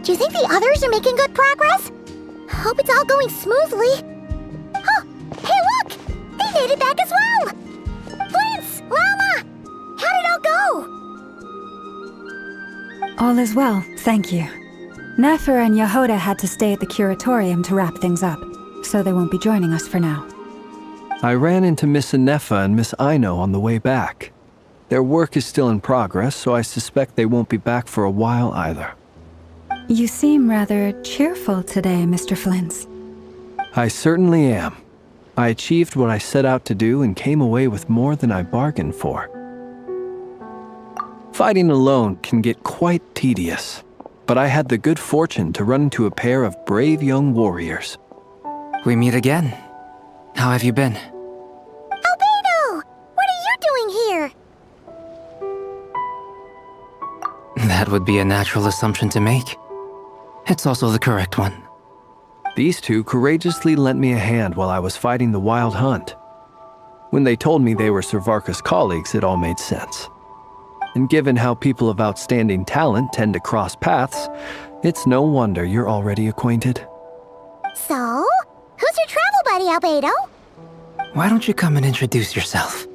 Do you think the others are making good progress? Hope it's all going smoothly. Oh, hey look! They made it back as well! Flint's! Llama! How did it all go? All is well, thank you. Nefer and Yehoda had to stay at the curatorium to wrap things up, so they won't be joining us for now. I ran into Miss Nefa and Miss Aino on the way back. Their work is still in progress, so I suspect they won't be back for a while either. You seem rather cheerful today, Mr. Flint's. I certainly am. I achieved what I set out to do and came away with more than I bargained for. Fighting alone can get quite tedious, but I had the good fortune to run into a pair of brave young warriors. We meet again. How have you been? Albedo! What are you doing here? That would be a natural assumption to make. It's also the correct one. These two courageously lent me a hand while I was fighting the wild hunt. When they told me they were Servarka's colleagues, it all made sense. And given how people of outstanding talent tend to cross paths, it's no wonder you're already acquainted. So, who's your travel buddy, Albedo? Why don't you come and introduce yourself?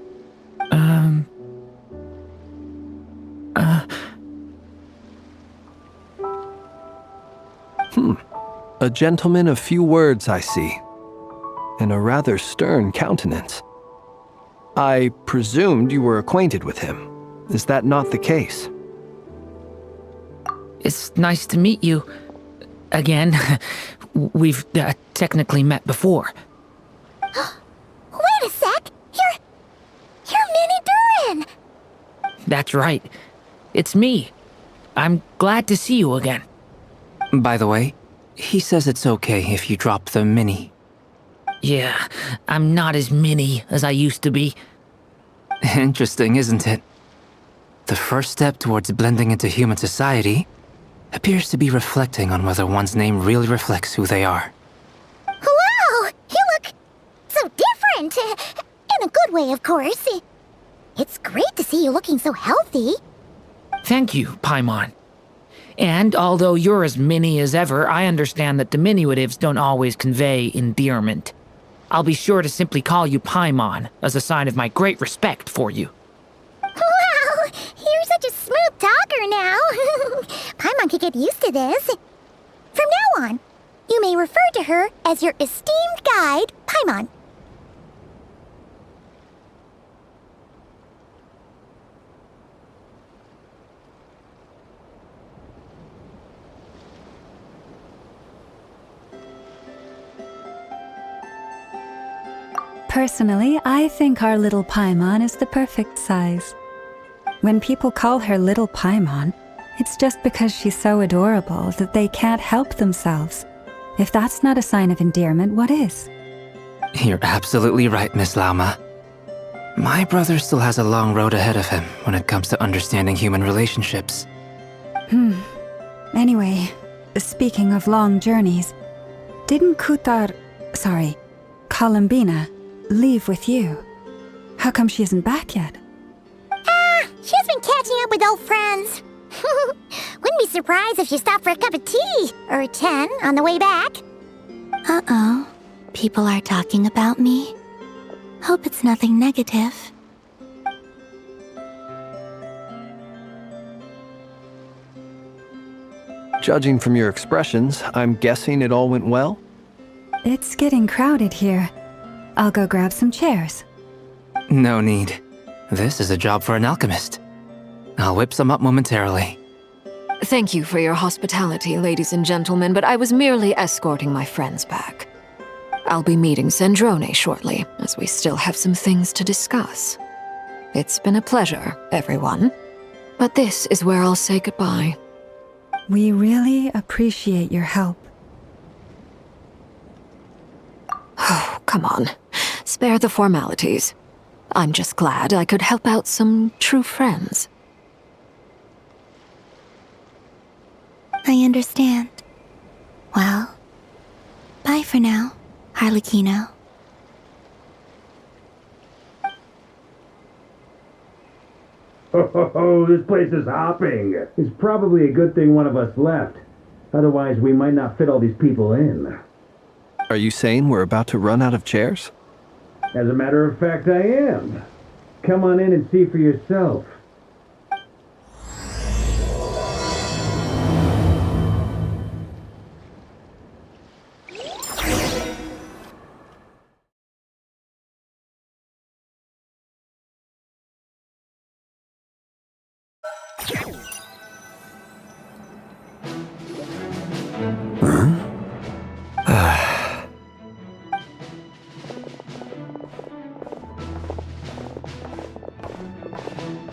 A gentleman of few words, I see, and a rather stern countenance. I presumed you were acquainted with him. Is that not the case? It's nice to meet you. Again. We've technically met before. Wait a sec! You're Minnie Durin! That's right. It's me. I'm glad to see you again. By the way, he says it's okay if you drop the mini. Yeah, I'm not as mini as I used to be. Interesting, isn't it? The first step towards blending into human society appears to be reflecting on whether one's name really reflects who they are. Wow! You look so different! In a good way, of course. It's great to see you looking so healthy. Thank you, Paimon. And although you're as mini as ever, I understand that diminutives don't always convey endearment. I'll be sure to simply call you Paimon, as a sign of my great respect for you. Wow! You're such a smooth talker now. Paimon could get used to this. From now on, you may refer to her as your esteemed guide, Paimon. Personally, I think our little Paimon is the perfect size. When people call her Little Paimon, it's just because she's so adorable that they can't help themselves. If that's not a sign of endearment, what is? You're absolutely right, Miss Llama. My brother still has a long road ahead of him when it comes to understanding human relationships. Anyway, speaking of long journeys, didn't Columbina, leave with you? How come she isn't back yet? She's been catching up with old friends. Wouldn't be surprised if she stopped for a cup of tea or 10 on the way back. Uh-oh. People are talking about me. Hope it's nothing negative. Judging from your expressions, I'm guessing it all went well? It's getting crowded here. I'll go grab some chairs. No need. This is a job for an alchemist. I'll whip some up momentarily. Thank you for your hospitality, ladies and gentlemen, but I was merely escorting my friends back. I'll be meeting Zendrone shortly, as we still have some things to discuss. It's been a pleasure, everyone. But this is where I'll say goodbye. We really appreciate your help. Oh, come on. Spare the formalities. I'm just glad I could help out some true friends. I understand. Well, bye for now, Harlequino. Oh, this place is hopping. It's probably a good thing one of us left. Otherwise, we might not fit all these people in. Are you saying we're about to run out of chairs? As a matter of fact, I am. Come on in and see for yourself.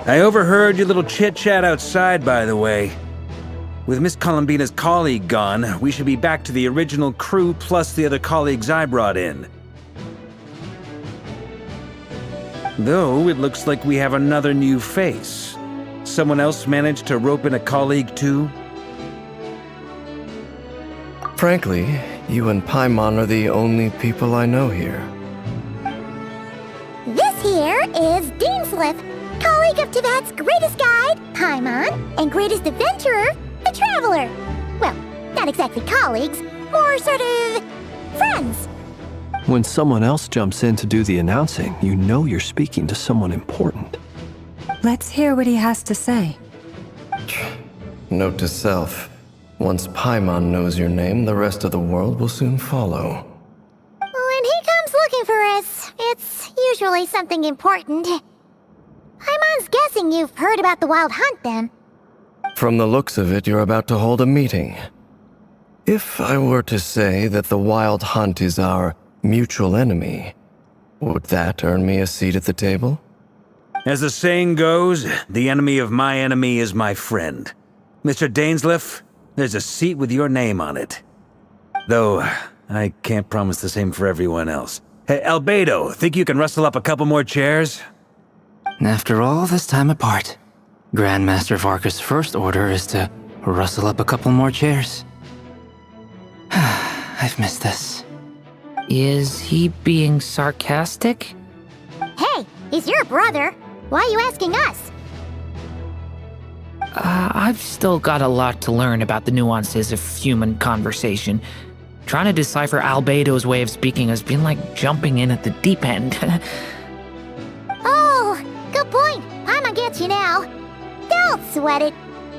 I overheard your little chit-chat outside, by the way. With Miss Columbina's colleague gone, we should be back to the original crew plus the other colleagues I brought in. Though, it looks like we have another new face. Someone else managed to rope in a colleague too? Frankly, you and Paimon are the only people I know here. This here is Deansliff, colleague of Teyvat's greatest guide, Paimon, and greatest adventurer, the Traveler. Well, not exactly colleagues, more sort of friends. When someone else jumps in to do the announcing, you know you're speaking to someone important. Let's hear what he has to say. Note to self, once Paimon knows your name, the rest of the world will soon follow. When he comes looking for us, it's usually something important. Paimon's guessing you've heard about the Wild Hunt, then. From the looks of it, you're about to hold a meeting. If I were to say that the Wild Hunt is our mutual enemy, would that earn me a seat at the table? As the saying goes, the enemy of my enemy is my friend. Mr. Dainsliff, there's a seat with your name on it. Though, I can't promise the same for everyone else. Hey, Albedo, think you can rustle up a couple more chairs? After all this time apart, Grandmaster Varka's first order is to rustle up a couple more chairs. I've missed this. Is he being sarcastic? Hey, he's your brother. Why are you asking us? I've still got a lot to learn about the nuances of human conversation. Trying to decipher Albedo's way of speaking has been like jumping in at the deep end. Oh, good point. Paimon gets you now. Don't sweat it.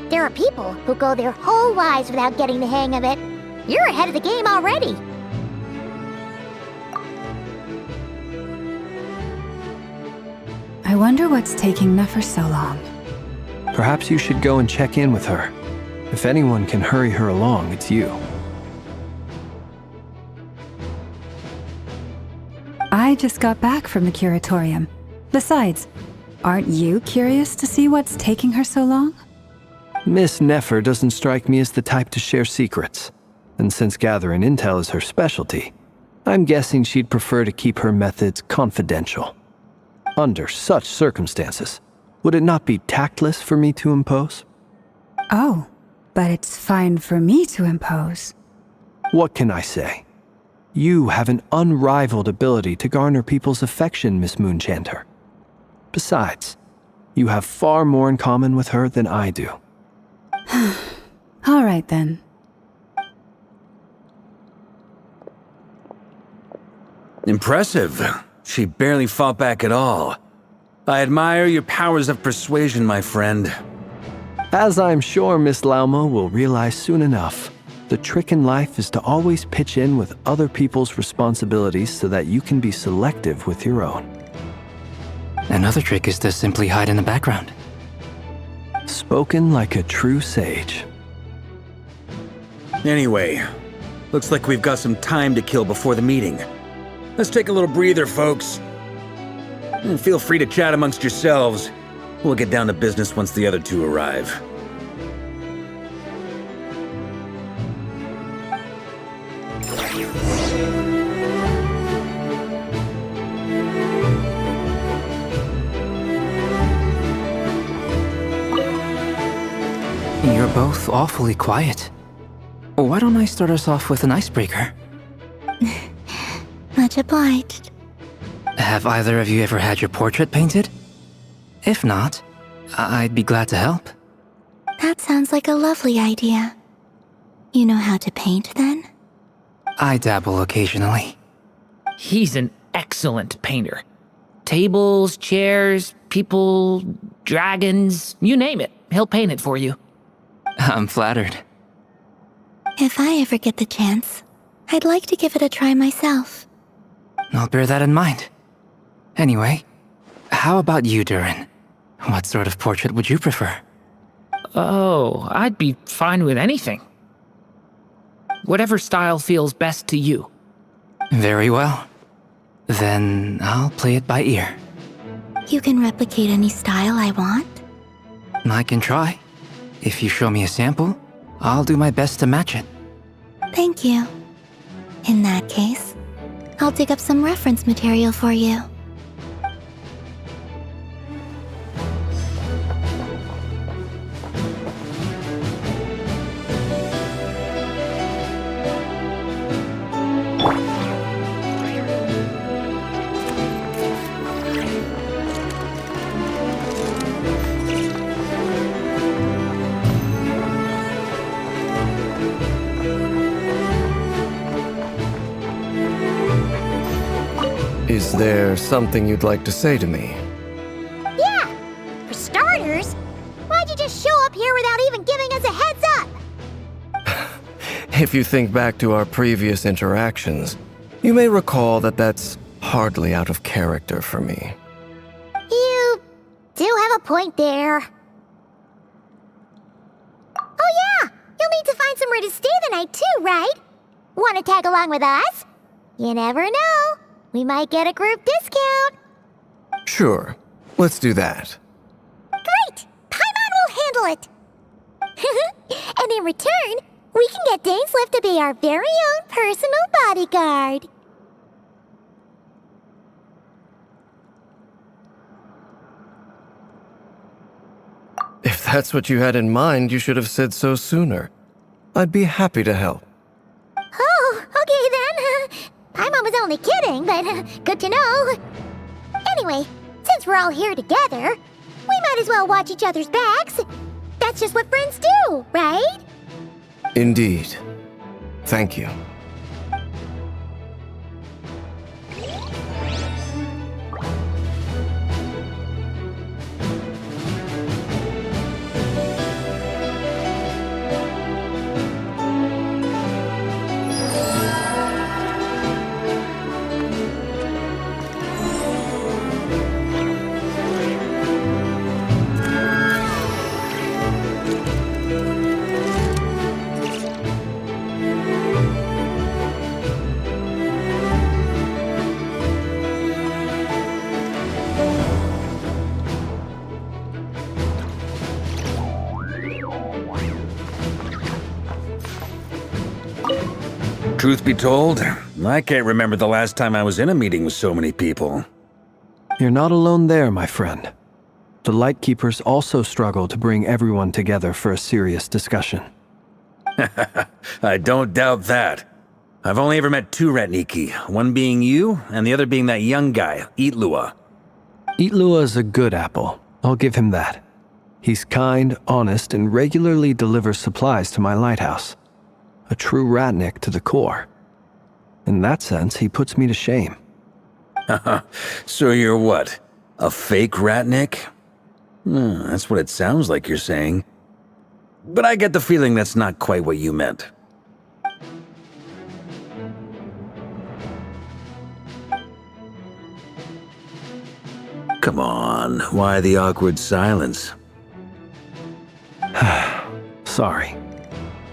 There are people who go their whole lives without getting the hang of it. You're ahead of the game already. I wonder what's taking Nefer so long. Perhaps you should go and check in with her. If anyone can hurry her along, it's you. I just got back from the curatorium. Besides, aren't you curious to see what's taking her so long? Miss Nefer doesn't strike me as the type to share secrets. And since gathering intel is her specialty, I'm guessing she'd prefer to keep her methods confidential. Under such circumstances, would it not be tactless for me to impose? Oh, but it's fine for me to impose. What can I say? You have an unrivaled ability to garner people's affection, Miss Moonchanter. Besides, you have far more in common with her than I do. All right, then. Impressive. She barely fought back at all. I admire your powers of persuasion, my friend. As I'm sure Miss Lauma will realize soon enough, the trick in life is to always pitch in with other people's responsibilities so that you can be selective with your own. Another trick is to simply hide in the background. Spoken like a true sage. Anyway, looks like we've got some time to kill before the meeting. Let's take a little breather, folks. And feel free to chat amongst yourselves. We'll get down to business once the other two arrive. You're both awfully quiet. Why don't I start us off with an icebreaker? Much obliged. Have either of you ever had your portrait painted? If not, I'd be glad to help. That sounds like a lovely idea. You know how to paint, then? I dabble occasionally. He's an excellent painter. Tables, chairs, people, dragons, you name it. He'll paint it for you. I'm flattered. If I ever get the chance, I'd like to give it a try myself. I'll bear that in mind. Anyway, how about you, Durin? What sort of portrait would you prefer? Oh, I'd be fine with anything. Whatever style feels best to you. Very well. Then I'll play it by ear. You can replicate any style I want? I can try. If you show me a sample, I'll do my best to match it. Thank you. In that case, I'll dig up some reference material for you. Is there something you'd like to say to me? Yeah! For starters, why'd you just show up here without even giving us a heads up? If you think back to our previous interactions, you may recall that that's hardly out of character for me. You do have a point there. Oh yeah! You'll need to find somewhere to stay the night too, right? Want to tag along with us? You never know. We might get a group discount. Sure, let's do that. Great! Paimon will handle it! And in return, we can get Dainslift to be our very own personal bodyguard. If that's what you had in mind, you should have said so sooner. I'd be happy to help. Oh, okay then. Paimon was only kidding, but good to know. Anyway, since we're all here together, we might as well watch each other's backs. That's just what friends do, right? Indeed. Thank you. Truth be told, I can't remember the last time I was in a meeting with so many people. You're not alone there, my friend. The Lightkeepers also struggle to bring everyone together for a serious discussion. I don't doubt that. I've only ever met two Ratniki, one being you, and the other being that young guy, Itlua. Itlua is a good apple. I'll give him that. He's kind, honest, and regularly delivers supplies to my lighthouse. A true Ratnik to the core. In that sense, he puts me to shame. So you're what? A fake Ratnik? That's what it sounds like you're saying. But I get the feeling that's not quite what you meant. Come on, why the awkward silence? Sorry.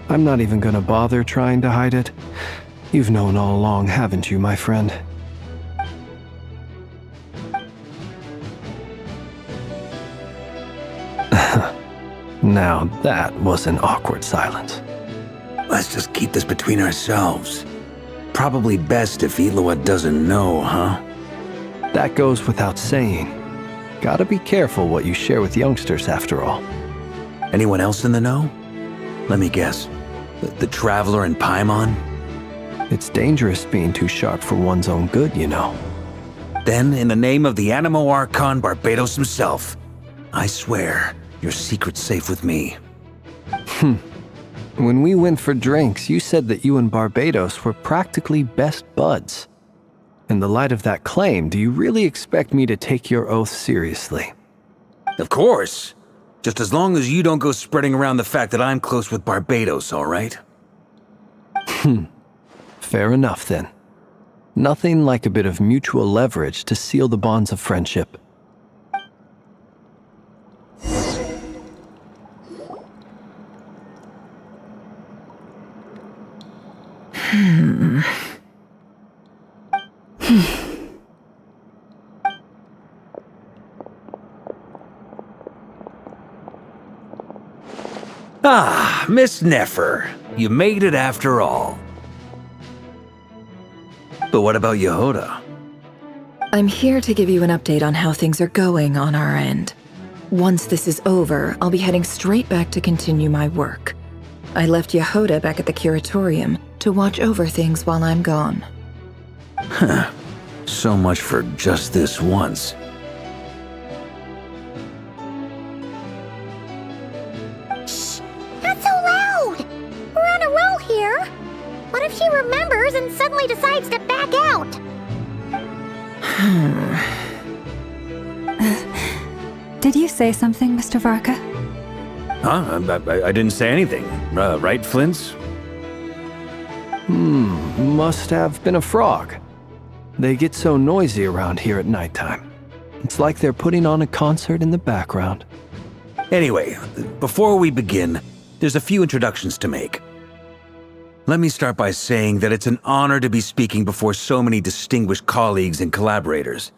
I'm not even gonna bother trying to hide it. You've known all along, haven't you, my friend? Now that was an awkward silence. Let's just keep this between ourselves. Probably best if Eloa doesn't know, huh? That goes without saying. Gotta be careful what you share with youngsters, after all. Anyone else in the know? Let me guess. The Traveler and Paimon? It's dangerous being too sharp for one's own good, you know. Then, in the name of the Animo Archon Barbados himself, I swear your secret's safe with me. When we went for drinks, you said that you and Barbados were practically best buds. In the light of that claim, do you really expect me to take your oath seriously? Of course. Just as long as you don't go spreading around the fact that I'm close with Barbados, all right? Fair enough, then. Nothing like a bit of mutual leverage to seal the bonds of friendship. Ah, Miss Nefer. You made it after all. But what about Yehoda? I'm here to give you an update on how things are going on our end. Once this is over, I'll be heading straight back to continue my work. I left Yehoda back at the curatorium to watch over things while I'm gone. Huh. So much for just this once. Not so loud! We're on a roll here. What if she remembers and suddenly decides to back out? Did you say something, Mr. Varka? Huh? I didn't say anything. Right, Flints? Must have been a frog. They get so noisy around here at nighttime. It's like they're putting on a concert in the background. Anyway, before we begin, there's a few introductions to make. Let me start by saying that it's an honor to be speaking before so many distinguished colleagues and collaborators.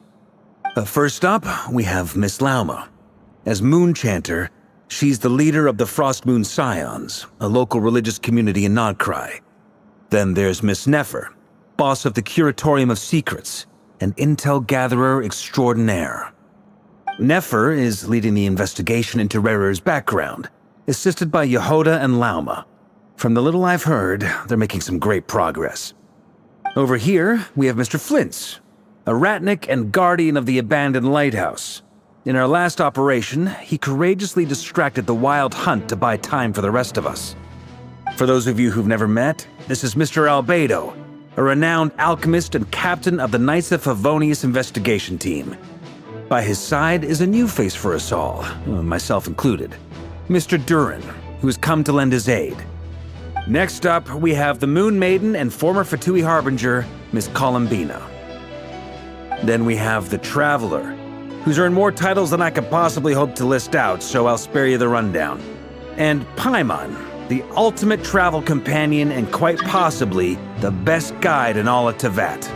First up, we have Miss Lauma. As Moon Chanter, she's the leader of the Frost Moon Scions, a local religious community in Nodcry. Then there's Miss Nefer, boss of the Curatorium of Secrets, an intel gatherer extraordinaire. Nefer is leading the investigation into Rerer's background, assisted by Yehoda and Lauma. From the little I've heard, they're making some great progress. Over here, we have Mr. Flintz, a ratnik and guardian of the abandoned lighthouse. In our last operation, he courageously distracted the Wild Hunt to buy time for the rest of us. For those of you who've never met, this is Mr. Albedo, a renowned alchemist and captain of the Knights of Favonius investigation team. By his side is a new face for us all, myself included, Mr. Durin, who has come to lend his aid. Next up, we have the Moon Maiden and former Fatui Harbinger, Miss Columbina. Then we have the Traveler, who's earned more titles than I could possibly hope to list out, so I'll spare you the rundown. And Paimon, the ultimate travel companion and quite possibly the best guide in all of Tevat.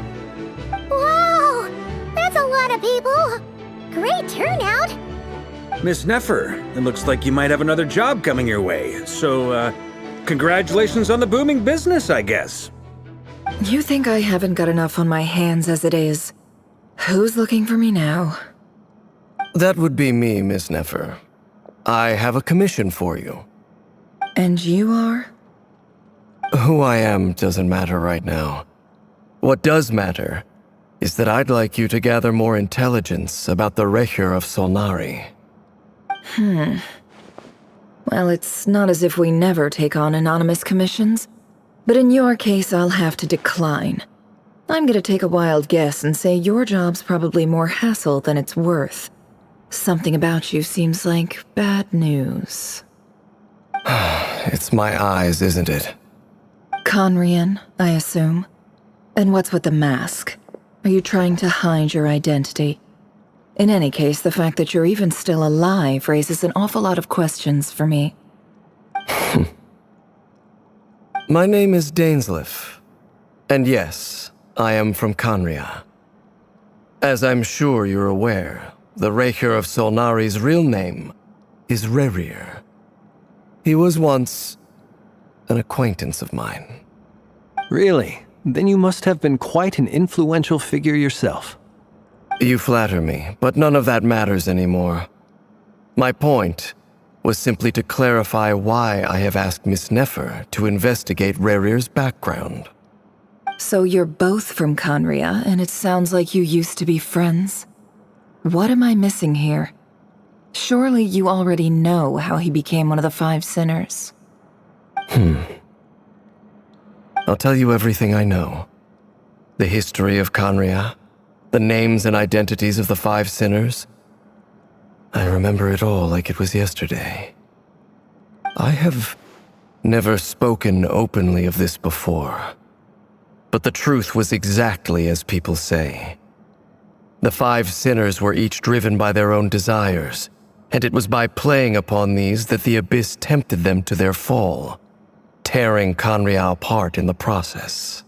Wow! That's a lot of people! Great turnout! Miss Nefer, it looks like you might have another job coming your way, so, congratulations on the booming business, I guess. You think I haven't got enough on my hands as it is? Who's looking for me now? That would be me, Miss Nefer. I have a commission for you. And you are? Who I am doesn't matter right now. What does matter is that I'd like you to gather more intelligence about the Recher of Solnari. Well, it's not as if we never take on anonymous commissions, but in your case, I'll have to decline. I'm gonna take a wild guess and say your job's probably more hassle than it's worth. Something about you seems like bad news. It's my eyes, isn't it? Conrian, I assume. And what's with the mask? Are you trying to hide your identity? In any case, the fact that you're even still alive raises an awful lot of questions for me. My name is Dainsleif. And yes, I am from Conria. As I'm sure you're aware, the Recher of Solnari's real name is Rerir. He was once an acquaintance of mine. Really? Then you must have been quite an influential figure yourself. You flatter me, but none of that matters anymore. My point was simply to clarify why I have asked Miss Nefer to investigate Rerir's background. So you're both from Conria, and it sounds like you used to be friends. What am I missing here? Surely you already know how he became one of the 5 sinners. I'll tell you everything I know. The history of Conria, the names and identities of the 5 sinners. I remember it all like it was yesterday. I have never spoken openly of this before, but the truth was exactly as people say. The 5 sinners were each driven by their own desires, and it was by playing upon these that the Abyss tempted them to their fall, tearing Conria apart in the process.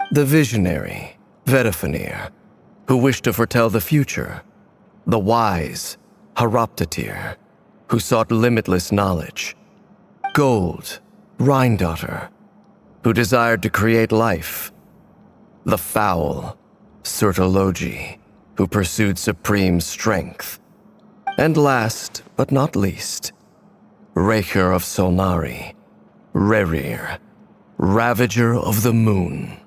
The visionary, Vedifenir, who wished to foretell the future. The wise, Haroptatir, who sought limitless knowledge. Gold, Rhindaughter, who desired to create life. The foul, Surtologi, who pursued supreme strength. And last, but not least, Raker of Solnari, Rerir, Ravager of the Moon.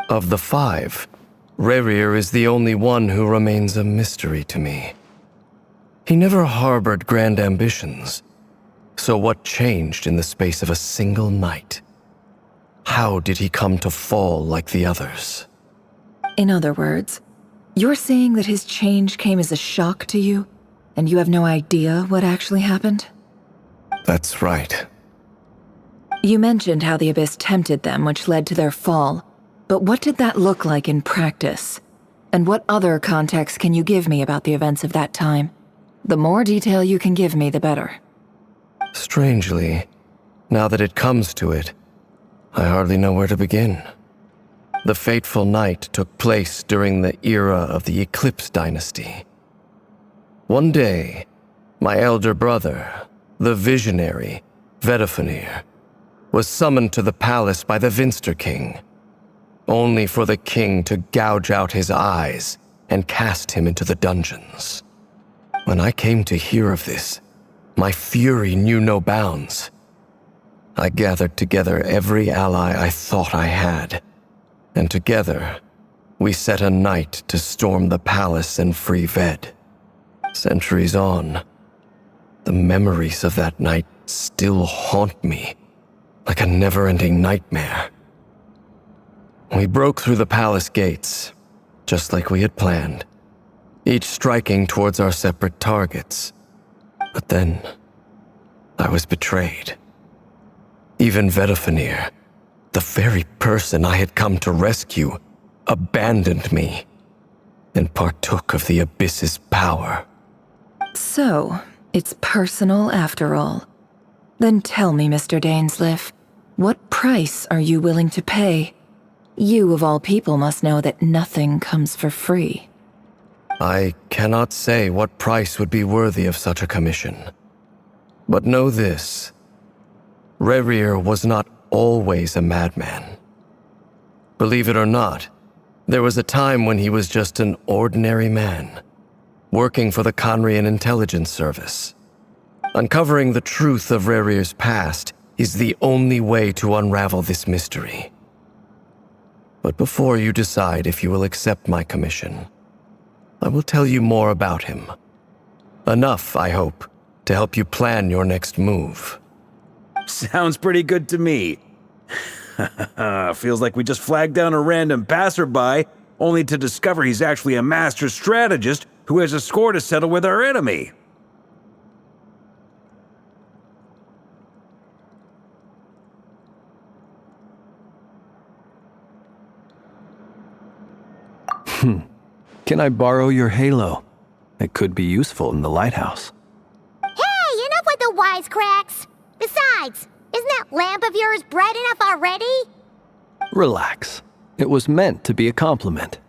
Of the 5, Rerir is the only one who remains a mystery to me. He never harbored grand ambitions, so what changed in the space of a single night? How did he come to fall like the others? In other words, you're saying that his change came as a shock to you, and you have no idea what actually happened? That's right. You mentioned how the Abyss tempted them, which led to their fall. But what did that look like in practice? And what other context can you give me about the events of that time? The more detail you can give me, the better. Strangely, now that it comes to it, I hardly know where to begin. The fateful night took place during the era of the Eclipse Dynasty. One day, my elder brother, the visionary, Vedifenir, was summoned to the palace by the Vinster King, only for the king to gouge out his eyes and cast him into the dungeons. When I came to hear of this, my fury knew no bounds. I gathered together every ally I thought I had, and together, we set a night to storm the palace and free Ved. Centuries on, the memories of that night still haunt me like a never-ending nightmare. We broke through the palace gates, just like we had planned, each striking towards our separate targets. But then, I was betrayed. Even Vedifenir, the very person I had come to rescue, abandoned me and partook of the Abyss's power. So, it's personal after all. Then tell me, Mr. Dainsleif, what price are you willing to pay? You, of all people, must know that nothing comes for free. I cannot say what price would be worthy of such a commission. But know this. Rerir was not always a madman. Believe it or not, there was a time when he was just an ordinary man, working for the Conrian Intelligence Service. Uncovering the truth of Rerir's past is the only way to unravel this mystery. But before you decide if you will accept my commission, I will tell you more about him. Enough, I hope, to help you plan your next move. Sounds pretty good to me. Feels like we just flagged down a random passerby, only to discover he's actually a master strategist who has a score to settle with our enemy. Can I borrow your halo? It could be useful in the lighthouse. Hey, enough with the wisecracks! Besides, isn't that lamp of yours bright enough already? Relax. It was meant to be a compliment.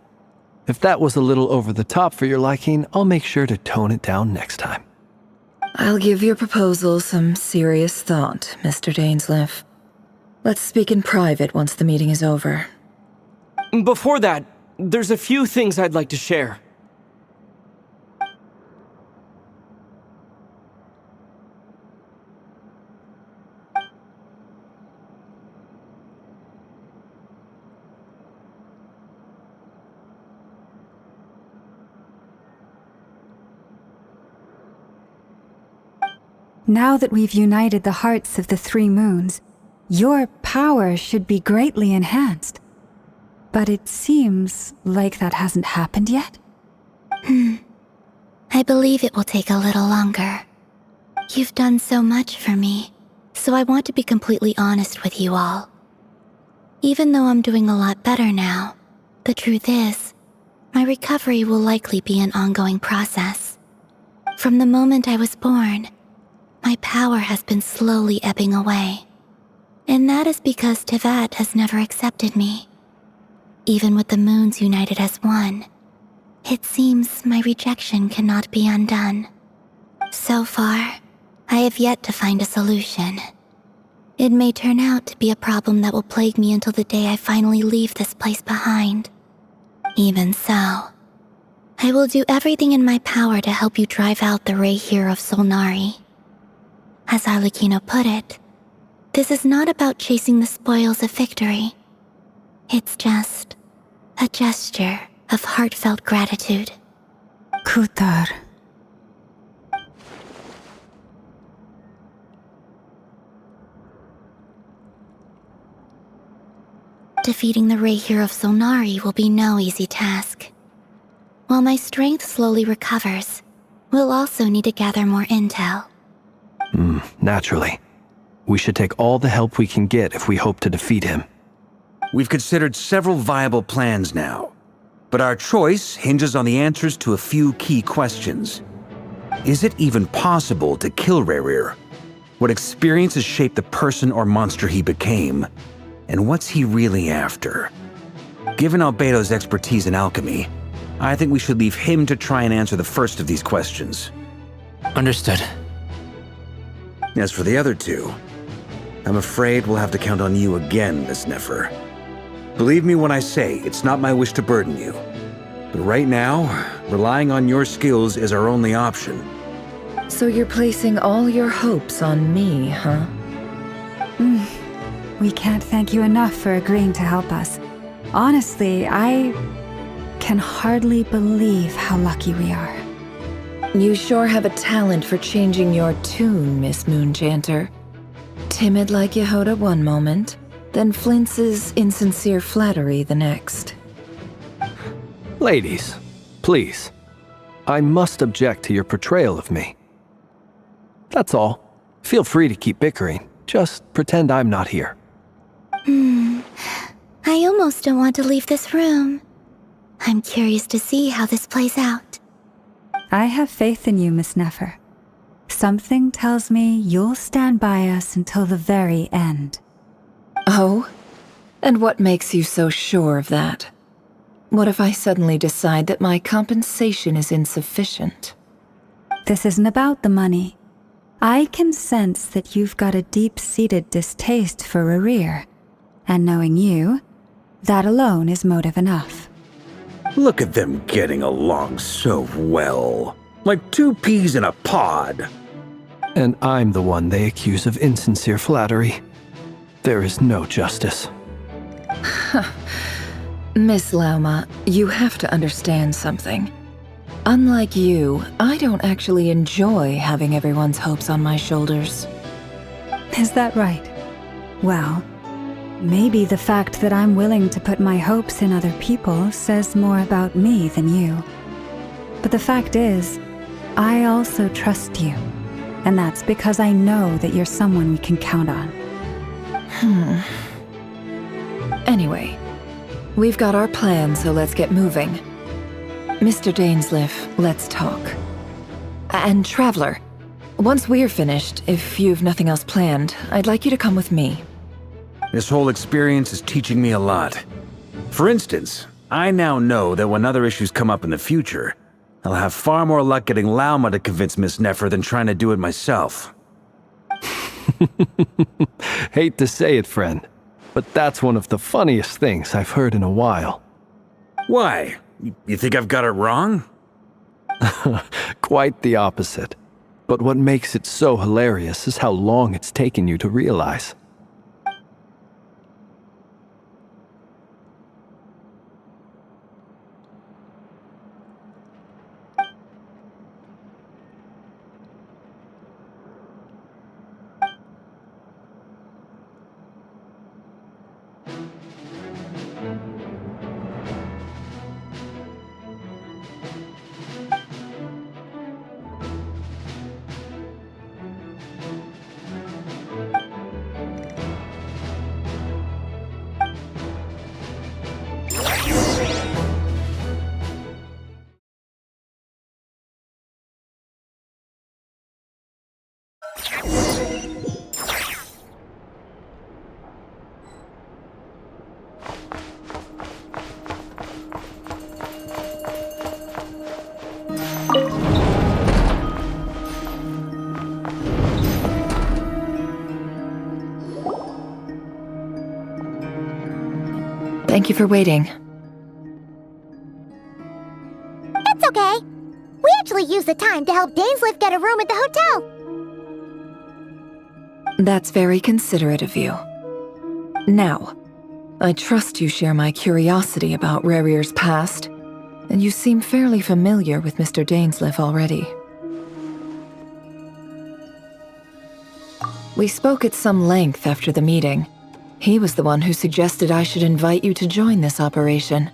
If that was a little over the top for your liking, I'll make sure to tone it down next time. I'll give your proposal some serious thought, Mr. Dainsleif. Let's speak in private once the meeting is over. Before that, there's a few things I'd like to share. Now that we've united the hearts of the three moons, your power should be greatly enhanced. But it seems like that hasn't happened yet? I believe it will take a little longer. You've done so much for me, so I want to be completely honest with you all. Even though I'm doing a lot better now, the truth is, my recovery will likely be an ongoing process. From the moment I was born, my power has been slowly ebbing away. And that is because Tevat has never accepted me. Even with the moons united as one, it seems my rejection cannot be undone. So far, I have yet to find a solution. It may turn out to be a problem that will plague me until the day I finally leave this place behind. Even so, I will do everything in my power to help you drive out the Ray here of Solnari. As Arlecchino put it, this is not about chasing the spoils of victory. It's just a gesture of heartfelt gratitude. Kutar. Defeating the Ray here of Solnari will be no easy task. While my strength slowly recovers, we'll also need to gather more intel. Naturally. We should take all the help we can get if we hope to defeat him. We've considered several viable plans now, but our choice hinges on the answers to a few key questions. Is it even possible to kill Rerir? What experiences shaped the person or monster he became? And what's he really after? Given Albedo's expertise in alchemy, I think we should leave him to try and answer the first of these questions. Understood. As for the other two, I'm afraid we'll have to count on you again, Miss Nefer. Believe me when I say it's not my wish to burden you. But right now, relying on your skills is our only option. So you're placing all your hopes on me, huh? We can't thank you enough for agreeing to help us. Honestly, I can hardly believe how lucky we are. You sure have a talent for changing your tune, Miss Moonchanter. Timid like Yehoda one moment, then flinches insincere flattery the next. Ladies, please. I must object to your portrayal of me. That's all. Feel free to keep bickering. Just pretend I'm not here. I almost don't want to leave this room. I'm curious to see how this plays out. I have faith in you, Miss Nefer. Something tells me you'll stand by us until the very end. Oh? And what makes you so sure of that? What if I suddenly decide that my compensation is insufficient? This isn't about the money. I can sense that you've got a deep-seated distaste for Rerir. And knowing you, that alone is motive enough. Look at them getting along so well. Like two peas in a pod. And I'm the one they accuse of insincere flattery. There is no justice. Miss Lauma, you have to understand something. Unlike you, I don't actually enjoy having everyone's hopes on my shoulders. Is that right? Well, maybe the fact that I'm willing to put my hopes in other people says more about me than you. But the fact is, I also trust you. And that's because I know that you're someone we can count on. Anyway, we've got our plan, so let's get moving. Mr. Dainsleif, let's talk. And Traveler, once we're finished, if you've nothing else planned, I'd like you to come with me. This whole experience is teaching me a lot. For instance, I now know that when other issues come up in the future, I'll have far more luck getting Lauma to convince Miss Nefer than trying to do it myself. Hate to say it, friend, but that's one of the funniest things I've heard in a while. Why? You think I've got it wrong? Quite the opposite. But what makes it so hilarious is how long it's taken you to realize. Thank you for waiting. It's okay. We actually used the time to help Dainsliff get a room at the hotel. That's very considerate of you. Now, I trust you share my curiosity about Rarier's past, and you seem fairly familiar with Mr. Dainsliff already. We spoke at some length after the meeting. He was the one who suggested I should invite you to join this operation.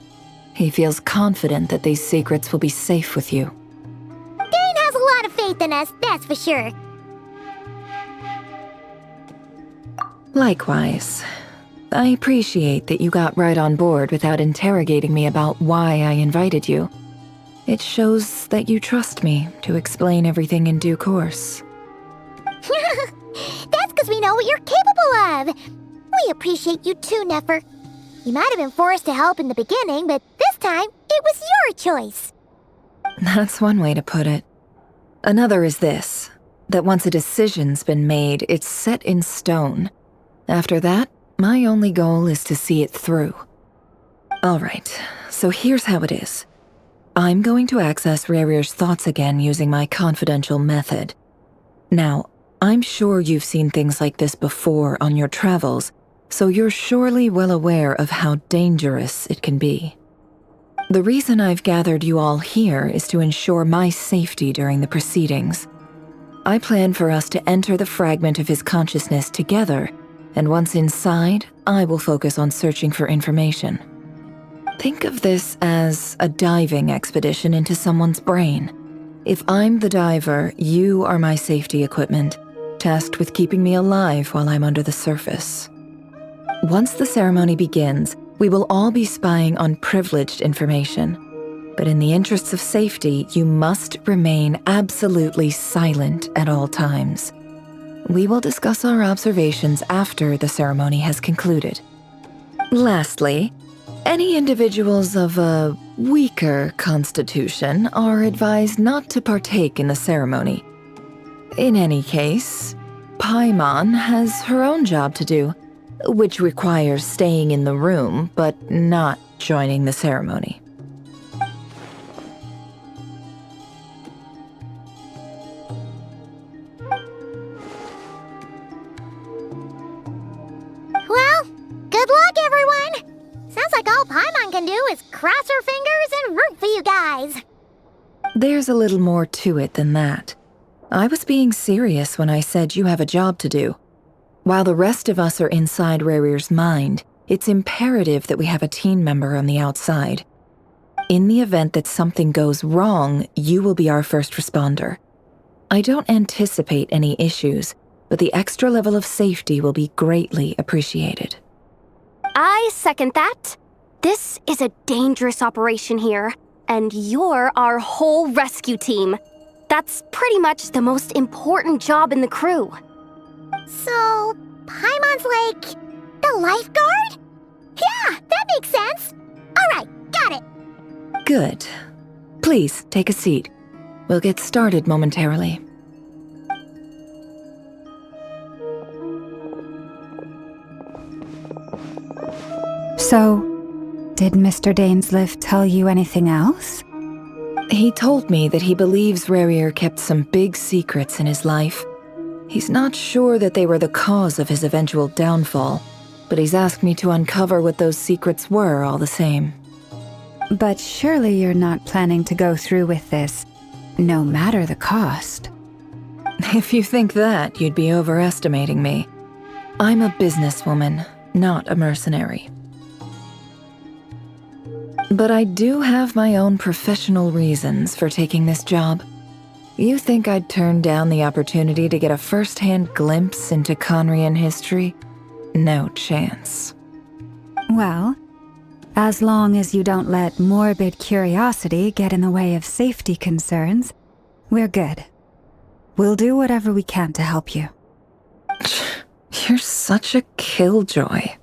He feels confident that these secrets will be safe with you. Dane has a lot of faith in us, that's for sure. Likewise. I appreciate that you got right on board without interrogating me about why I invited you. It shows that you trust me to explain everything in due course. That's because we know what you're capable of. We appreciate you too, Nefer. You might have been forced to help in the beginning, but this time, it was your choice. That's one way to put it. Another is this, that once a decision's been made, it's set in stone. After that, my only goal is to see it through. Alright, so here's how it is. I'm going to access Rarier's thoughts again using my confidential method. Now, I'm sure you've seen things like this before on your travels, so you're surely well aware of how dangerous it can be. The reason I've gathered you all here is to ensure my safety during the proceedings. I plan for us to enter the fragment of his consciousness together, and once inside, I will focus on searching for information. Think of this as a diving expedition into someone's brain. If I'm the diver, you are my safety equipment, tasked with keeping me alive while I'm under the surface. Once the ceremony begins, we will all be spying on privileged information. But in the interests of safety, you must remain absolutely silent at all times. We will discuss our observations after the ceremony has concluded. Lastly, any individuals of a weaker constitution are advised not to partake in the ceremony. In any case, Paimon has her own job to do, which requires staying in the room but not joining the ceremony. Well, good luck, everyone. Sounds like all Paimon can do is cross her fingers and root for you guys. There's a little more to it than that. I was being serious when I said you have a job to do. While the rest of us are inside Rarier's mind, it's imperative that we have a team member on the outside. In the event that something goes wrong, you will be our first responder. I don't anticipate any issues, but the extra level of safety will be greatly appreciated. I second that. This is a dangerous operation here, and you're our whole rescue team. That's pretty much the most important job in the crew. So, Paimon's like the lifeguard? Yeah, that makes sense. All right, got it. Good. Please, take a seat. We'll get started momentarily. So, did Mr. Dainsliff tell you anything else? He told me that he believes Rarier kept some big secrets in his life. He's not sure that they were the cause of his eventual downfall, but he's asked me to uncover what those secrets were all the same. But surely you're not planning to go through with this, no matter the cost. If you think that, you'd be overestimating me. I'm a businesswoman, not a mercenary. But I do have my own professional reasons for taking this job. You think I'd turn down the opportunity to get a first-hand glimpse into Conrian history? No chance. Well, as long as you don't let morbid curiosity get in the way of safety concerns, we're good. We'll do whatever we can to help you. You're such a killjoy.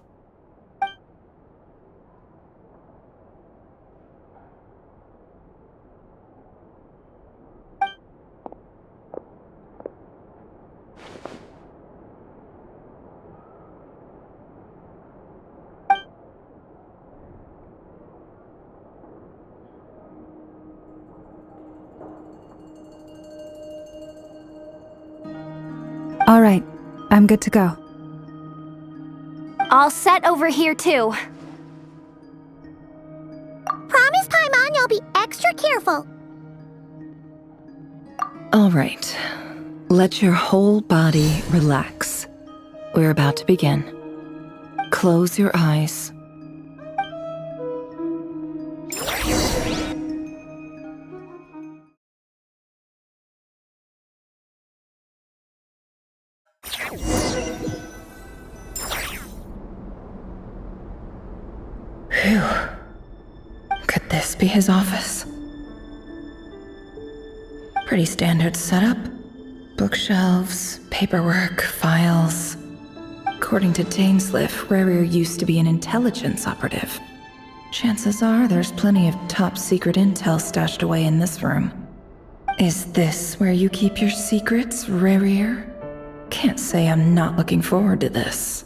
All right, I'm good to go. All set over here, too. Promise, Paimon, you'll be extra careful. All right. Let your whole body relax. We're about to begin. Close your eyes. Phew. Could this be his office? Pretty standard setup. Bookshelves, paperwork, files. According to Dainsliff, Rarier used to be an intelligence operative. Chances are there's plenty of top secret intel stashed away in this room. Is this where you keep your secrets, Rarier? Can't say I'm not looking forward to this.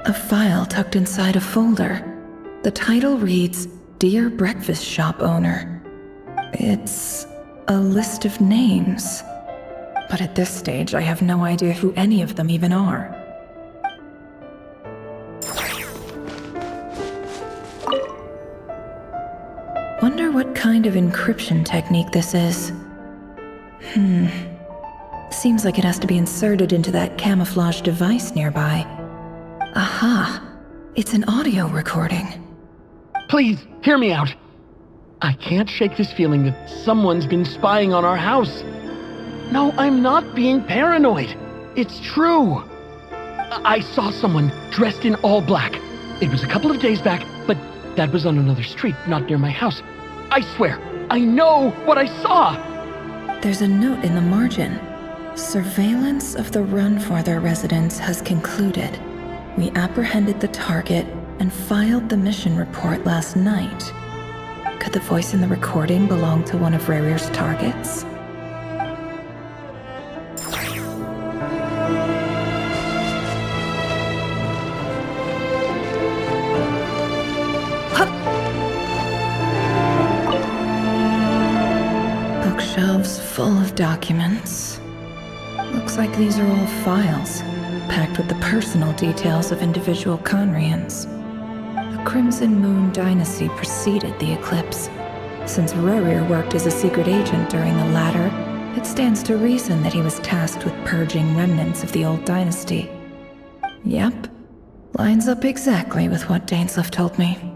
A file tucked inside a folder. The title reads, Dear Breakfast Shop Owner. It's a list of names. But at this stage, I have no idea who any of them even are. Wonder what kind of encryption technique this is. Seems like it has to be inserted into that camouflage device nearby. Aha! It's an audio recording. Please, hear me out. I can't shake this feeling that someone's been spying on our house. No, I'm not being paranoid. It's true. I saw someone dressed in all black. It was a couple of days back, but that was on another street, not near my house. I swear, I know what I saw! There's a note in the margin. Surveillance of the Runfather residence has concluded. We apprehended the target and filed the mission report last night. Could the voice in the recording belong to one of Rarier's targets? Bookshelves full of documents. Looks like these are all files, packed with the personal details of individual Conrians. The Crimson Moon dynasty preceded the eclipse. Since Rarier worked as a secret agent during the latter, it stands to reason that he was tasked with purging remnants of the old dynasty. Yep, lines up exactly with what Dainsliff told me.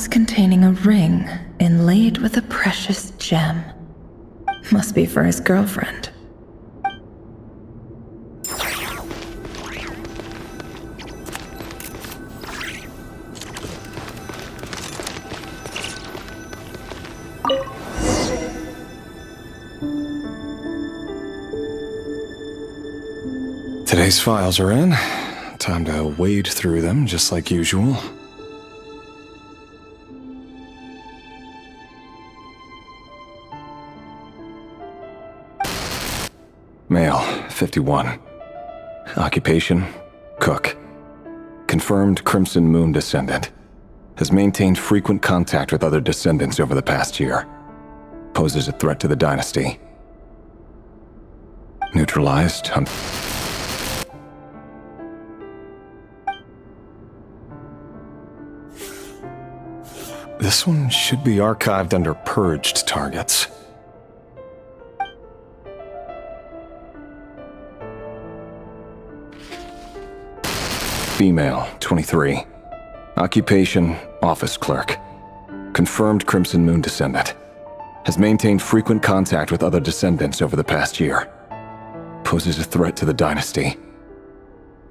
box containing a ring inlaid with a precious gem. Must be for his girlfriend. Today's files are in. Time to wade through them, just like usual. Male, 51. Occupation, cook. Confirmed Crimson Moon descendant. Has maintained frequent contact with other descendants over the past year. Poses a threat to the dynasty. Neutralized on... This one should be archived under purged targets. Female, 23. Occupation, office clerk. Confirmed Crimson Moon descendant. Has maintained frequent contact with other descendants over the past year. Poses a threat to the dynasty.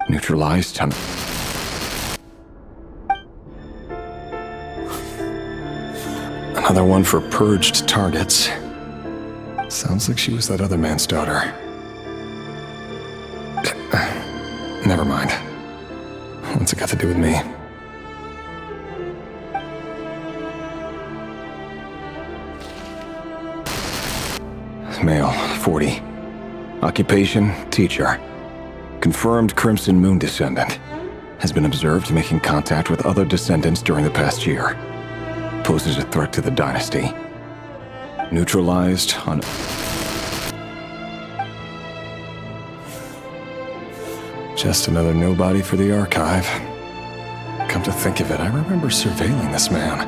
Neutralized on... Another one for purged targets. Sounds like she was that other man's daughter. Never mind. What's it got to do with me? Male, 40. Occupation, teacher. Confirmed Crimson Moon descendant. Has been observed making contact with other descendants during the past year. Poses a threat to the dynasty. Neutralized on... Just another nobody for the archive. Come to think of it, I remember surveilling this man.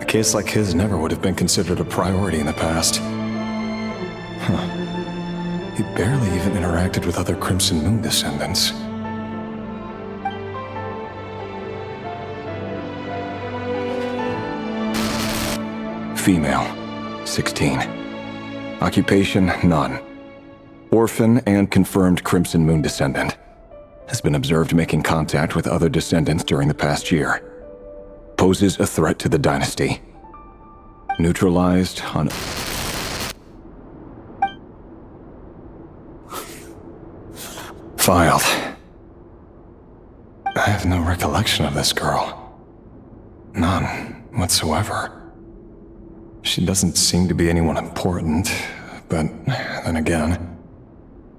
A case like his never would have been considered a priority in the past. Huh. He barely even interacted with other Crimson Moon descendants. Female, 16. Occupation, none. Orphan and confirmed Crimson Moon descendant. Has been observed making contact with other descendants during the past year. Poses a threat to the dynasty. Neutralized on... Filed. I have no recollection of this girl. None whatsoever. She doesn't seem to be anyone important, but then again,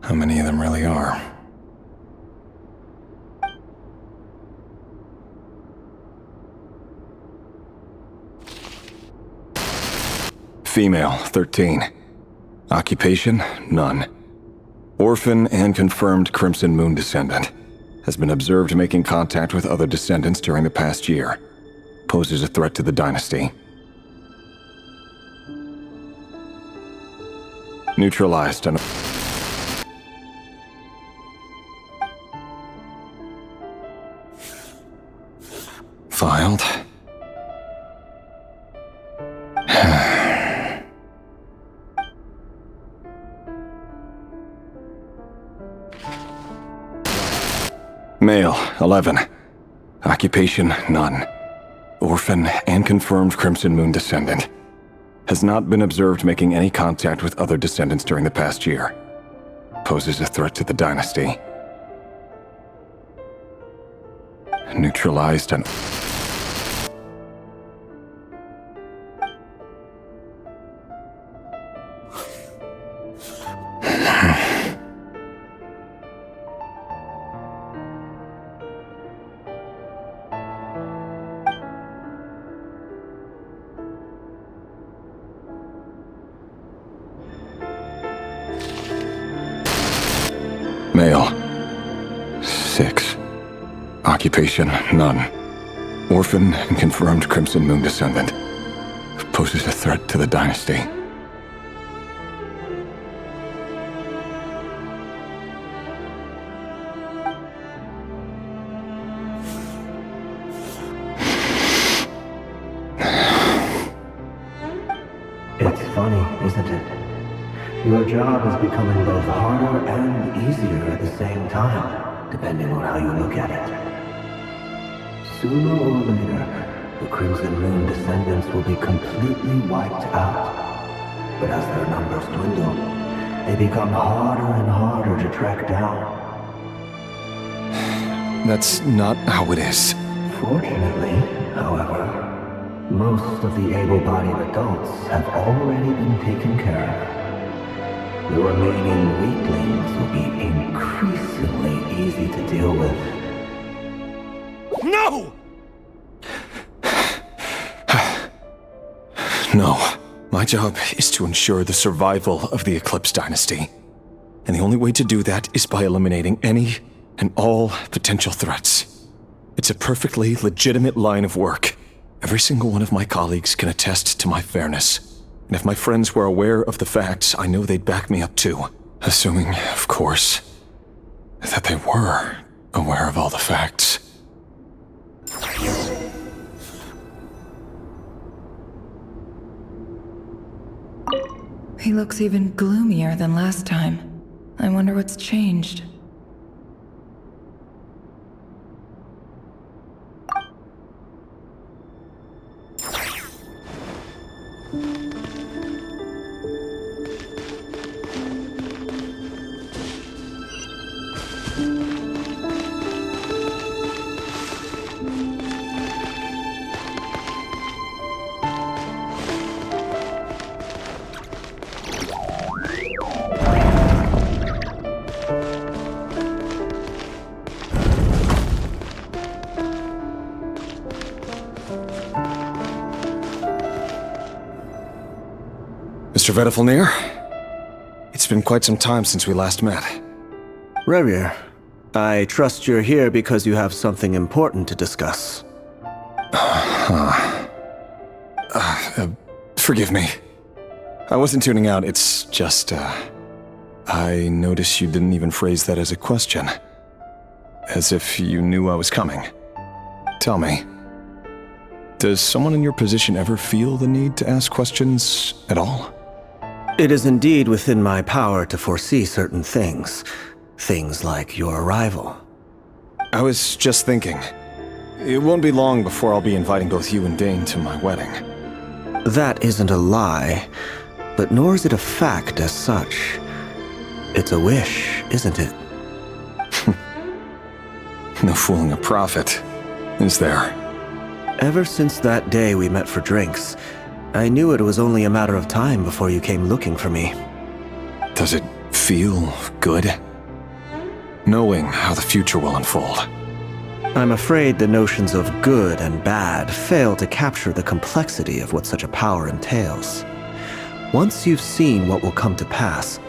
how many of them really are? Female, 13. Occupation, none. Orphan and confirmed Crimson Moon descendant. Has been observed making contact with other descendants during the past year. Poses a threat to the dynasty. Neutralized on... Filed. Male, 11. Occupation, none. Orphan and confirmed Crimson Moon descendant. Has not been observed making any contact with other descendants during the past year. Poses a threat to the dynasty. Neutralized and... Male, 6. Occupation, none. Orphan and confirmed Crimson Moon descendant. Poses a threat to the dynasty. It's funny, isn't it? Your job is becoming both harder and easier at the same time, depending on how you look at it. Sooner or later, the Crimson Moon descendants will be completely wiped out. But as their numbers dwindle, they become harder and harder to track down. That's not how it is. Fortunately, however, most of the able-bodied adults have already been taken care of. The remaining weaklings will be increasingly easy to deal with. No! No. My job is to ensure the survival of the Eclipse Dynasty. And the only way to do that is by eliminating any and all potential threats. It's a perfectly legitimate line of work. Every single one of my colleagues can attest to my fairness. And if my friends were aware of the facts, I know they'd back me up too. Assuming, of course, that they were aware of all the facts. He looks even gloomier than last time. I wonder what's changed. Mr. Vedifalnir, it's been quite some time since we last met. Rerir, I trust you're here because you have something important to discuss. Forgive me. I wasn't tuning out, it's just, I noticed you didn't even phrase that as a question. As if you knew I was coming. Tell me, does someone in your position ever feel the need to ask questions at all? It is indeed within my power to foresee certain things. Things like your arrival. I was just thinking. It won't be long before I'll be inviting both you and Dane to my wedding. That isn't a lie, but nor is it a fact as such. It's a wish, isn't it? No fooling a prophet, is there? Ever since that day we met for drinks, I knew it was only a matter of time before you came looking for me. Does it feel good? Knowing how the future will unfold. I'm afraid the notions of good and bad fail to capture the complexity of what such a power entails. Once you've seen what will come to pass,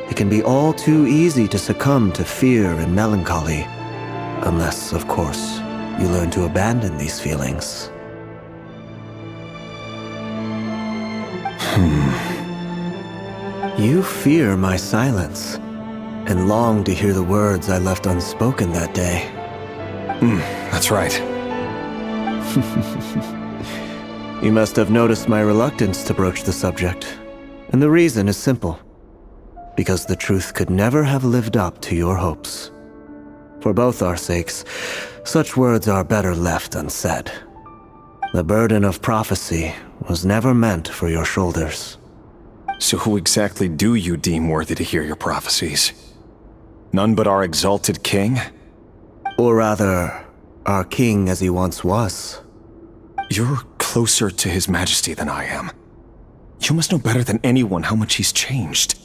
it can be all too easy to succumb to fear and melancholy. Unless, of course, you learn to abandon these feelings. You fear my silence, and long to hear the words I left unspoken that day. That's right. You must have noticed my reluctance to broach the subject, and the reason is simple. Because the truth could never have lived up to your hopes. For both our sakes, such words are better left unsaid. The burden of prophecy was never meant for your shoulders. So who exactly do you deem worthy to hear your prophecies? None but our exalted king? Or rather, our king as he once was. You're closer to his majesty than I am. You must know better than anyone how much he's changed.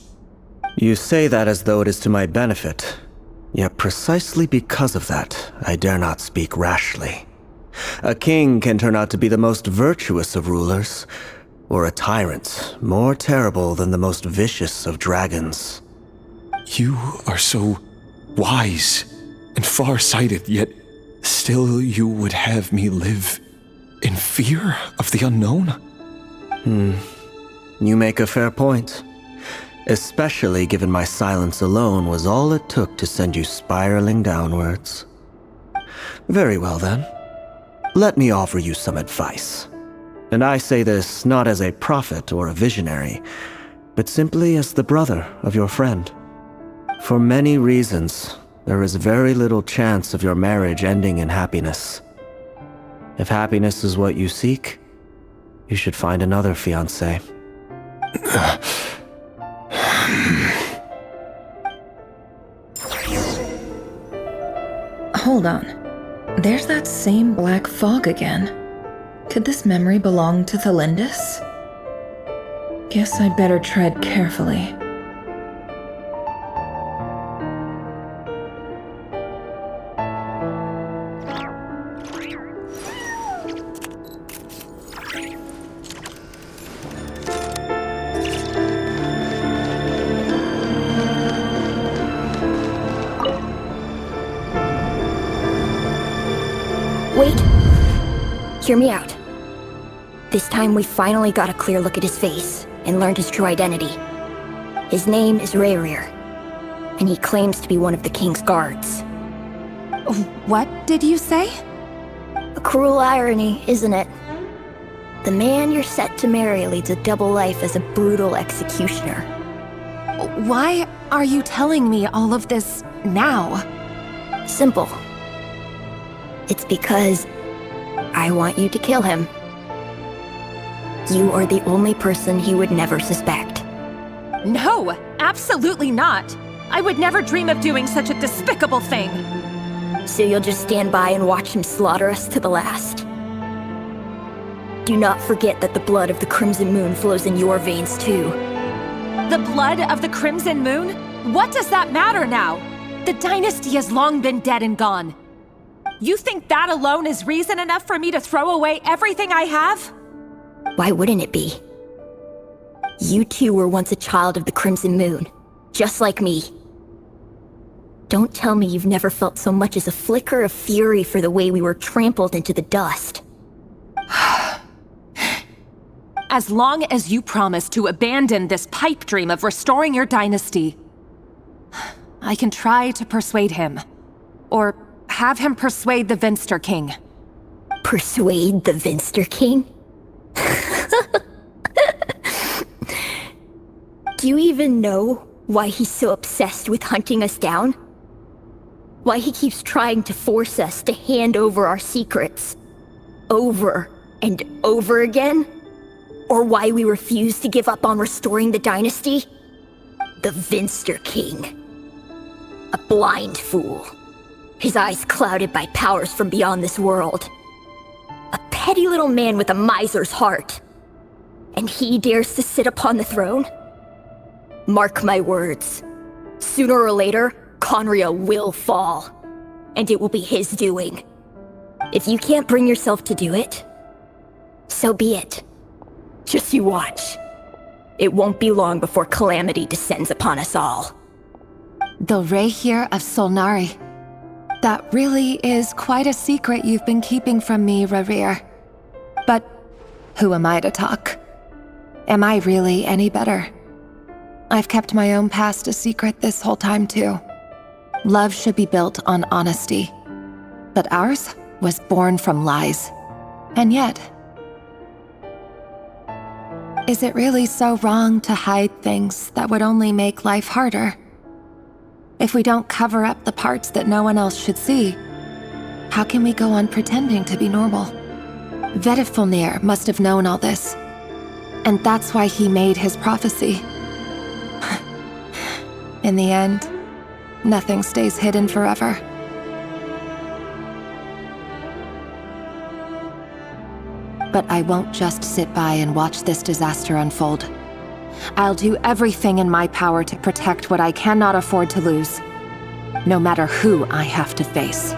You say that as though it is to my benefit. Yet precisely because of that, I dare not speak rashly. A king can turn out to be the most virtuous of rulers, or a tyrant more terrible than the most vicious of dragons. You are so wise and far-sighted, yet still you would have me live in fear of the unknown? You make a fair point. Especially given my silence alone was all it took to send you spiraling downwards. Very well then. Let me offer you some advice. And I say this not as a prophet or a visionary, but simply as the brother of your friend. For many reasons, there is very little chance of your marriage ending in happiness. If happiness is what you seek, you should find another fiancé. Hold on. There's that same black fog again. Could this memory belong to Thelindis? Guess I'd better tread carefully. Wait! Hear me out. This time we finally got a clear look at his face and learned his true identity. His name is Rayrir, and he claims to be one of the king's guards. What did you say? A cruel irony, isn't it? The man you're set to marry leads a double life as a brutal executioner. Why are you telling me all of this now? Simple. It's because I want you to kill him. You are the only person he would never suspect. No, absolutely not. I would never dream of doing such a despicable thing. So you'll just stand by and watch him slaughter us to the last? Do not forget that the blood of the Crimson Moon flows in your veins too. The blood of the Crimson Moon? What does that matter now? The dynasty has long been dead and gone. You think that alone is reason enough for me to throw away everything I have? Why wouldn't it be? You two were once a child of the Crimson Moon, just like me. Don't tell me you've never felt so much as a flicker of fury for the way we were trampled into the dust. As long as you promise to abandon this pipe dream of restoring your dynasty, I can try to persuade him. Or have him persuade the Vinster King. Persuade the Vinster King? Do you even know why he's so obsessed with hunting us down? Why he keeps trying to force us to hand over our secrets? Over and over again? Or why we refuse to give up on restoring the dynasty? The Vinster King. A blind fool. His eyes clouded by powers from beyond this world. A petty little man with a miser's heart. And he dares to sit upon the throne? Mark my words. Sooner or later, Conria will fall. And it will be his doing. If you can't bring yourself to do it, so be it. Just you watch. It won't be long before calamity descends upon us all. The Rayrir of Solnari. That really is quite a secret you've been keeping from me, Rayrir. But who am I to talk? Am I really any better? I've kept my own past a secret this whole time too. Love should be built on honesty. But ours was born from lies. And yet, is it really so wrong to hide things that would only make life harder? If we don't cover up the parts that no one else should see, how can we go on pretending to be normal? Vedifulnir must have known all this. And that's why he made his prophecy. In the end, nothing stays hidden forever. But I won't just sit by and watch this disaster unfold. I'll do everything in my power to protect what I cannot afford to lose, no matter who I have to face.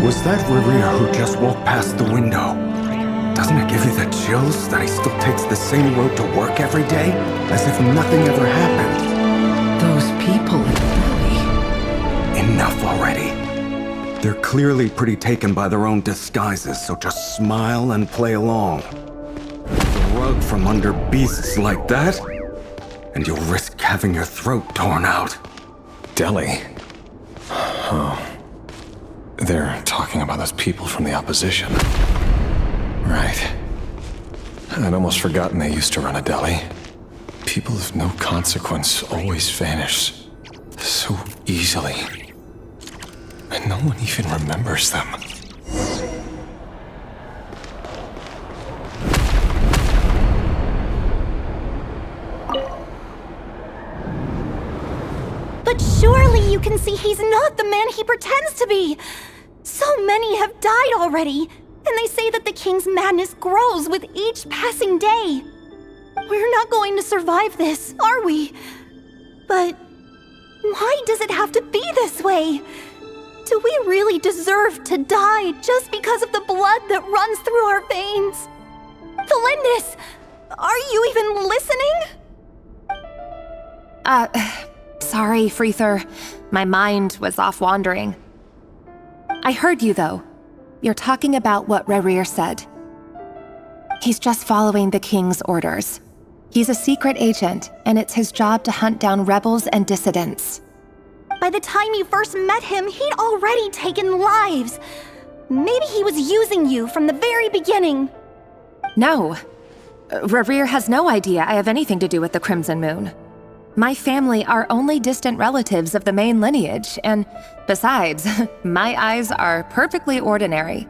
Was that Rayrir who just walked past the window? Doesn't it give you the chills that he still takes the same road to work every day? As if nothing ever happened. Those people in the valley. Enough already. They're clearly pretty taken by their own disguises, so just smile and play along. The rug from under beasts like that, and you'll risk having your throat torn out. Delhi? Oh. They're talking about those people from the opposition. Right. I'd almost forgotten they used to run a deli. People of no consequence always vanish so easily. And no one even remembers them. But surely you can see he's not the man he pretends to be! So many have died already, and they say that the king's madness grows with each passing day. We're not going to survive this, are we? But why does it have to be this way? Do we really deserve to die just because of the blood that runs through our veins? Felindis, are you even listening? Sorry, Freether. My mind was off wandering. I heard you, though. You're talking about what Rerir said. He's just following the king's orders. He's a secret agent, and it's his job to hunt down rebels and dissidents. By the time you first met him, he'd already taken lives. Maybe he was using you from the very beginning. No. Rerir has no idea I have anything to do with the Crimson Moon. My family are only distant relatives of the main lineage, and besides, my eyes are perfectly ordinary.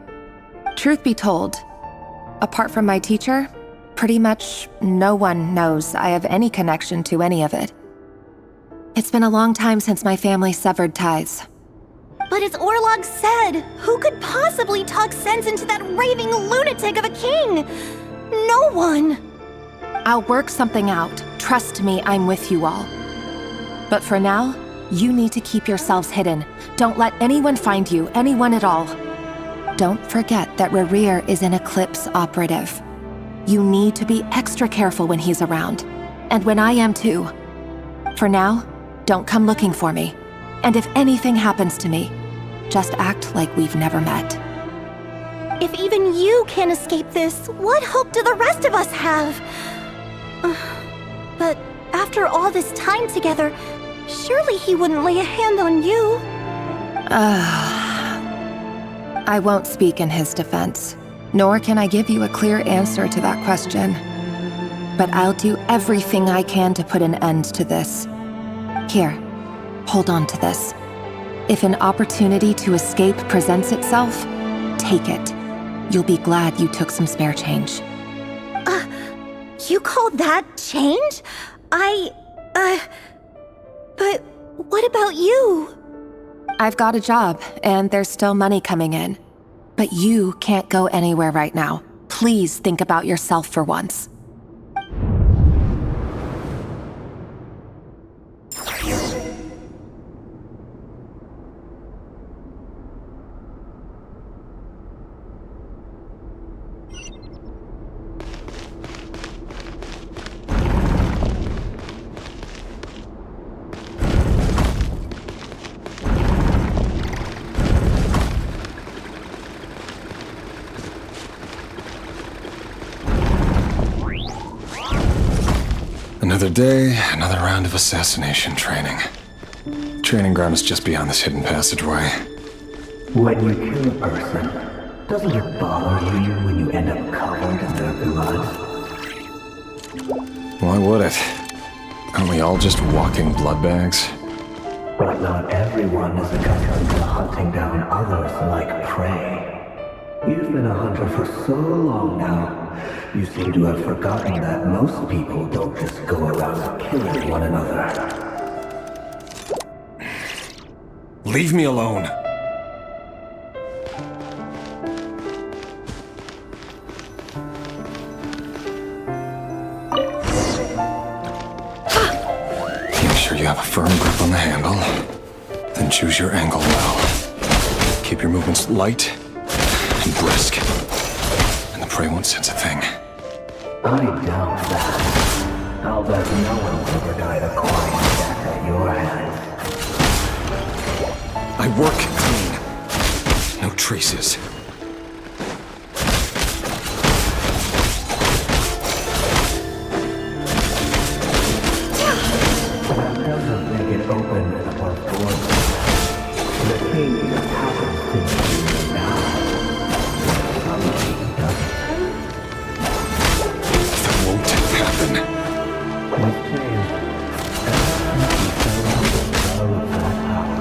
Truth be told, apart from my teacher, pretty much no one knows I have any connection to any of it. It's been a long time since my family severed ties. But as Orlog said, who could possibly talk sense into that raving lunatic of a king? No one! I'll work something out. Trust me, I'm with you all. But for now, you need to keep yourselves hidden. Don't let anyone find you, anyone at all. Don't forget that Rerir is an Eclipse operative. You need to be extra careful when he's around. And when I am too. For now, don't come looking for me. And if anything happens to me, just act like we've never met. If even you can't escape this, what hope do the rest of us have? But after all this time together, surely he wouldn't lay a hand on you. I won't speak in his defense, nor can I give you a clear answer to that question. But I'll do everything I can to put an end to this. Here, hold on to this. If an opportunity to escape presents itself, take it. You'll be glad you took some spare change. You call that change? But what about you? I've got a job, and there's still money coming in. But you can't go anywhere right now. Please think about yourself for once. Another day, another round of assassination training. Training ground is just beyond this hidden passageway. When you kill a person, doesn't it bother you when you end up covered in their blood? Why would it? Aren't we all just walking blood bags? But not everyone is accustomed to hunting down others like prey. You've been a hunter for so long now, you seem to have forgotten that most people don't just go around killing one another. Leave me alone. Make sure you have a firm grip on the handle, then choose your angle well. Keep your movements light and brisk, and the prey won't sense a thing. I doubt that. I'll bet no one will ever die a quiet death at your hands. I work clean. No traces. That doesn't make it open and above board. The king just happens to be here now. Probably doesn't. That won't happen. What's changed? Ever since you fell under the spell of that power.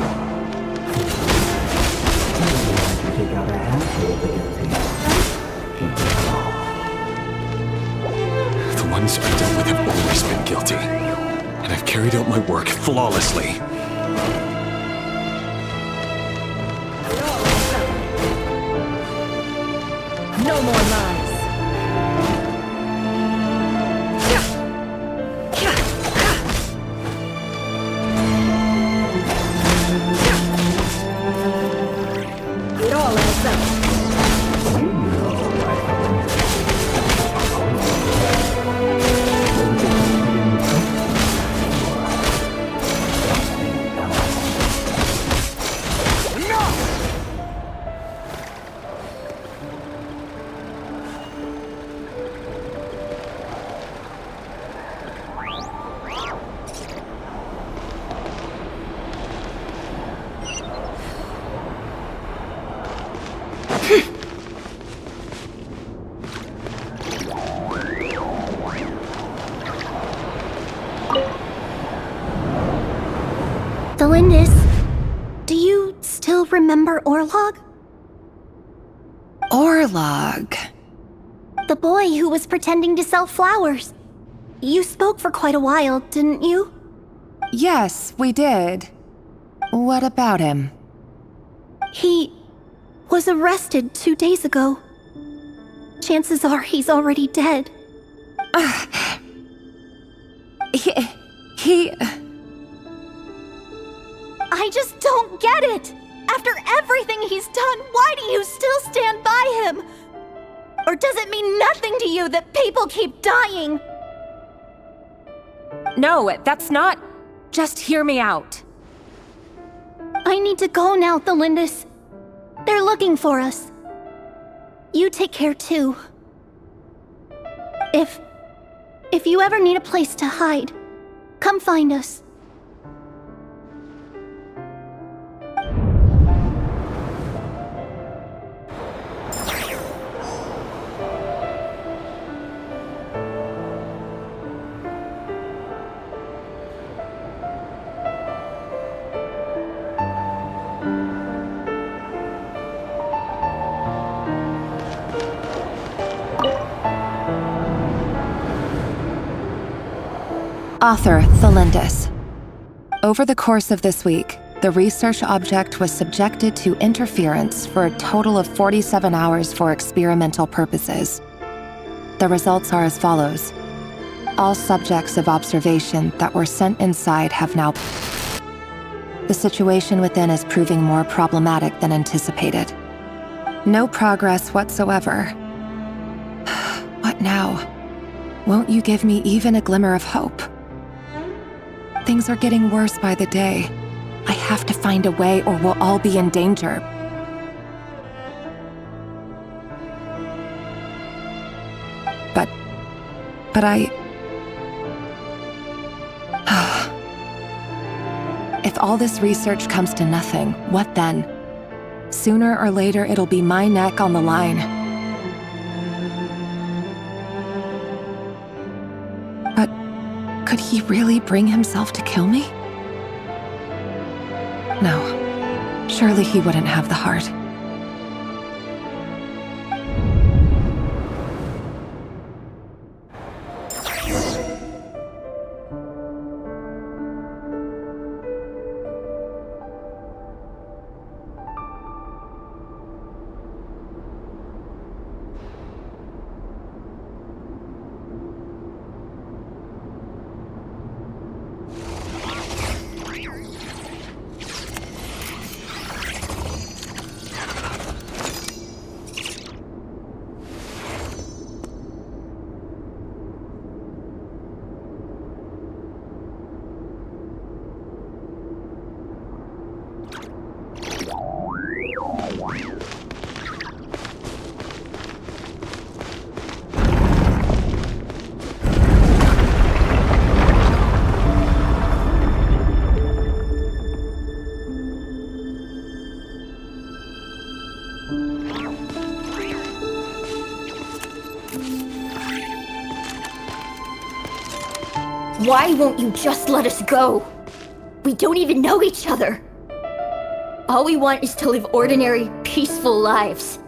Maybe I should take out a handful of the guilty. Keep them all. The ones I dealt with have always been guilty. And I've carried out my work flawlessly. No more lies. It all adds up. Delindis, do you still remember Orlog? Orlog. The boy who was pretending to sell flowers. You spoke for quite a while, didn't you? Yes, we did. What about him? He was arrested 2 days ago. Chances are he's already dead. He... I just don't get it! After everything he's done, why do you still stand by him? Or does it mean nothing to you that people keep dying? No, that's not... Just hear me out. I need to go now, Thelindis. They're looking for us. You take care too. If you ever need a place to hide, come find us. Author Thelindis. Over the course of this week, the research object was subjected to interference for a total of 47 hours for experimental purposes. The results are as follows. All subjects of observation that were sent inside have now... The situation within is proving more problematic than anticipated. No progress whatsoever. What now? Won't you give me even a glimmer of hope? Things are getting worse by the day. I have to find a way or we'll all be in danger. But I... If all this research comes to nothing, what then? Sooner or later, it'll be my neck on the line. But could he really bring himself to kill me? No. Surely he wouldn't have the heart. Why won't you just let us go? We don't even know each other. All we want is to live ordinary, peaceful lives.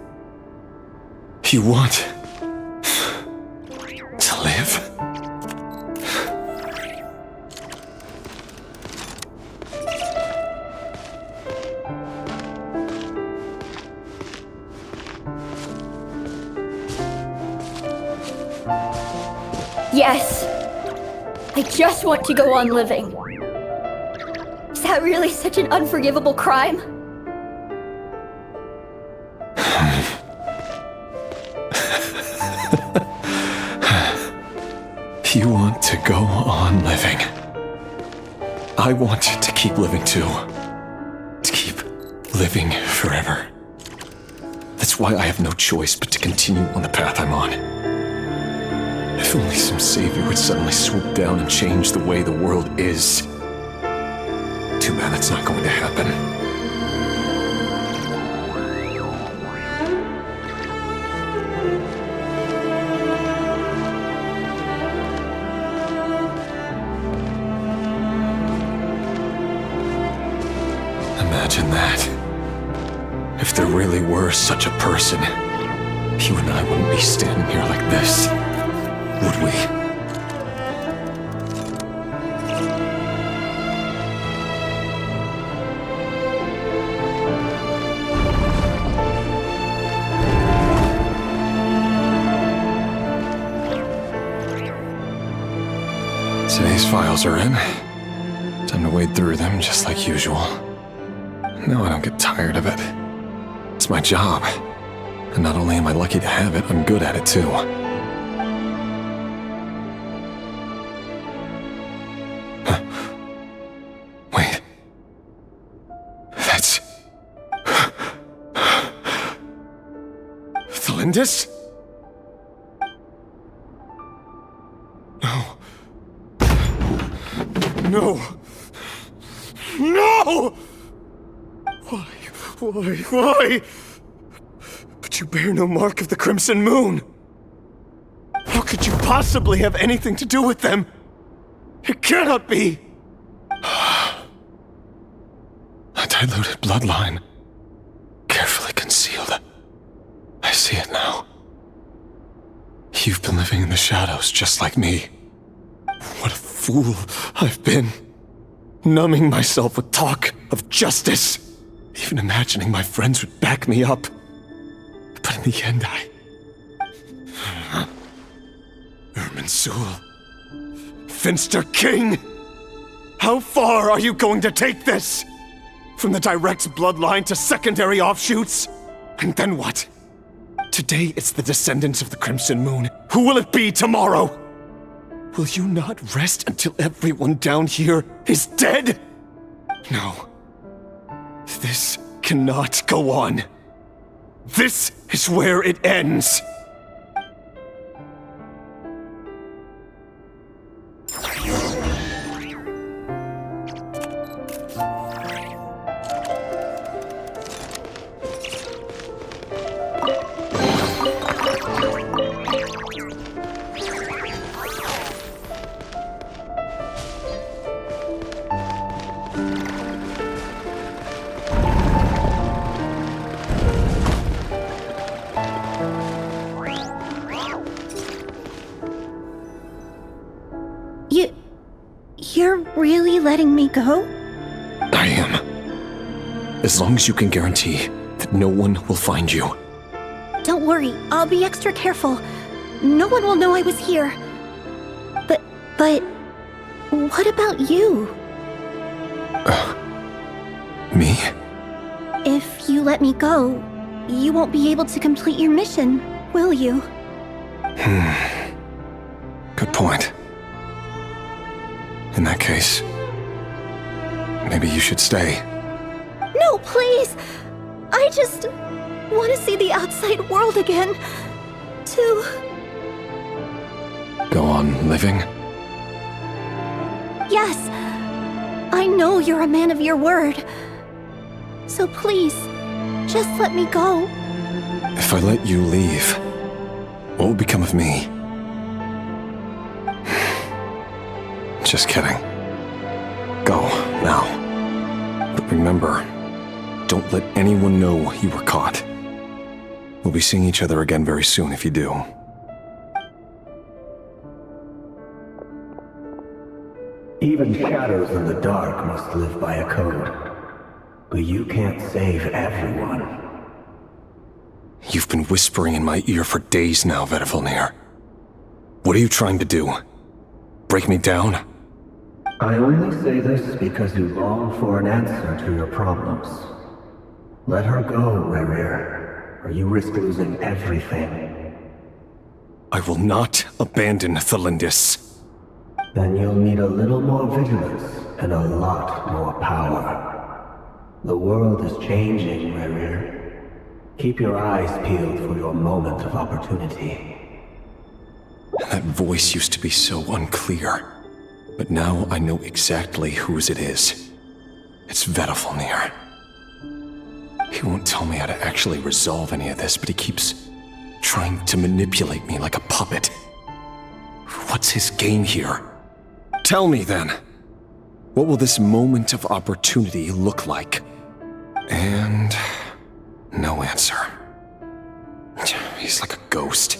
You want to live? Yes. I just want to go on living. Is that really such an unforgivable crime? You want to go on living. I want to keep living too. To keep living forever. That's why I have no choice but to continue on the path I'm on. If only some savior would suddenly swoop down and change the way the world is. Too bad that's not going to happen. Imagine that. If there really were such a person, you and I wouldn't be standing here like this, would we? Today's files are in. Time to wade through them just like usual. No, I don't get tired of it. It's my job. And not only am I lucky to have it, I'm good at it too. Huh. Wait. That's... Thalindis? No. No! No! Why? But you bear no mark of the Crimson Moon. How could you possibly have anything to do with them? It cannot be! A diluted bloodline. Carefully concealed. I see it now. You've been living in the shadows just like me. What a fool I've been. Numbing myself with talk of justice. Even imagining my friends would back me up. But in the end, Irminsul. Finster King! How far are you going to take this? From the direct bloodline to secondary offshoots? And then what? Today it's the descendants of the Crimson Moon. Who will it be tomorrow? Will you not rest until everyone down here is dead? No. This cannot go on. This is where it ends. You're really letting me go? I am. As long as you can guarantee that no one will find you. Don't worry, I'll be extra careful. No one will know I was here. But what about you? Me? If you let me go, you won't be able to complete your mission, will you? Good point. In that case, maybe you should stay. No, please! I just want to see the outside world again. To... Go on living? Yes! I know you're a man of your word. So please, just let me go. If I let you leave, what will become of me? Just kidding. Go, now. But remember, don't let anyone know you were caught. We'll be seeing each other again very soon if you do. Even shadows in the dark must live by a code. But you can't save everyone. You've been whispering in my ear for days now, Vedifilnir. What are you trying to do? Break me down? I only say this because you long for an answer to your problems. Let her go, Rerir, or you risk losing everything. I will not abandon Thalindis. Then you'll need a little more vigilance and a lot more power. The world is changing, Rerir. Keep your eyes peeled for your moment of opportunity. That voice used to be so unclear. But now I know exactly whose it is. It's Vedifilnir. He won't tell me how to actually resolve any of this, but he keeps trying to manipulate me like a puppet. What's his game here? Tell me then. What will this moment of opportunity look like? And no answer. He's like a ghost.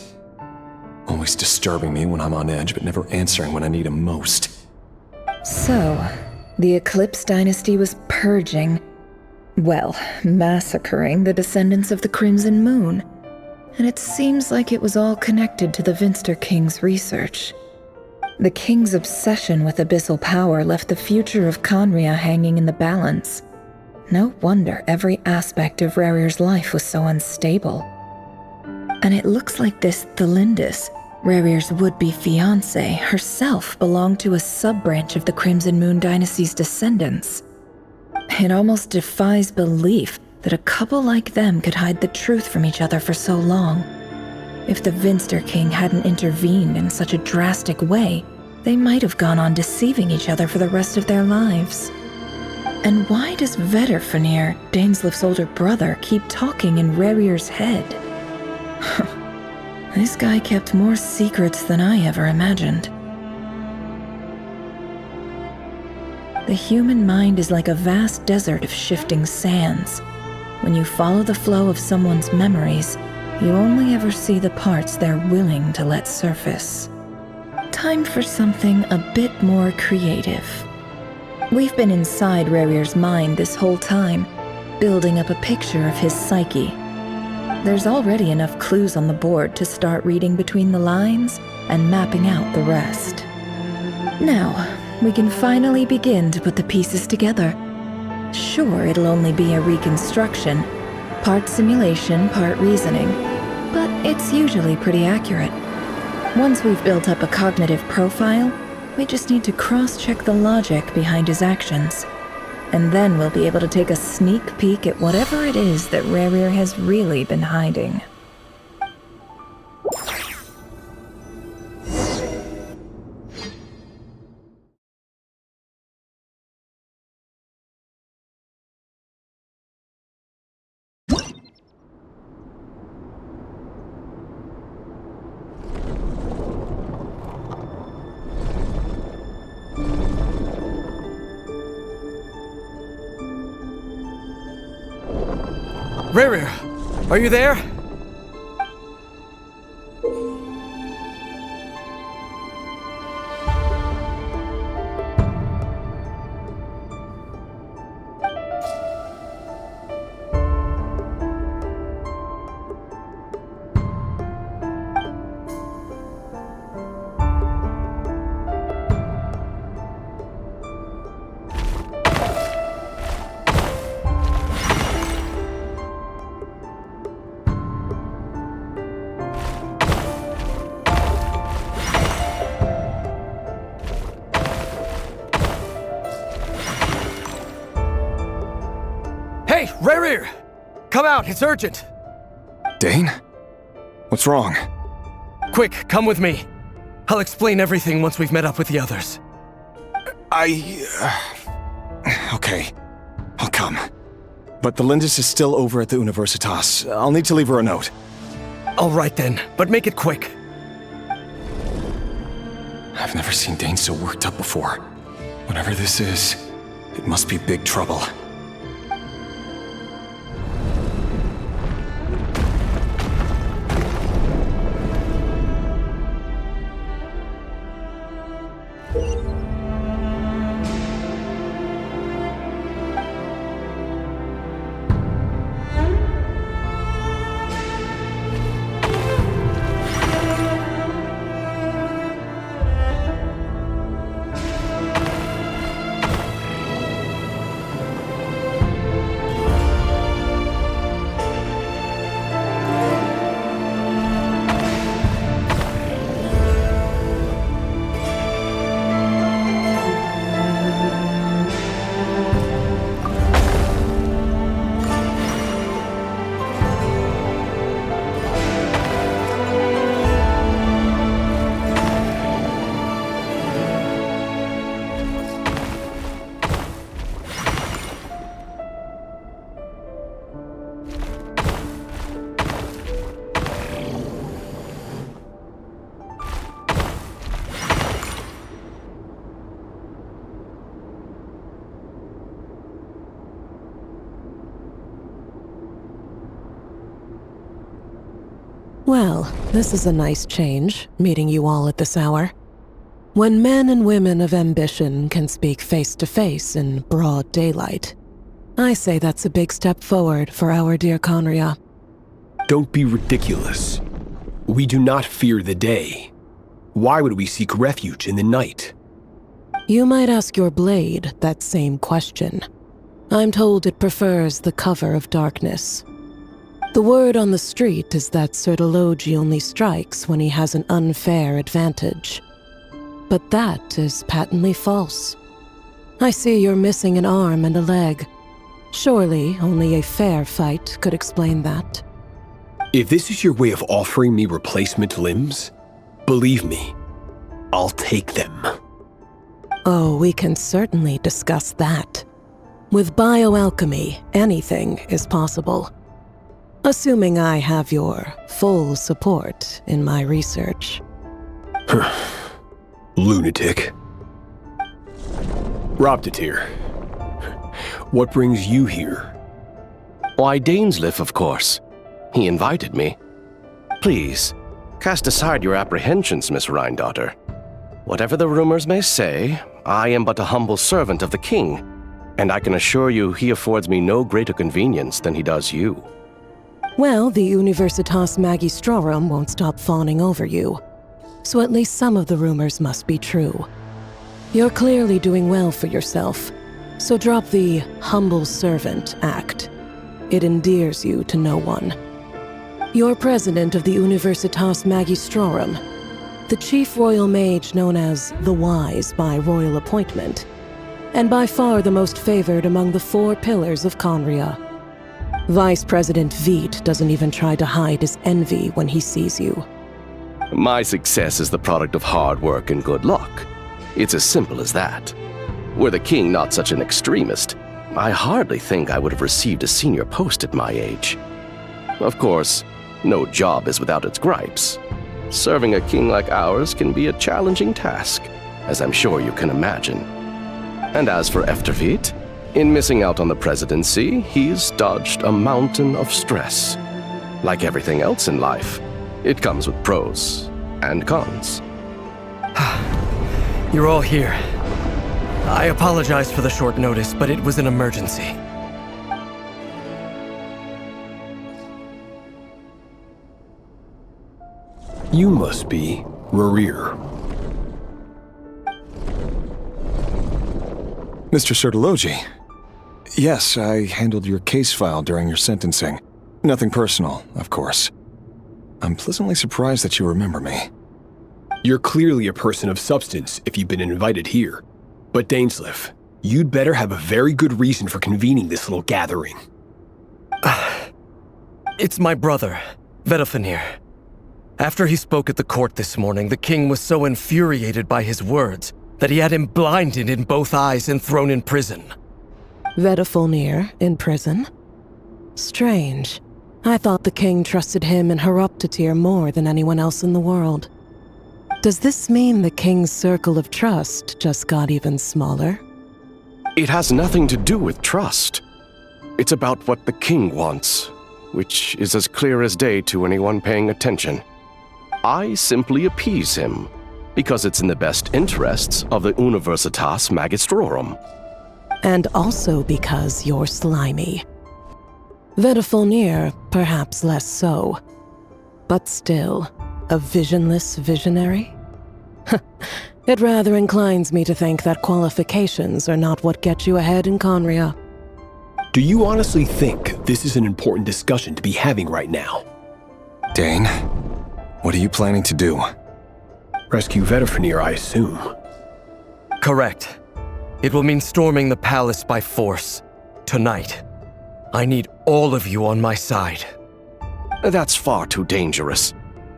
Always disturbing me when I'm on edge, but never answering when I need him most. So, the Eclipse Dynasty was purging, well, massacring the descendants of the Crimson Moon. And it seems like it was all connected to the Vinster King's research. The King's obsession with abyssal power left the future of Khaenri'ah hanging in the balance. No wonder every aspect of Rerir's life was so unstable. And it looks like this Thalindis, Rerir's would-be fiancé, herself belonged to a sub-branch of the Crimson Moon Dynasty's descendants. It almost defies belief that a couple like them could hide the truth from each other for so long. If the Vinster King hadn't intervened in such a drastic way, they might have gone on deceiving each other for the rest of their lives. And why does Vedifilnir, Dainslif's older brother, keep talking in Rerir's head? This guy kept more secrets than I ever imagined. The human mind is like a vast desert of shifting sands. When you follow the flow of someone's memories, you only ever see the parts they're willing to let surface. Time for something a bit more creative. We've been inside Rerir's mind this whole time, building up a picture of his psyche. There's already enough clues on the board to start reading between the lines and mapping out the rest. Now, we can finally begin to put the pieces together. Sure, it'll only be a reconstruction, part simulation, part reasoning, but it's usually pretty accurate. Once we've built up a cognitive profile, we just need to cross-check the logic behind his actions. And then we'll be able to take a sneak peek at whatever it is that Rerir has really been hiding. Rerir, are you there? Hey, Rerir! Come out, it's urgent! Dain? What's wrong? Quick, come with me. I'll explain everything once we've met up with the others. Okay. I'll come. But Thalindis is still over at the Universitas. I'll need to leave her a note. All right then, but make it quick. I've never seen Dane so worked up before. Whatever this is, it must be big trouble. Well, this is a nice change, meeting you all at this hour. When men and women of ambition can speak face to face in broad daylight, I say that's a big step forward for our dear Conria. Don't be ridiculous. We do not fear the day. Why would we seek refuge in the night? You might ask your blade that same question. I'm told it prefers the cover of darkness. The word on the street is that Sir Elegy only strikes when he has an unfair advantage. But that is patently false. I see you're missing an arm and a leg. Surely only a fair fight could explain that. If this is your way of offering me replacement limbs, believe me, I'll take them. Oh, we can certainly discuss that. With bioalchemy, anything is possible. Assuming I have your full support in my research. Lunatic. Robtatir, what brings you here? Why, Dainsleif, of course. He invited me. Please, cast aside your apprehensions, Miss Rhine-daughter. Whatever the rumors may say, I am but a humble servant of the king, and I can assure you he affords me no greater convenience than he does you. Well, the Universitas Magistrorum won't stop fawning over you, so at least some of the rumors must be true. You're clearly doing well for yourself, so drop the humble servant act. It endears you to no one. You're president of the Universitas Magistrorum, the chief royal mage known as the Wise by royal appointment, and by far the most favored among the 4 pillars of Conria. Vice President Veit doesn't even try to hide his envy when he sees you. My success is the product of hard work and good luck. It's as simple as that. Were the king not such an extremist, I hardly think I would have received a senior post at my age. Of course, no job is without its gripes. Serving a king like ours can be a challenging task, as I'm sure you can imagine. And as for Efterveit, in missing out on the presidency, he's dodged a mountain of stress. Like everything else in life, it comes with pros and cons. You're all here. I apologize for the short notice, but it was an emergency. You must be Rarir. Mr. Sertology. Yes, I handled your case file during your sentencing. Nothing personal, of course. I'm pleasantly surprised that you remember me. You're clearly a person of substance if you've been invited here. But Dainsleif, you'd better have a very good reason for convening this little gathering. It's my brother, Vedofenir. After he spoke at the court this morning, the king was so infuriated by his words that he had him blinded in both eyes and thrown in prison. Vedofenir in prison? Strange. I thought the king trusted him and Horoptatir more than anyone else in the world. Does this mean the king's circle of trust just got even smaller? It has nothing to do with trust. It's about what the king wants, which is as clear as day to anyone paying attention. I simply appease him, because it's in the best interests of the Universitas Magistrorum. And also because you're slimy. Vedafilnir, perhaps less so. But still, a visionless visionary? It rather inclines me to think that qualifications are not what get you ahead in Conria. Do you honestly think this is an important discussion to be having right now? Dane, what are you planning to do? Rescue Vedafilnir, I assume. Correct. It will mean storming the palace by force. Tonight. I need all of you on my side. That's far too dangerous.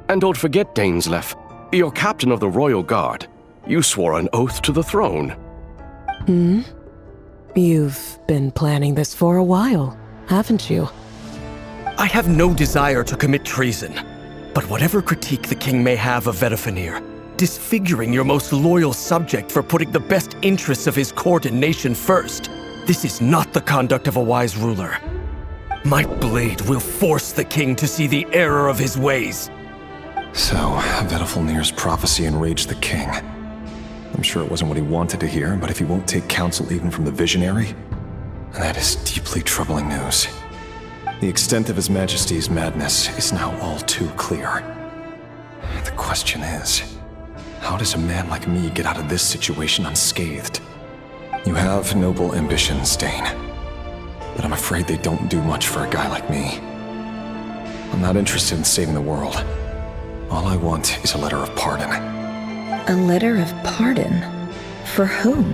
And don't forget, Dainsleif, you're captain of the Royal Guard. You swore an oath to the throne. You've been planning this for a while, haven't you? I have no desire to commit treason. But whatever critique the king may have of Vedafilnir, disfiguring your most loyal subject for putting the best interests of his court and nation first, this is not the conduct of a wise ruler. My blade will force the king to see the error of his ways. So, Vedafilnir's prophecy enraged the king. I'm sure it wasn't what he wanted to hear, but if he won't take counsel even from the visionary, that is deeply troubling news. The extent of His Majesty's madness is now all too clear. The question is, how does a man like me get out of this situation unscathed? You have noble ambitions, Dane, but I'm afraid they don't do much for a guy like me. I'm not interested in saving the world. All I want is a letter of pardon. A letter of pardon? For whom?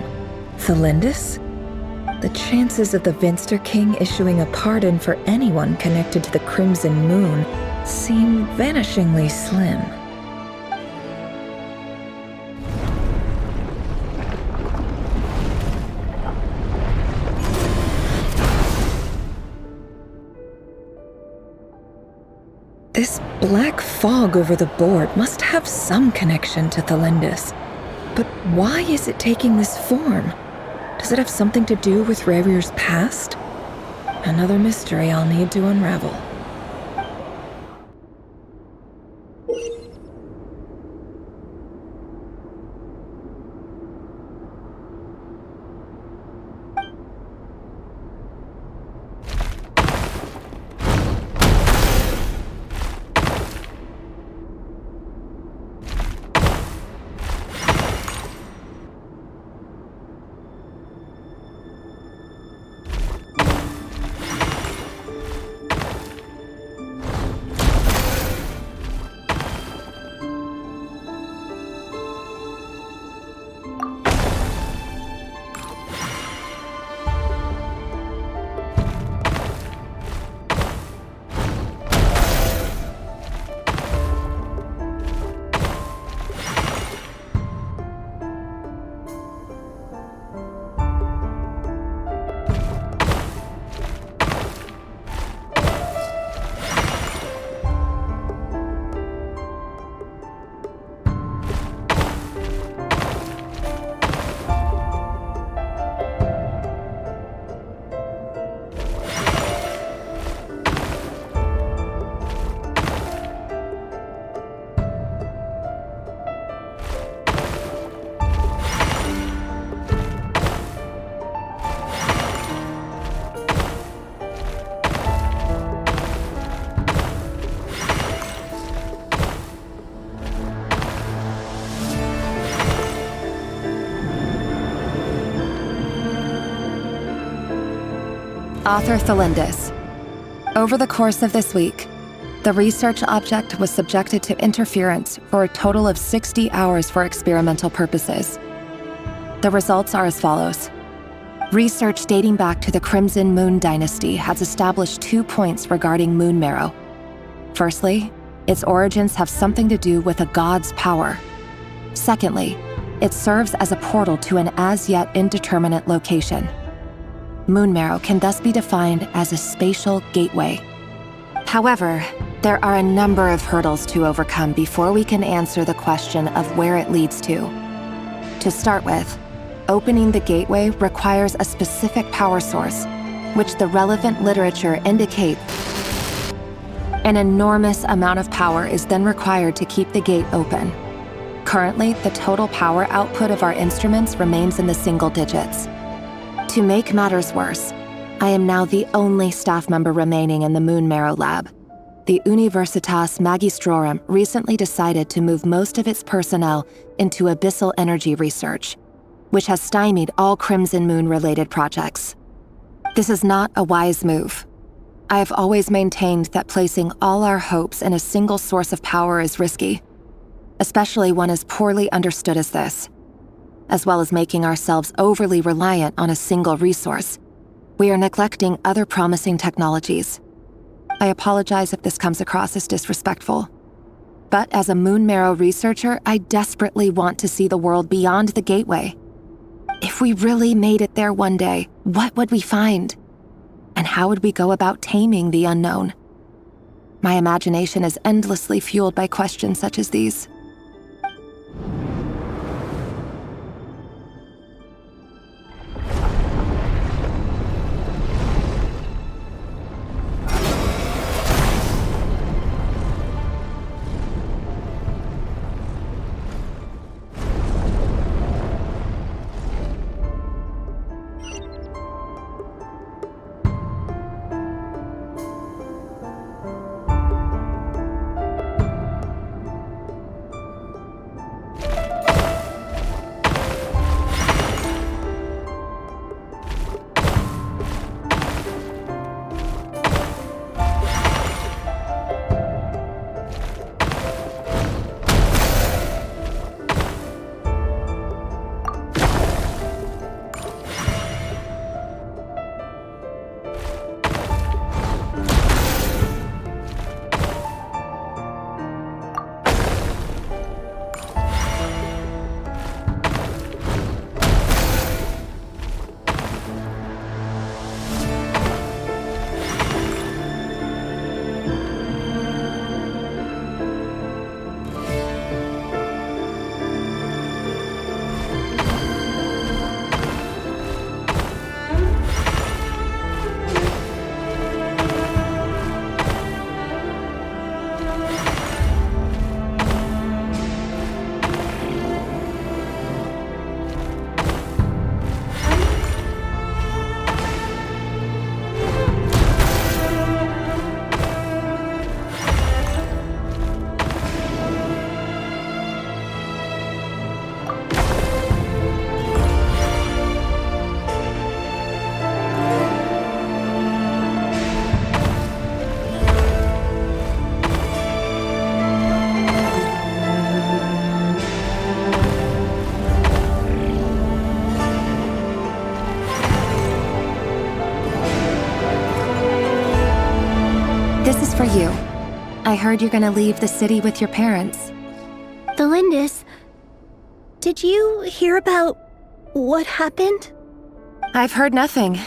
Thelindis? The chances of the Vinster King issuing a pardon for anyone connected to the Crimson Moon seem vanishingly slim. This black fog over the board must have some connection to Thelindis. But why is it taking this form? Does it have something to do with Revir's past? Another mystery I'll need to unravel. Author Thelindis. Over the course of this week, the research object was subjected to interference for a total of 60 hours for experimental purposes. The results are as follows. Research dating back to the Crimson Moon Dynasty has established 2 points regarding moon marrow. Firstly, its origins have something to do with a god's power. Secondly, it serves as a portal to an as-yet indeterminate location. Moon marrow can thus be defined as a spatial gateway. However, There are a number of hurdles to overcome before we can answer the question of where it leads to. To start with, opening the gateway requires a specific power source, which the relevant literature indicates. An enormous amount of power is then required to keep the gate open. Currently, the total power output of our instruments remains in the single digits. To make matters worse, I am now the only staff member remaining in the Moon Marrow lab. The Universitas Magistrorum recently decided to move most of its personnel into abyssal energy research, which has stymied all Crimson Moon-related projects. This is not a wise move. I have always maintained that placing all our hopes in a single source of power is risky, especially one as poorly understood as this. As well as making ourselves overly reliant on a single resource, we are neglecting other promising technologies. I apologize if this comes across as disrespectful. But as a Moon Marrow researcher, I desperately want to see the world beyond the gateway. If we really made it there one day, what would we find? And how would we go about taming the unknown? My imagination is endlessly fueled by questions such as these. This is for you. I heard you're gonna leave the city with your parents. Delindis, did you hear about what happened? I've heard nothing.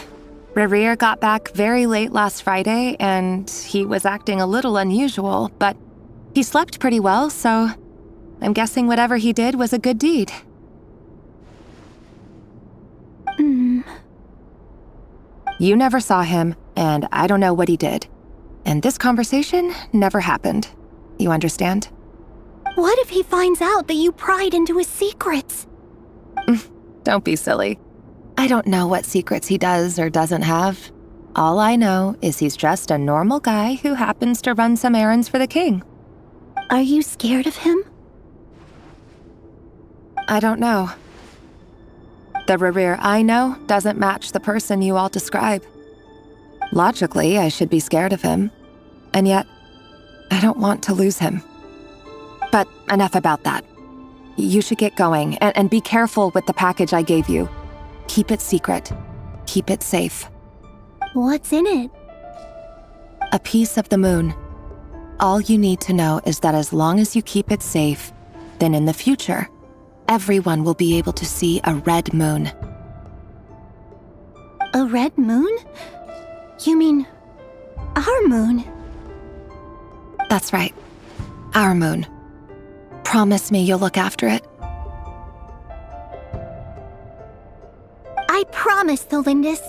Rerir got back very late last Friday, and he was acting a little unusual, but he slept pretty well, so I'm guessing whatever he did was a good deed. You never saw him, and I don't know what he did. And this conversation never happened. You understand? What if he finds out that you pried into his secrets? Don't be silly. I don't know what secrets he does or doesn't have. All I know is he's just a normal guy who happens to run some errands for the king. Are you scared of him? I don't know. The Rerir I know doesn't match the person you all describe. Logically, I should be scared of him. And yet, I don't want to lose him. But enough about that. You should get going, and be careful with the package I gave you. Keep it secret. Keep it safe. What's in it? A piece of the moon. All you need to know is that as long as you keep it safe, then in the future, everyone will be able to see a red moon. A red moon? You mean our moon? That's right. Our moon. Promise me you'll look after it. I promise, Tholindis.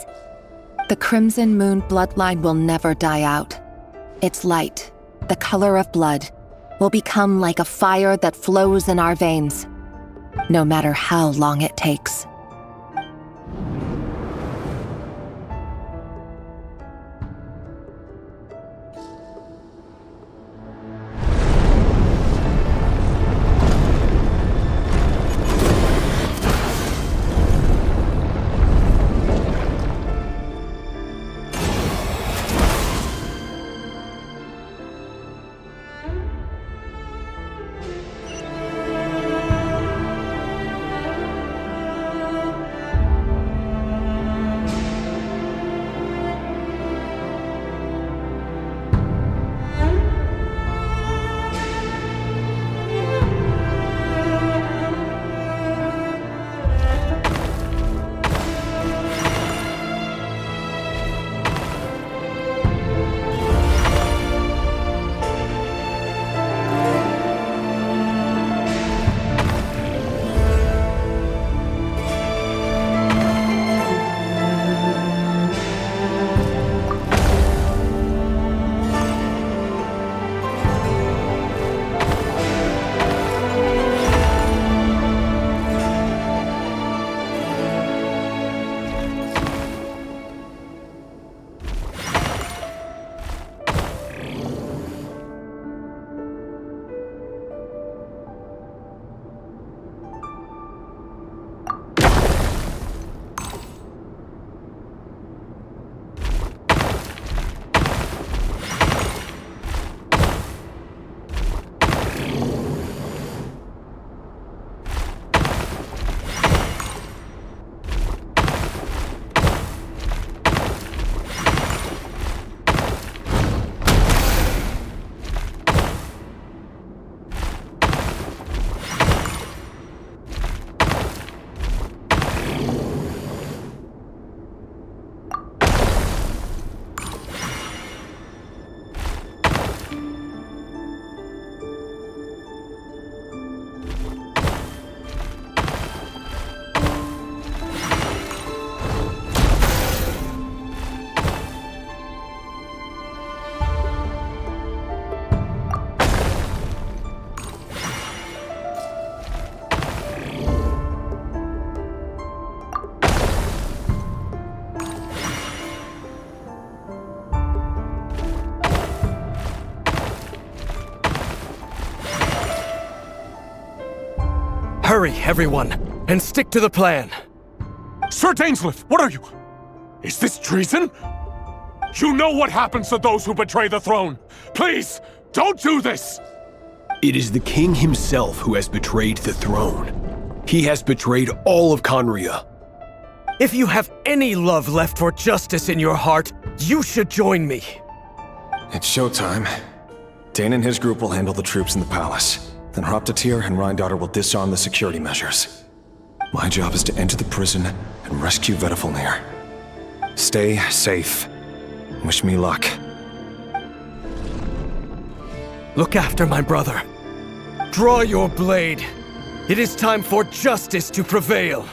The Crimson Moon bloodline will never die out. Its light, the color of blood, will become like a fire that flows in our veins, no matter how long it takes. Hurry, everyone, and stick to the plan. Sir Dainsleif, what are you? Is this treason? You know what happens to those who betray the throne. Please, don't do this! It is the king himself who has betrayed the throne. He has betrayed all of Conria. If you have any love left for justice in your heart, you should join me. It's showtime. Dane and his group will handle the troops in the palace. Then Hraptatir and Rhindaughter will disarm the security measures. My job is to enter the prison and rescue Vedifalnir. Stay safe. Wish me luck. Look after my brother. Draw your blade. It is time for justice to prevail.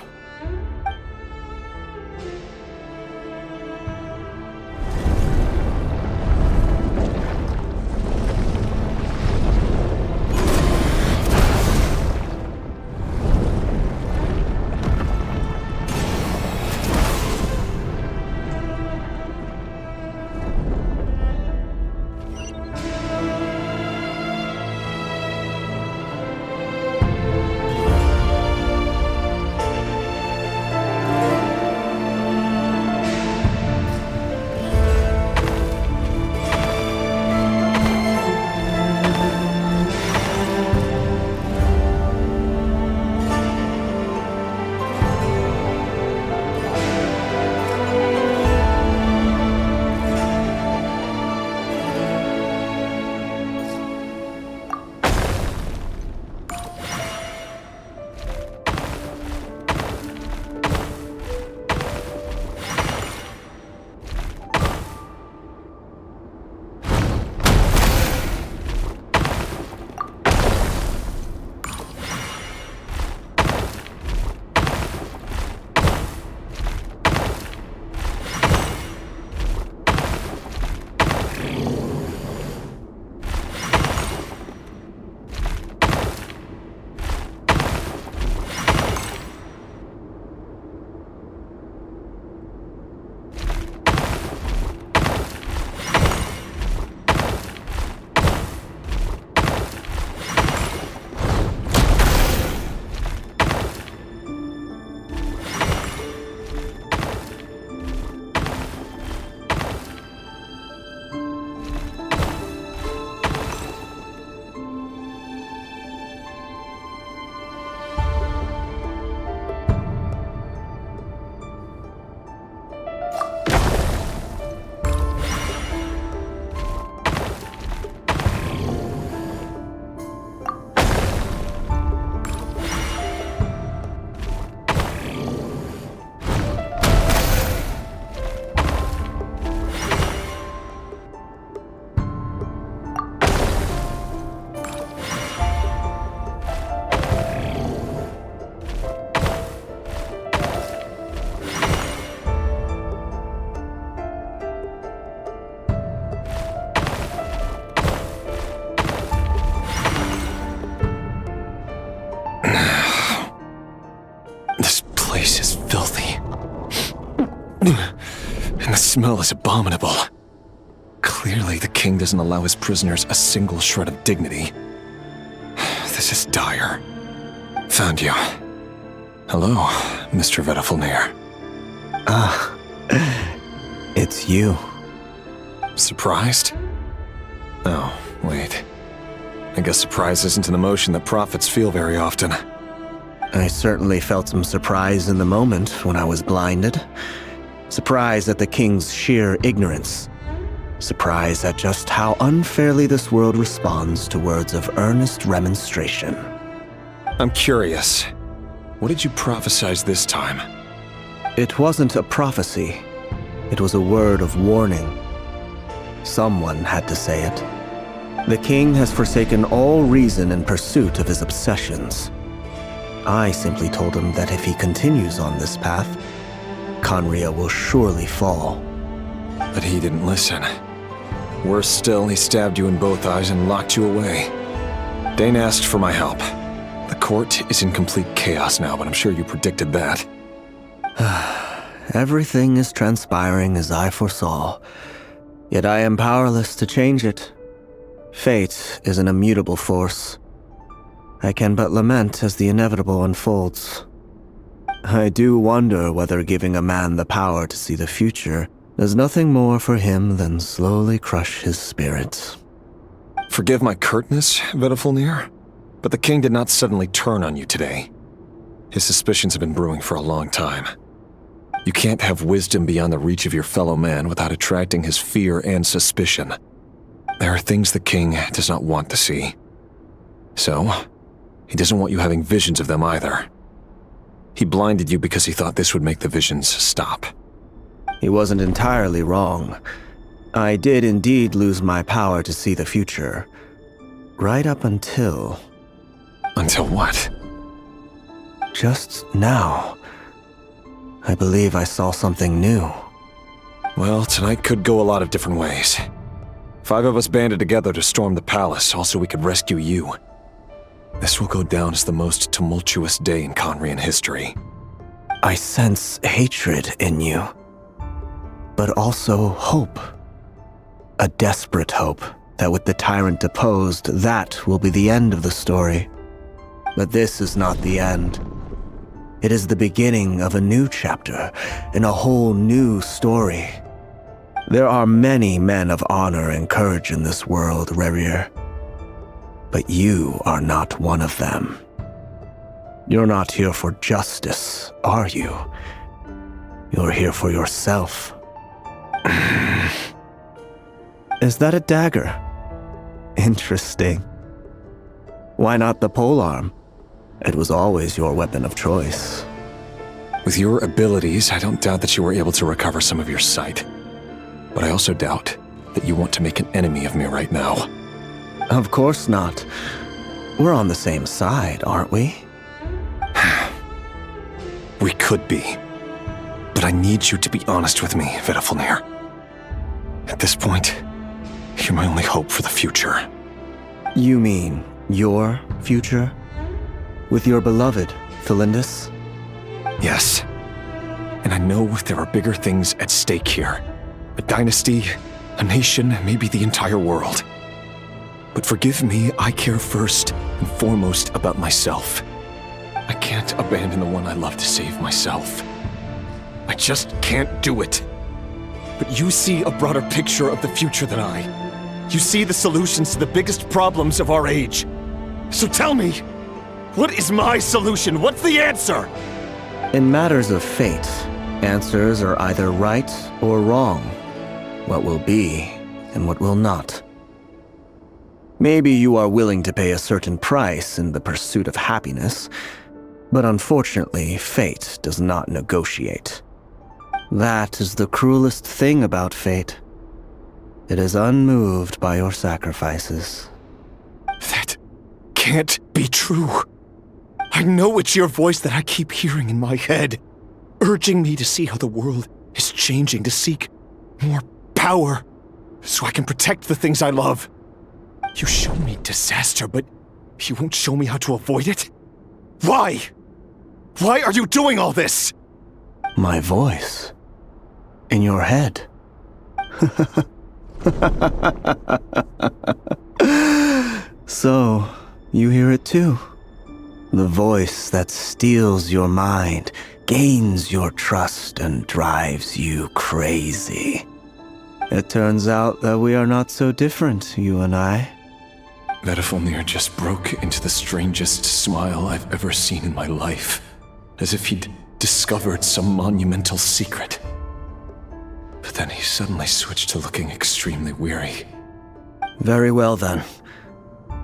And the smell is abominable. Clearly, the king doesn't allow his prisoners a single shred of dignity. This is dire. Found you. Hello, Mr. Vedafilnir. Ah, it's you. Surprised? Oh, wait. I guess surprise isn't an emotion that prophets feel very often. I certainly felt some surprise in the moment when I was blinded. Surprise at the king's sheer ignorance. Surprise at just how unfairly this world responds to words of earnest remonstration. I'm curious. What did you prophesize this time? It wasn't a prophecy. It was a word of warning. Someone had to say it. The king has forsaken all reason in pursuit of his obsessions. I simply told him that if he continues on this path, Khaenri'ah will surely fall. But he didn't listen. Worse still, he stabbed you in both eyes and locked you away. Dane asked for my help. The court is in complete chaos now, but I'm sure you predicted that. Everything is transpiring as I foresaw, yet I am powerless to change it. Fate is an immutable force. I can but lament as the inevitable unfolds. I do wonder whether giving a man the power to see the future does nothing more for him than slowly crush his spirit. Forgive my curtness, Vedafilnir, but the king did not suddenly turn on you today. His suspicions have been brewing for a long time. You can't have wisdom beyond the reach of your fellow man without attracting his fear and suspicion. There are things the king does not want to see. So, he doesn't want you having visions of them either. He blinded you because he thought this would make the visions stop. He wasn't entirely wrong. I did indeed lose my power to see the future. Right up until... Until what? Just now. I believe I saw something new. Well, tonight could go a lot of different ways. 5 of us banded together to storm the palace, also we could rescue you. This will go down as the most tumultuous day in Khaenri'ah history. I sense hatred in you, but also hope. A desperate hope that with the tyrant deposed, that will be the end of the story. But this is not the end. It is the beginning of a new chapter in a whole new story. There are many men of honor and courage in this world, Rerir. But you are not one of them. You're not here for justice, are you? You're here for yourself. Is that a dagger? Interesting. Why not the polearm? It was always your weapon of choice. With your abilities, I don't doubt that you were able to recover some of your sight. But I also doubt that you want to make an enemy of me right now. Of course not. We're on the same side, aren't we? We could be. But I need you to be honest with me, Vedafilnir. At this point, you're my only hope for the future. You mean your future? With your beloved, Felindis? Yes. And I know there are bigger things at stake here. A dynasty, a nation, maybe the entire world. But forgive me, I care first and foremost about myself. I can't abandon the one I love to save myself. I just can't do it. But you see a broader picture of the future than I. You see the solutions to the biggest problems of our age. So tell me, what is my solution? What's the answer? In matters of fate, answers are either right or wrong. What will be and what will not. Maybe you are willing to pay a certain price in the pursuit of happiness, but unfortunately, fate does not negotiate. That is the cruelest thing about fate. It is unmoved by your sacrifices. That can't be true. I know it's your voice that I keep hearing in my head, urging me to see how the world is changing, to seek more power, so I can protect the things I love. You show me disaster, but you won't show me how to avoid it? Why? Why are you doing all this? My voice. in your head. So, you hear it too. The voice that steals your mind, gains your trust, and drives you crazy. It turns out that we are not so different, you and I. Vedifilnir just broke into the strangest smile I've ever seen in my life, as if he'd discovered some monumental secret. But then he suddenly switched to looking extremely weary. Very well then.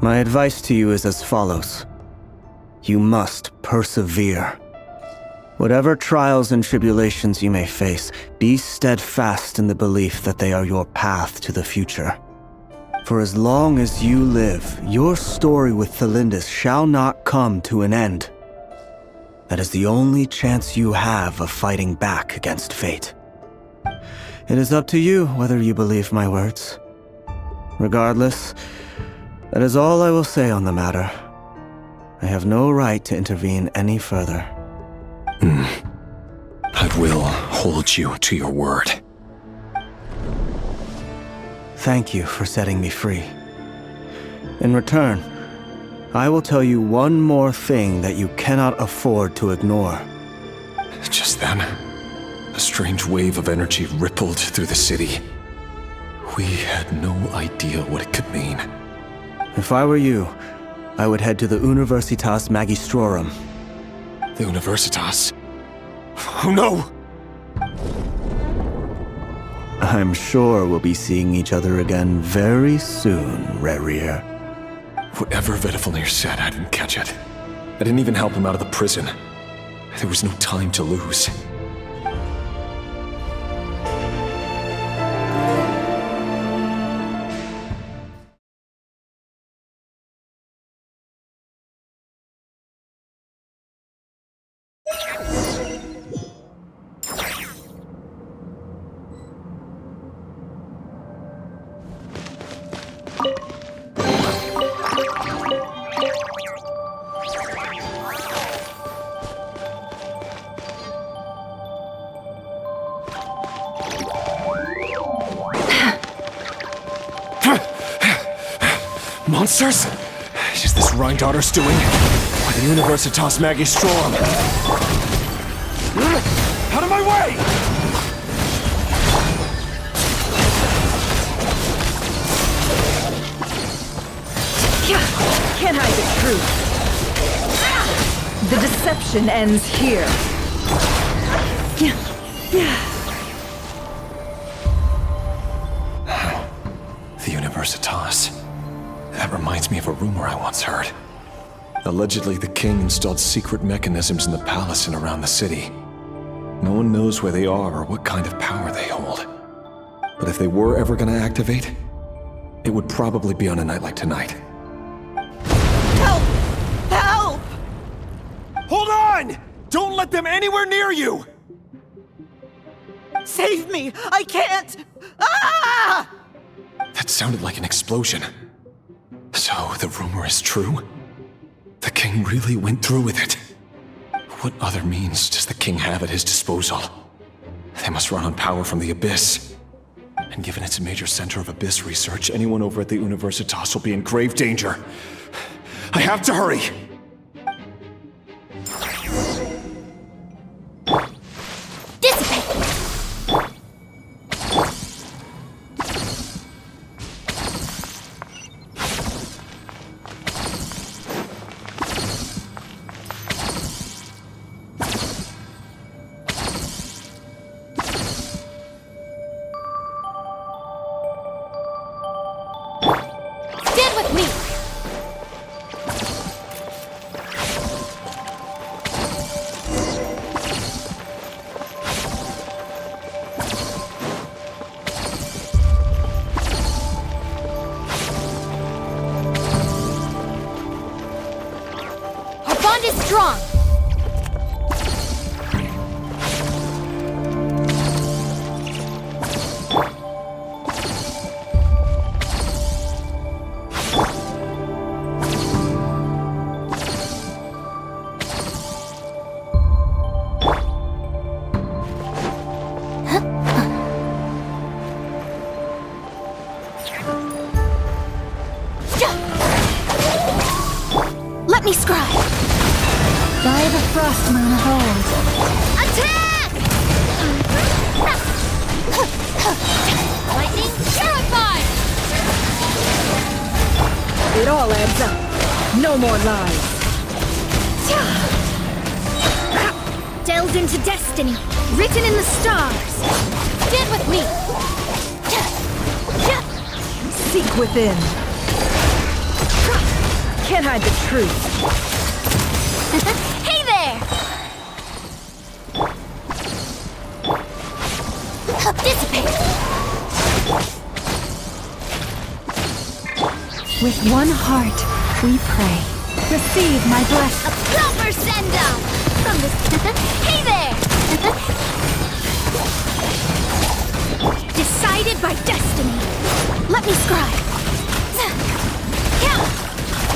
My advice to you is as follows. You must persevere. Whatever trials and tribulations you may face, be steadfast in the belief that they are your path to the future. For as long as you live, your story with Thelindis shall not come to an end. That is the only chance you have of fighting back against fate. It is up to you whether you believe my words. Regardless, that is all I will say on the matter. I have no right to intervene any further. I will hold you to your word. Thank you for setting me free. In return, I will tell you one more thing that you cannot afford to ignore. Just then, a strange wave of energy rippled through the city. We had no idea what it could mean. If I were you, I would head to the Universitas Magistrorum. The Universitas? Oh no! I'm sure we'll be seeing each other again very soon, Rerir. Whatever Vedifilnir said, I didn't catch it. I didn't even help him out of the prison. There was no time to lose. Monsters? Is this Rhindaughter's doing? Or the Universitas Magistrorum? Out of my way! Can't hide the truth. The deception ends here. The Universitas. That reminds me of a rumor I once heard. Allegedly, the king installed secret mechanisms in the palace and around the city. No one knows where they are or what kind of power they hold. But if they were ever going to activate, it would probably be on a night like tonight. Help! Help! Hold on! Don't let them anywhere near you! Save me! I can't! Ah! That sounded like an explosion. So, the rumor is true? The king really went through with it? What other means does the king have at his disposal? They must run on power from the Abyss. And given it's a major center of Abyss research, anyone over at the Universitas will be in grave danger. I have to hurry! Strong! By the frost moon of old. Attack! Lightning purified! It all adds up. No more lies. Delved into destiny, written in the stars. Stand with me. Seek within. Can't hide the truth. Hey there! Dissipate! With one heart, we pray. Receive my blessing. A proper send-up! From this... Hey there! Decided by destiny. Let me scribe.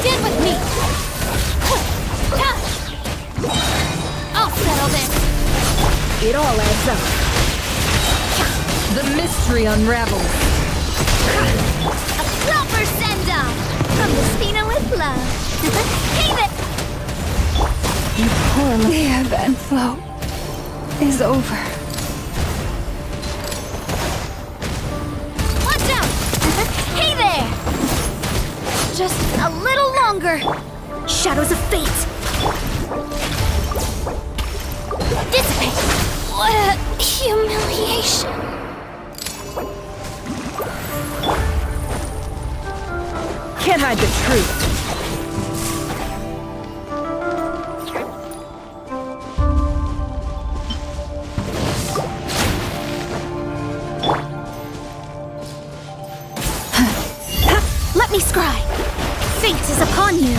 Stand with me. I'll settle this. It all adds up. The mystery unravels. A proper send-off from the Spina with love. Hey there! You poor the event flow is over. Watch out! Hey there! Just a little longer. Shadows of fate. Dissipate. What a humiliation. Can't hide the truth. Let me scry. Fate is upon you.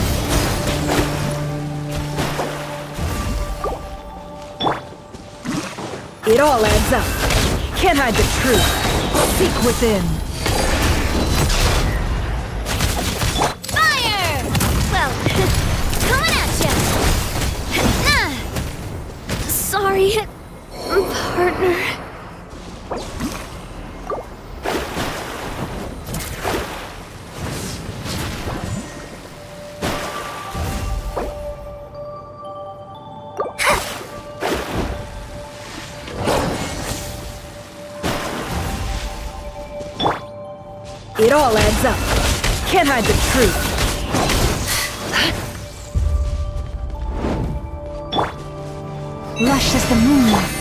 It all adds up. Can't hide the truth. Seek within. Fire! Well, coming at you. Sorry, partner. It all adds up. Can't hide the truth. Lush as the moonlight.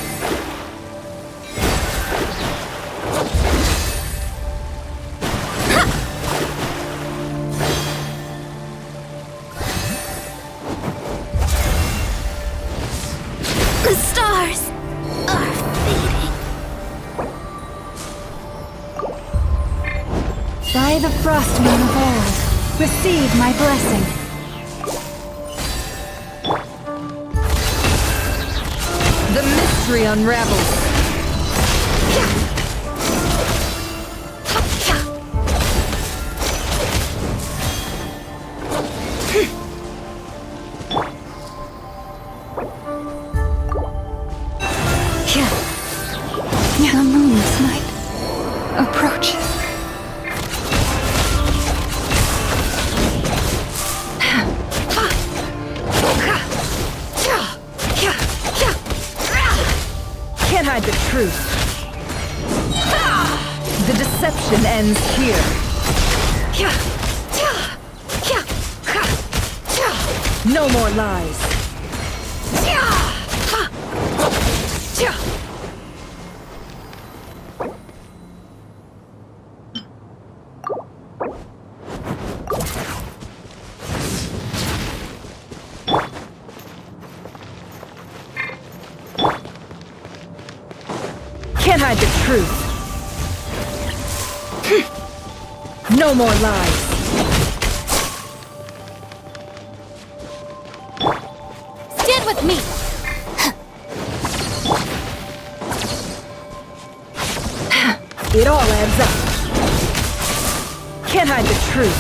The stars are fading. By the frost moon of old, receive my blessing. The mystery unravels. The moon's night approaches. Can't hide the truth. The deception ends here. No more lies. Can't hide the truth. No more lies. Stand with me. It all adds up. Can't hide the truth.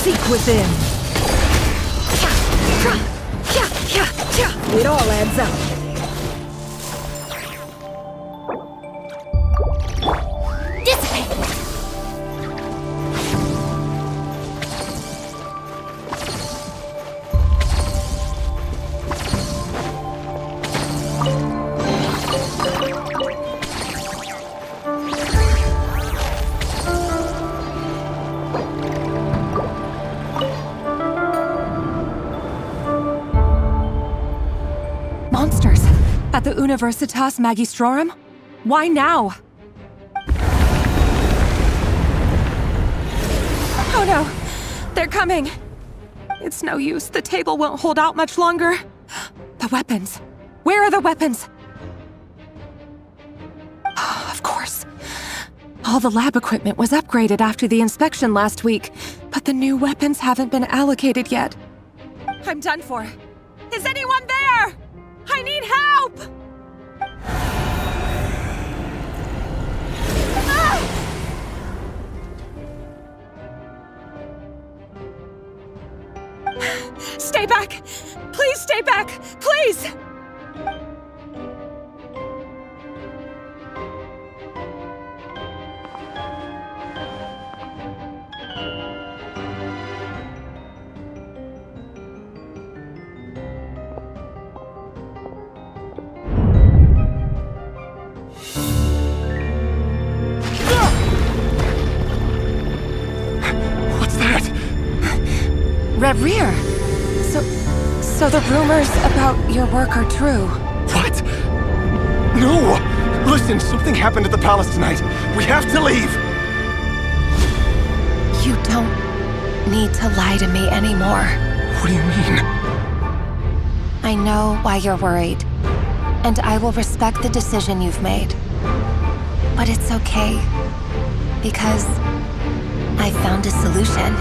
Seek within. It all adds up. At the Universitas Magistrorum? Why now? Oh no! They're coming! It's no use. The table won't hold out much longer. The weapons. Where are the weapons? Of course. All the lab equipment was upgraded after the inspection last week, but the new weapons haven't been allocated yet. I'm done for. Is anyone there? I need help! Stay back! Please stay back! Please! What's that? Reverie! So the rumors about your work are true. What? No! Listen, something happened at the palace tonight. We have to leave! You don't need to lie to me anymore. What do you mean? I know why you're worried, and I will respect the decision you've made. But it's okay, because I found a solution.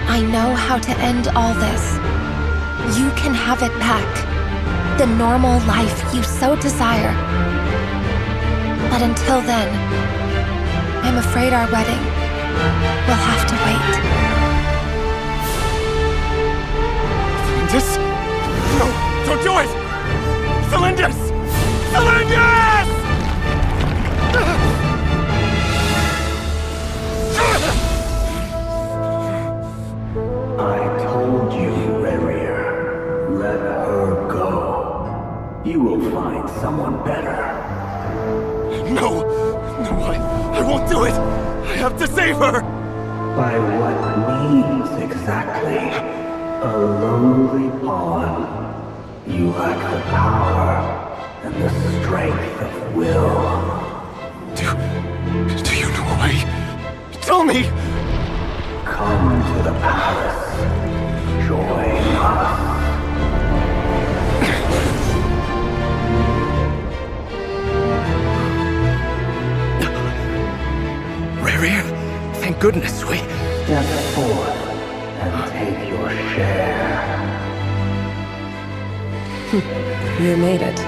I know how to end all this. You can have it back. The normal life you so desire. But until then, I'm afraid our wedding will have to wait. Cylinders? No, don't do it! Cylinders! Cylinders! I told you, Reverie. Let her go. You will find someone better. No! No, I won't do it! I have to save her! By what means exactly? A lowly pawn. You lack the power and the strength of will. Do you know why? Tell me! Come to the palace. Join us. Reverie, thank goodness we... Step forth and take your share. You made it.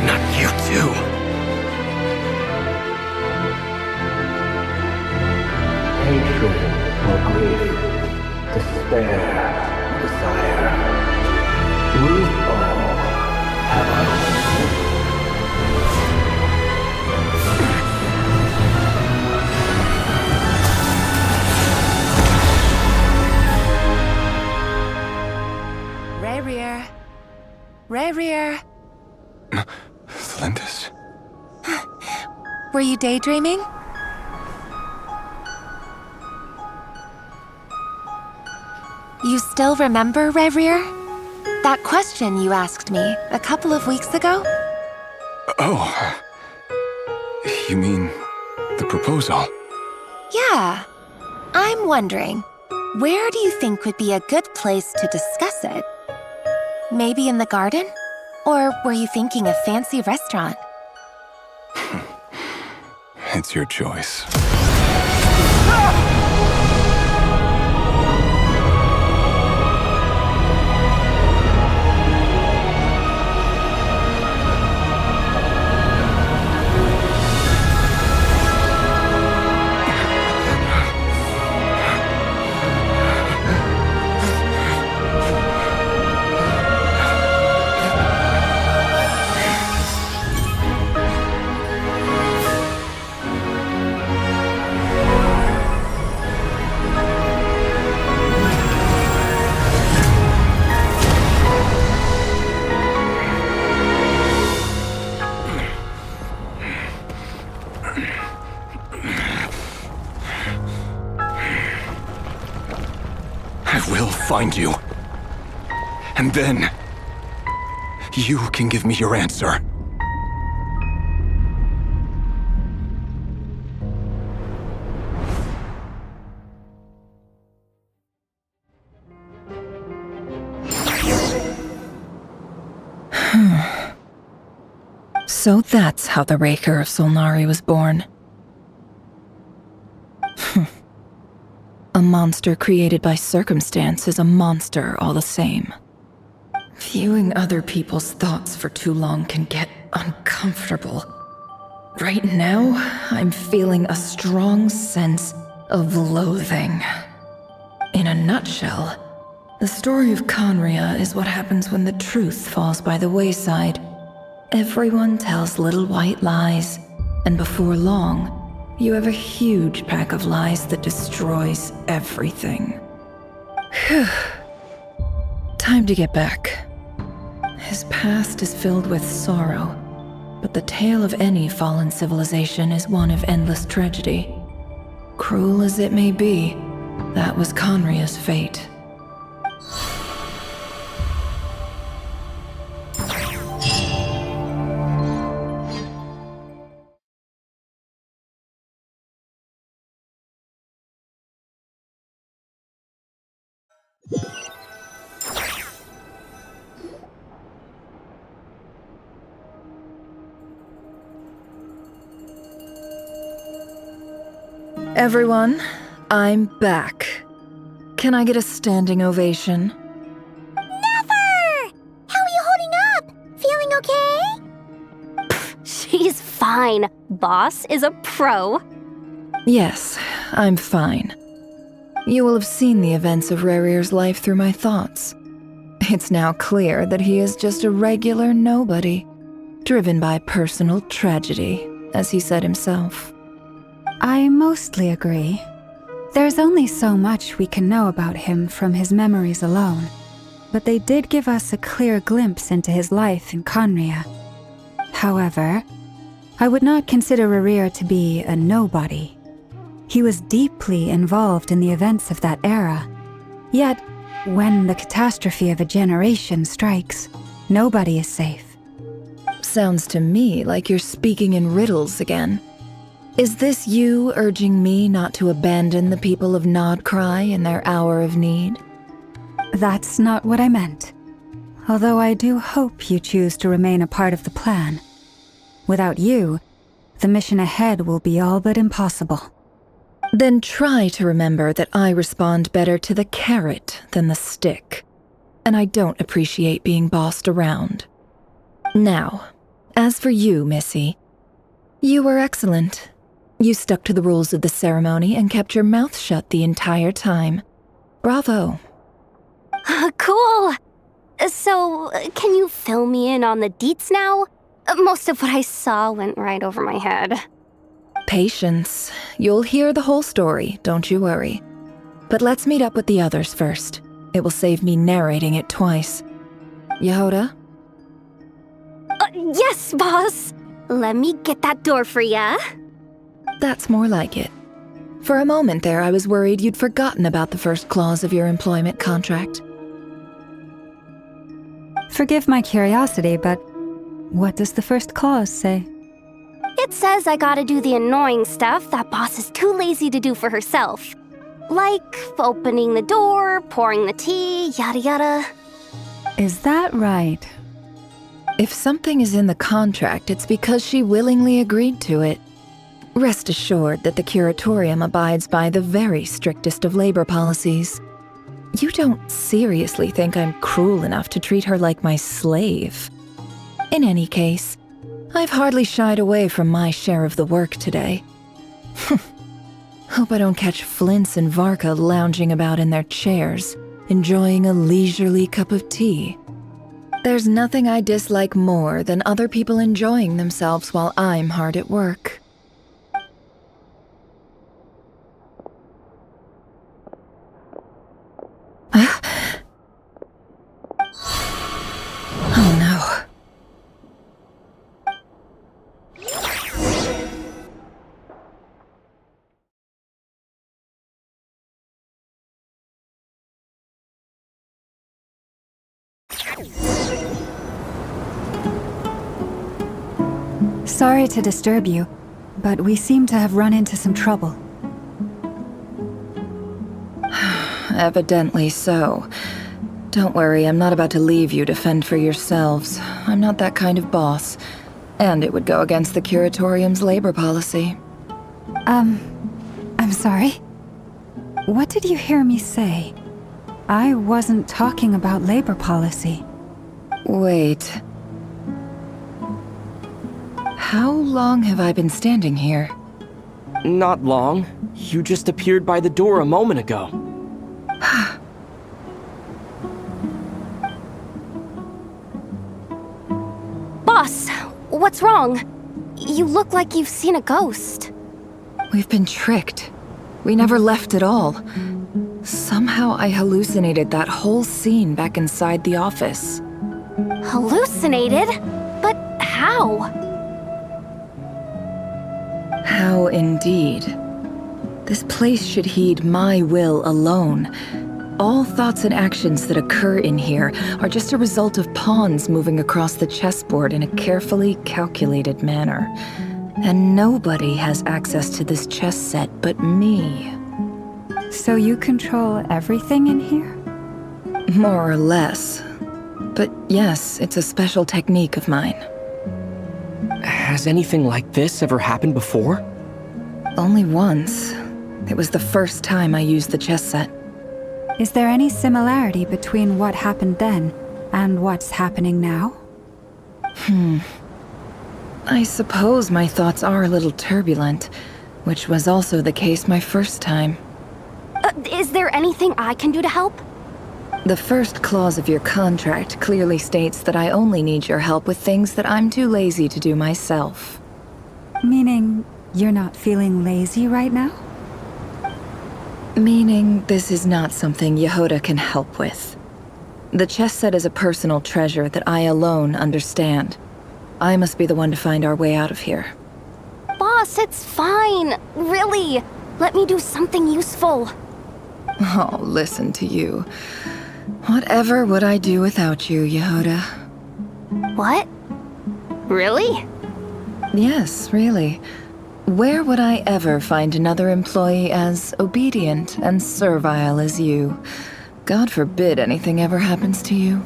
Not you too. Hatred or grief, despair or desire. We all have our own. Reverie. Cylinders? Were you daydreaming? You still remember, Reverie? That question you asked me a couple of weeks ago? Oh. You mean the proposal? Yeah. I'm wondering, where do you think would be a good place to discuss it? Maybe in the garden? Or were you thinking a fancy restaurant? It's your choice. I will find you. And then, you can give me your answer. So that's how the Raker of Solnari was born. A monster created by circumstance is a monster all the same. Viewing other people's thoughts for too long can get uncomfortable. Right now, I'm feeling a strong sense of loathing. In a nutshell, the story of Conria is what happens when the truth falls by the wayside. Everyone tells little white lies, and before long, you have a huge pack of lies that destroys everything. Whew. Time to get back. His past is filled with sorrow, but the tale of any fallen civilization is one of endless tragedy. Cruel as it may be, that was Conria's fate. Everyone, I'm back. Can I get a standing ovation? Never! How are you holding up? Feeling okay? She's fine. Boss is a pro. Yes, I'm fine. You will have seen the events of Rarir's life through my thoughts. It's now clear that he is just a regular nobody, driven by personal tragedy, as he said himself. I mostly agree. There's only so much we can know about him from his memories alone, but they did give us a clear glimpse into his life in Conria. However, I would not consider Rarir to be a nobody. He was deeply involved in the events of that era. Yet, when the catastrophe of a generation strikes, nobody is safe. Sounds to me like you're speaking in riddles again. Is this you urging me not to abandon the people of Nodcry in their hour of need? That's not what I meant. Although I do hope you choose to remain a part of the plan. Without you, the mission ahead will be all but impossible. Then try to remember that I respond better to the carrot than the stick. And I don't appreciate being bossed around. Now, as for you, Missy, you were excellent. You stuck to the rules of the ceremony and kept your mouth shut the entire time. Bravo. Cool. So, can you fill me in on the deets now? Most of what I saw went right over my head. Patience. You'll hear the whole story, don't you worry. But let's meet up with the others first. It will save me narrating it twice. Yehoda? Yes, boss. Let me get that door for ya. That's more like it. For a moment there, I was worried you'd forgotten about the first clause of your employment contract. Forgive my curiosity, but what does the first clause say? It says I gotta do the annoying stuff that boss is too lazy to do for herself. Like opening the door, pouring the tea, yada yada. Is that right? If something is in the contract, it's because she willingly agreed to it. Rest assured that the Curatorium abides by the very strictest of labor policies. You don't seriously think I'm cruel enough to treat her like my slave. In any case, I've hardly shied away from my share of the work today. Hope I don't catch Flintz and Varka lounging about in their chairs, enjoying a leisurely cup of tea. There's nothing I dislike more than other people enjoying themselves while I'm hard at work. Oh no. Sorry to disturb you, but we seem to have run into some trouble. Evidently so. Don't worry, I'm not about to leave you to fend for yourselves. I'm not that kind of boss. And it would go against the Curatorium's labor policy. I'm sorry? What did you hear me say? I wasn't talking about labor policy. Wait. How long have I been standing here? Not long. You just appeared by the door a moment ago. Boss, what's wrong? You look like you've seen a ghost. We've been tricked. We never left at all. Somehow I hallucinated that whole scene back inside the office. Hallucinated? But how? How indeed. This place should heed my will alone. All thoughts and actions that occur in here are just a result of pawns moving across the chessboard in a carefully calculated manner. And nobody has access to this chess set but me. So you control everything in here? More or less. But yes, it's a special technique of mine. Has anything like this ever happened before? Only once. It was the first time I used the chess set. Is there any similarity between what happened then and what's happening now? I suppose my thoughts are a little turbulent, which was also the case my first time. Is there anything I can do to help? The first clause of your contract clearly states that I only need your help with things that I'm too lazy to do myself. Meaning, you're not feeling lazy right now? Meaning, this is not something Yehoda can help with. The chess set is a personal treasure that I alone understand. I must be the one to find our way out of here. Boss, it's fine. Really. Let me do something useful. Oh, listen to you. Whatever would I do without you, Yehoda? What? Really? Yes, really. Where would I ever find another employee as obedient and servile as you? God forbid anything ever happens to you.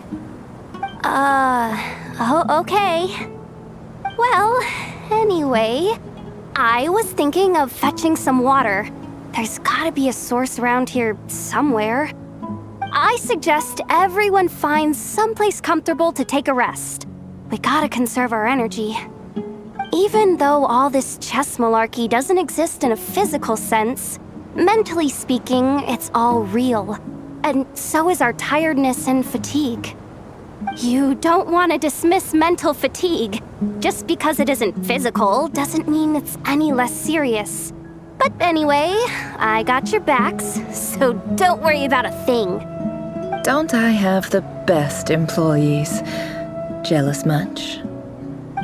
Oh, okay. Well, anyway, I was thinking of fetching some water. There's gotta be a source around here somewhere. I suggest everyone finds someplace comfortable to take a rest. We gotta conserve our energy. Even though all this chess malarkey doesn't exist in a physical sense, mentally speaking, it's all real. And so is our tiredness and fatigue. You don't want to dismiss mental fatigue. Just because it isn't physical doesn't mean it's any less serious. But anyway, I got your backs, so don't worry about a thing. Don't I have the best employees? Jealous much?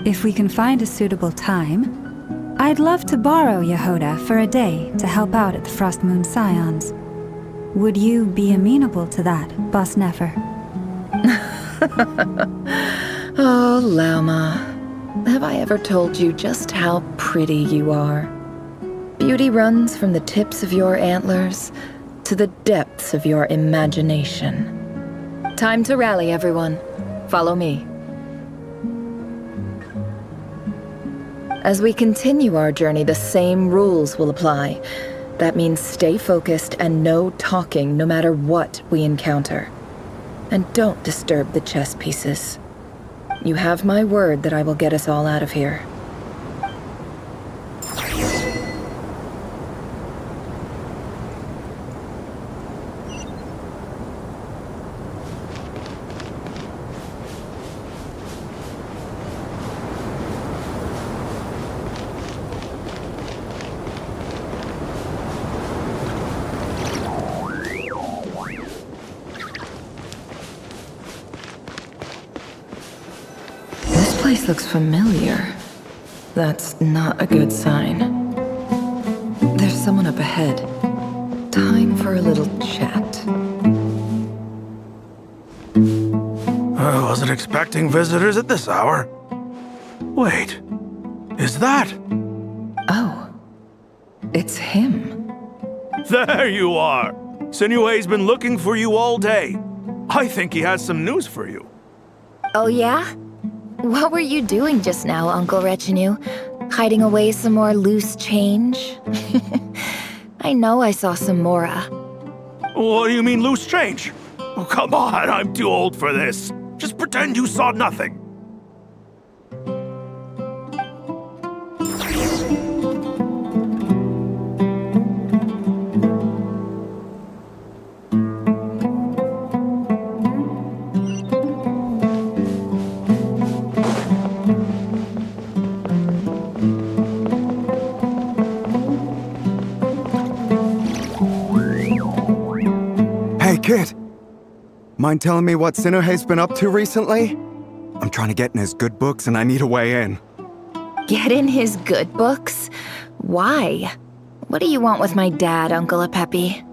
If we can find a suitable time, I'd love to borrow Yehoda for a day to help out at the Frost Moon Scions. Would you be amenable to that, Boss Nefer? Oh, Lauma. Have I ever told you just how pretty you are? Beauty runs from the tips of your antlers to the depths of your imagination. Time to rally, everyone. Follow me. As we continue our journey, the same rules will apply. That means stay focused and no talking no matter what we encounter. And don't disturb the chess pieces. You have my word that I will get us all out of here. This place looks familiar. That's not a good sign. There's someone up ahead. Time for a little chat. I wasn't expecting visitors at this hour. Wait, is that? Oh. It's him. There you are! Sinue's been looking for you all day. I think he has some news for you. Oh yeah? What were you doing just now, Uncle Retinue? Hiding away some more loose change? I know I saw some Mora. What do you mean loose change? Oh, come on, I'm too old for this. Just pretend you saw nothing. Hey, kid. Mind telling me what Sinuhe's been up to recently? I'm trying to get in his good books and I need a way in. Get in his good books? Why? What do you want with my dad, Uncle Apepi?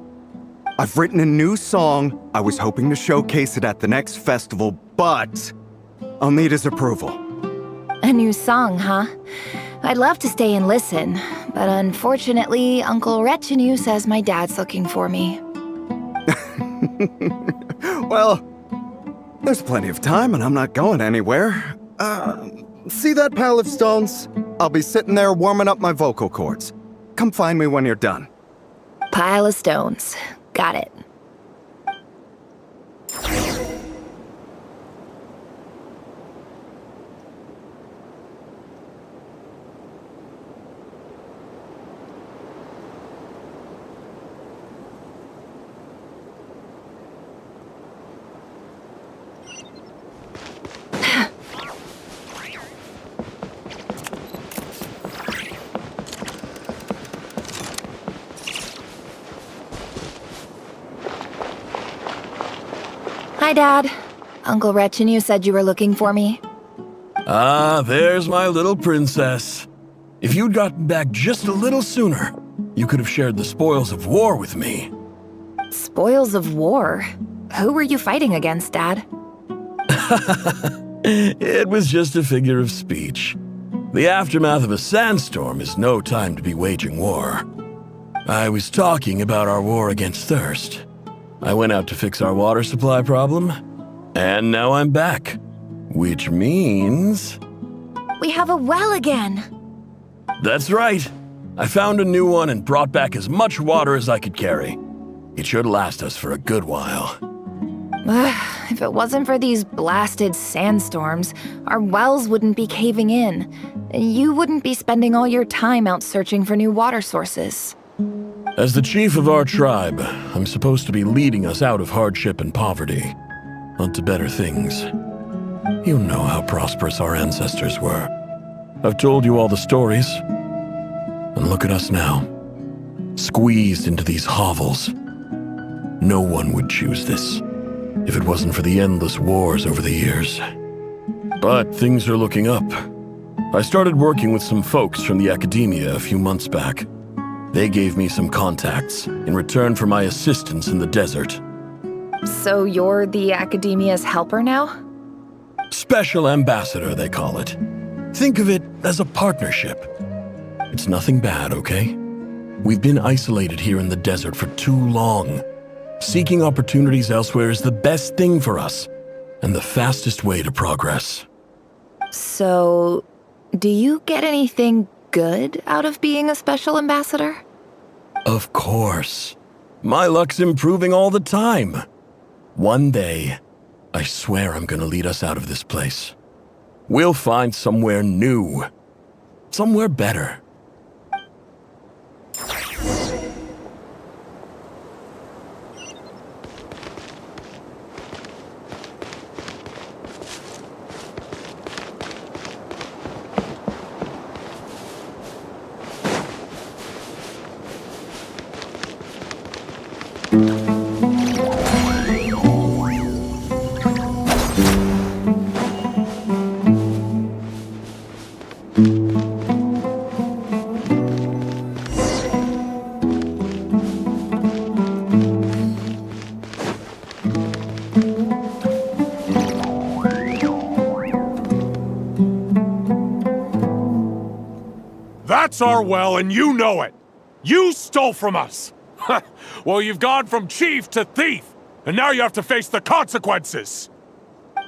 I've written a new song. I was hoping to showcase it at the next festival, but I'll need his approval. A new song, huh? I'd love to stay and listen, but unfortunately, Uncle Retinue says my dad's looking for me. Well, there's plenty of time and I'm not going anywhere. See that pile of stones? I'll be sitting there warming up my vocal cords. Come find me when you're done. Pile of stones. Got it. Hi, Dad. Uncle Retinue said you were looking for me. Ah, there's my little princess. If you'd gotten back just a little sooner, you could have shared the spoils of war with me. Spoils of war? Who were you fighting against, Dad? It was just a figure of speech. The aftermath of a sandstorm is no time to be waging war. I was talking about our war against thirst. I went out to fix our water supply problem, and now I'm back. Which means... We have a well again! That's right. I found a new one and brought back as much water as I could carry. It should last us for a good while. If it wasn't for these blasted sandstorms, our wells wouldn't be caving in. You wouldn't be spending all your time out searching for new water sources. As the chief of our tribe, I'm supposed to be leading us out of hardship and poverty, onto better things. You know how prosperous our ancestors were. I've told you all the stories. And look at us now, squeezed into these hovels. No one would choose this, if it wasn't for the endless wars over the years. But things are looking up. I started working with some folks from the academia a few months back. They gave me some contacts in return for my assistance in the desert. So you're the academia's helper now? Special ambassador, they call it. Think of it as a partnership. It's nothing bad, okay? We've been isolated here in the desert for too long. Seeking opportunities elsewhere is the best thing for us, and the fastest way to progress. So, do you get anything good out of being a special ambassador? Of course. My luck's improving all the time. One day, I swear I'm gonna lead us out of this place. We'll find somewhere new. Somewhere better. That's our well, and you know it! You stole from us! Well, you've gone from chief to thief, and now you have to face the consequences!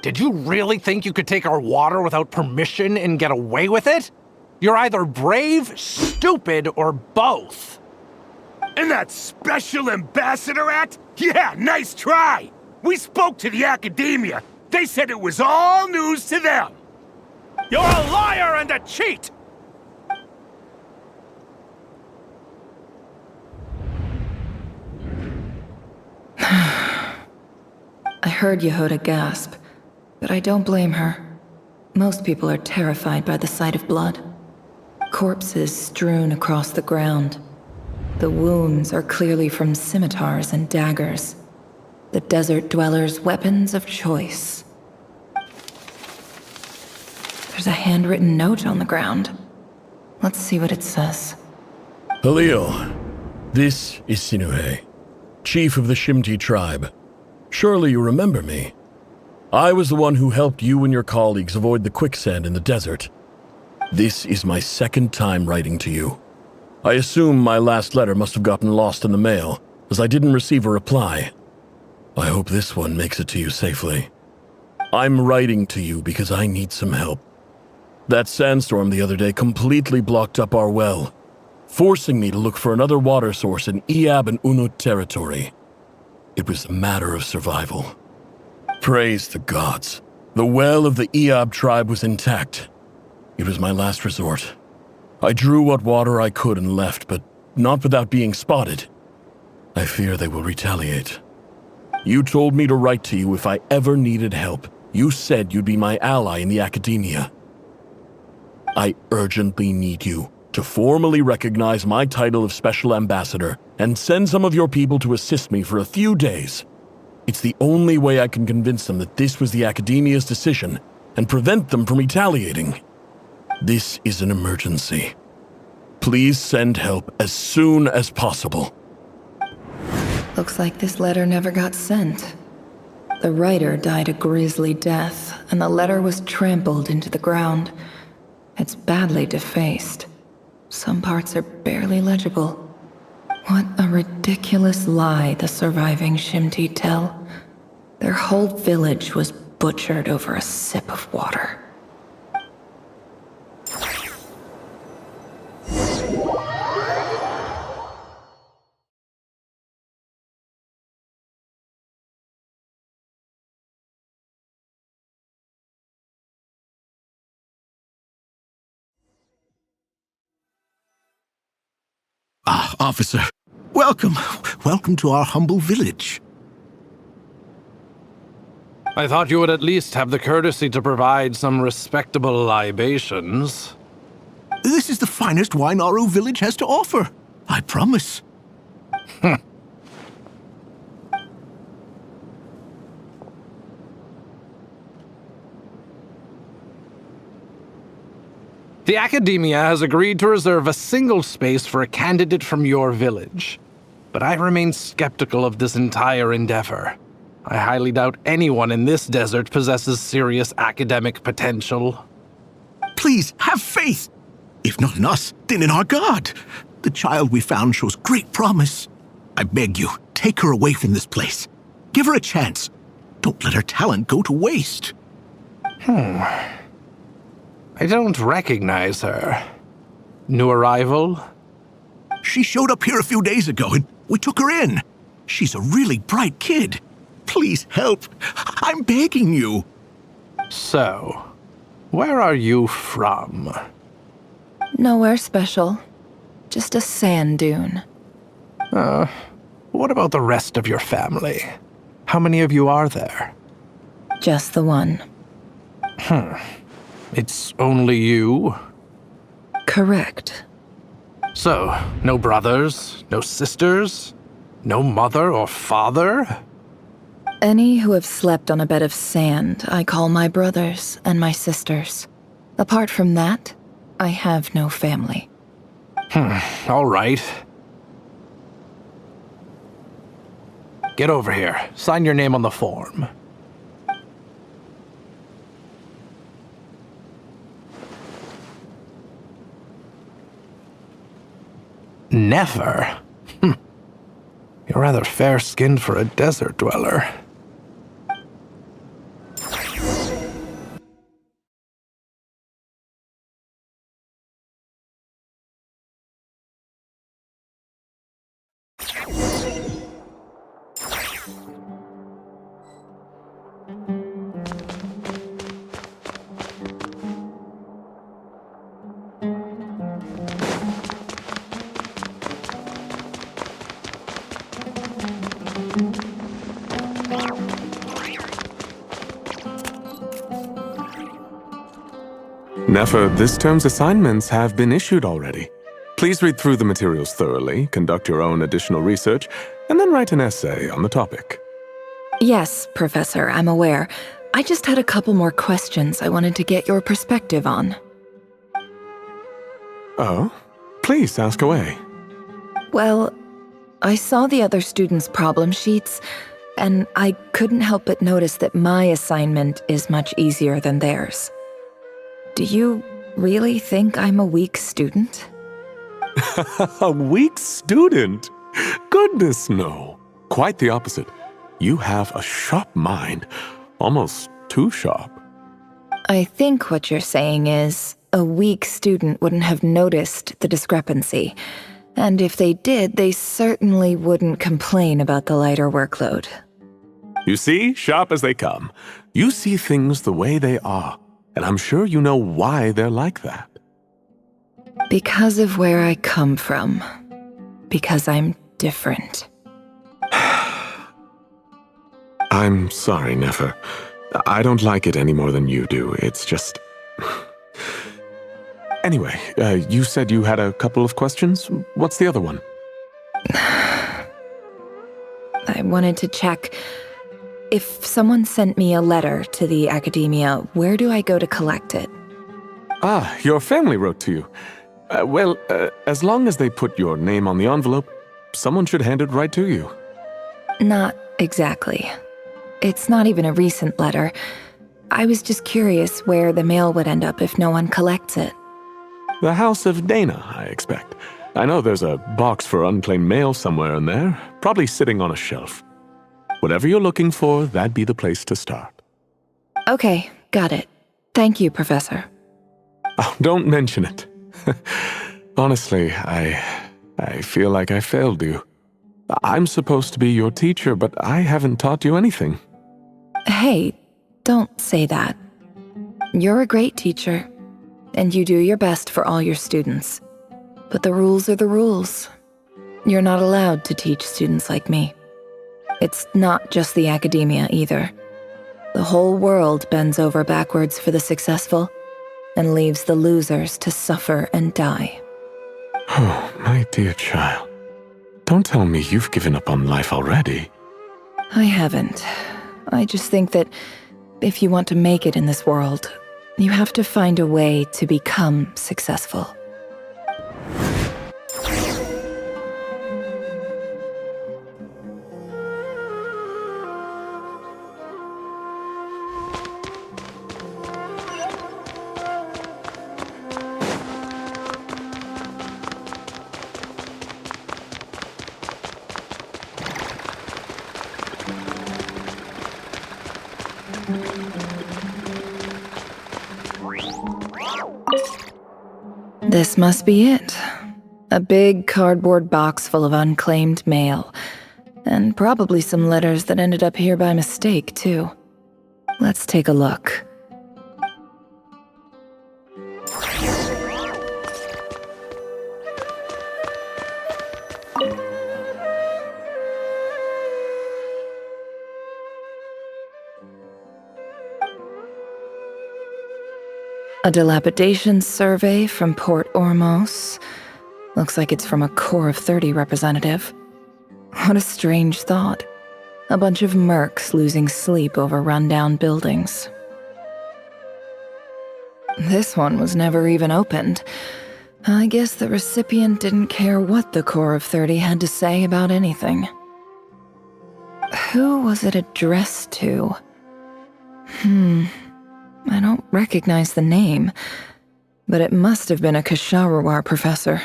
Did you really think you could take our water without permission and get away with it? You're either brave, stupid, or both. And that Special Ambassador Act? Yeah, nice try! We spoke to the Academia. They said it was all news to them. You're a liar and a cheat! I heard Yehuda gasp, but I don't blame her. Most people are terrified by the sight of blood. Corpses strewn across the ground. The wounds are clearly from scimitars and daggers. The desert dwellers' weapons of choice. There's a handwritten note on the ground. Let's see what it says. Halil, this is Sinuhe, chief of the Shimti tribe. Surely you remember me. I was the one who helped you and your colleagues avoid the quicksand in the desert. This is my second time writing to you. I assume my last letter must have gotten lost in the mail, as I didn't receive a reply. I hope this one makes it to you safely. I'm writing to you because I need some help. That sandstorm the other day completely blocked up our well, forcing me to look for another water source in Iab and Unut territory. It was a matter of survival. Praise the gods. The well of the Iab tribe was intact. It was my last resort. I drew what water I could and left, but not without being spotted. I fear they will retaliate. You told me to write to you if I ever needed help. You said you'd be my ally in the Academia. I urgently need you to formally recognize my title of Special Ambassador and send some of your people to assist me for a few days. It's the only way I can convince them that this was the Academia's decision and prevent them from retaliating. This is an emergency. Please send help as soon as possible. Looks like this letter never got sent. The writer died a grisly death, and the letter was trampled into the ground. It's badly defaced. Some parts are barely legible. What a ridiculous lie the surviving Shimti tell. Their whole village was butchered over a sip of water. Ah, officer. Welcome. Welcome to our humble village. I thought you would at least have the courtesy to provide some respectable libations. This is the finest wine Aru village has to offer. I promise. The Academia has agreed to reserve a single space for a candidate from your village. But I remain skeptical of this entire endeavor. I highly doubt anyone in this desert possesses serious academic potential. Please, have faith. If not in us, then in our god. The child we found shows great promise. I beg you, take her away from this place. Give her a chance. Don't let her talent go to waste. I don't recognize her. New arrival? She showed up here a few days ago and we took her in. She's a really bright kid. Please help. I'm begging you. So, where are you from? Nowhere special. Just a sand dune. What about the rest of your family? How many of you are there? Just the one. It's only you? Correct. So, no brothers, no sisters, no mother or father? Any who have slept on a bed of sand, I call my brothers and my sisters. Apart from that, I have no family. All right. Get over here. Sign your name on the form. Never? You're rather fair-skinned for a desert dweller. Nefer, this term's assignments have been issued already. Please read through the materials thoroughly, conduct your own additional research, and then write an essay on the topic. Yes, Professor, I'm aware. I just had a couple more questions I wanted to get your perspective on. Oh? Please ask away. Well, I saw the other students' problem sheets, and I couldn't help but notice that my assignment is much easier than theirs. Do you really think I'm a weak student? A weak student? Goodness, no. Quite the opposite. You have a sharp mind. Almost too sharp. I think what you're saying is, a weak student wouldn't have noticed the discrepancy. And if they did, they certainly wouldn't complain about the lighter workload. You see, sharp as they come. You see things the way they are. And I'm sure you know why they're like that. Because of where I come from. Because I'm different. I'm sorry, Nefer. I don't like it any more than you do. It's just... Anyway, you said you had a couple of questions. What's the other one? I wanted to check... If someone sent me a letter to the academia, where do I go to collect it? Ah, your family wrote to you. Well, as long as they put your name on the envelope, someone should hand it right to you. Not exactly. It's not even a recent letter. I was just curious where the mail would end up if no one collects it. The House of Dana, I expect. I know there's a box for unclaimed mail somewhere in there, probably sitting on a shelf. Whatever you're looking for, that'd be the place to start. Okay, got it. Thank you, Professor. Oh, don't mention it. Honestly, I feel like I failed you. I'm supposed to be your teacher, but I haven't taught you anything. Hey, don't say that. You're a great teacher, and you do your best for all your students. But the rules are the rules. You're not allowed to teach students like me. It's not just the academia either. The whole world bends over backwards for the successful and leaves the losers to suffer and die. Oh, my dear child. Don't tell me you've given up on life already. I haven't. I just think that if you want to make it in this world, you have to find a way to become successful. This must be it. A big cardboard box full of unclaimed mail. And probably some letters that ended up here by mistake, too. Let's take a look. A dilapidation survey from Port Ormos. Looks like it's from a Core of 30 representative. What a strange thought. A bunch of mercs losing sleep over rundown buildings. This one was never even opened. I guess the recipient didn't care what the Core of 30 had to say about anything. Who was it addressed to? I don't recognize the name, but it must have been a Kasharawar professor.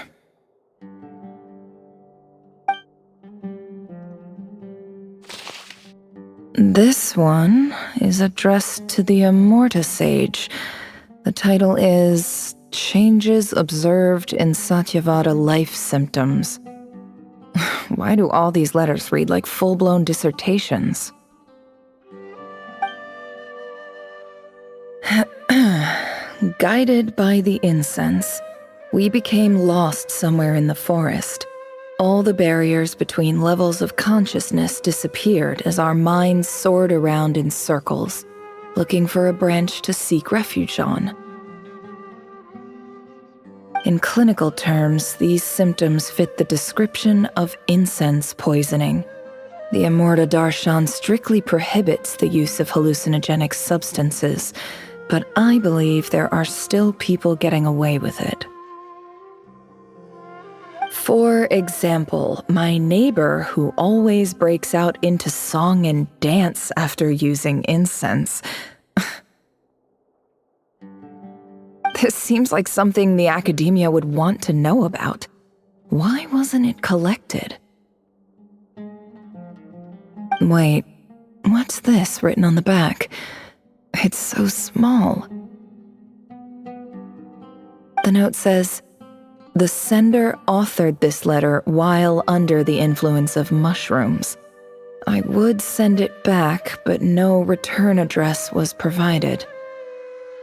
This one is addressed to the Immorta Sage. The title is Changes Observed in Satyavada Life Symptoms. Why do all these letters read like full-blown dissertations? Guided by the incense, we became lost somewhere in the forest. All the barriers between levels of consciousness disappeared as our minds soared around in circles, looking for a branch to seek refuge on. In clinical terms, these symptoms fit the description of incense poisoning. The Immorta Darshan strictly prohibits the use of hallucinogenic substances, but I believe there are still people getting away with it. For example, my neighbor who always breaks out into song and dance after using incense. This seems like something the academia would want to know about. Why wasn't it collected? Wait, what's this written on the back? It's so small. The note says, "The sender authored this letter while under the influence of mushrooms. I would send it back, but no return address was provided.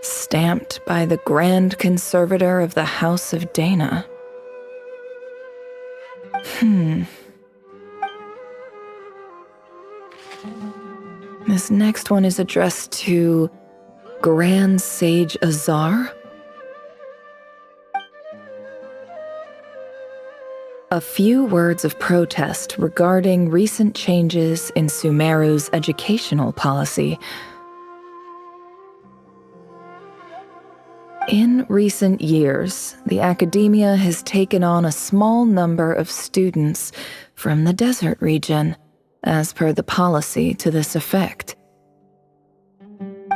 Stamped by the Grand Conservator of the House of Dana." This next one is addressed to Grand Sage Azar. A few words of protest regarding recent changes in Sumeru's educational policy. In recent years, the academia has taken on a small number of students from the desert region, as per the policy to this effect.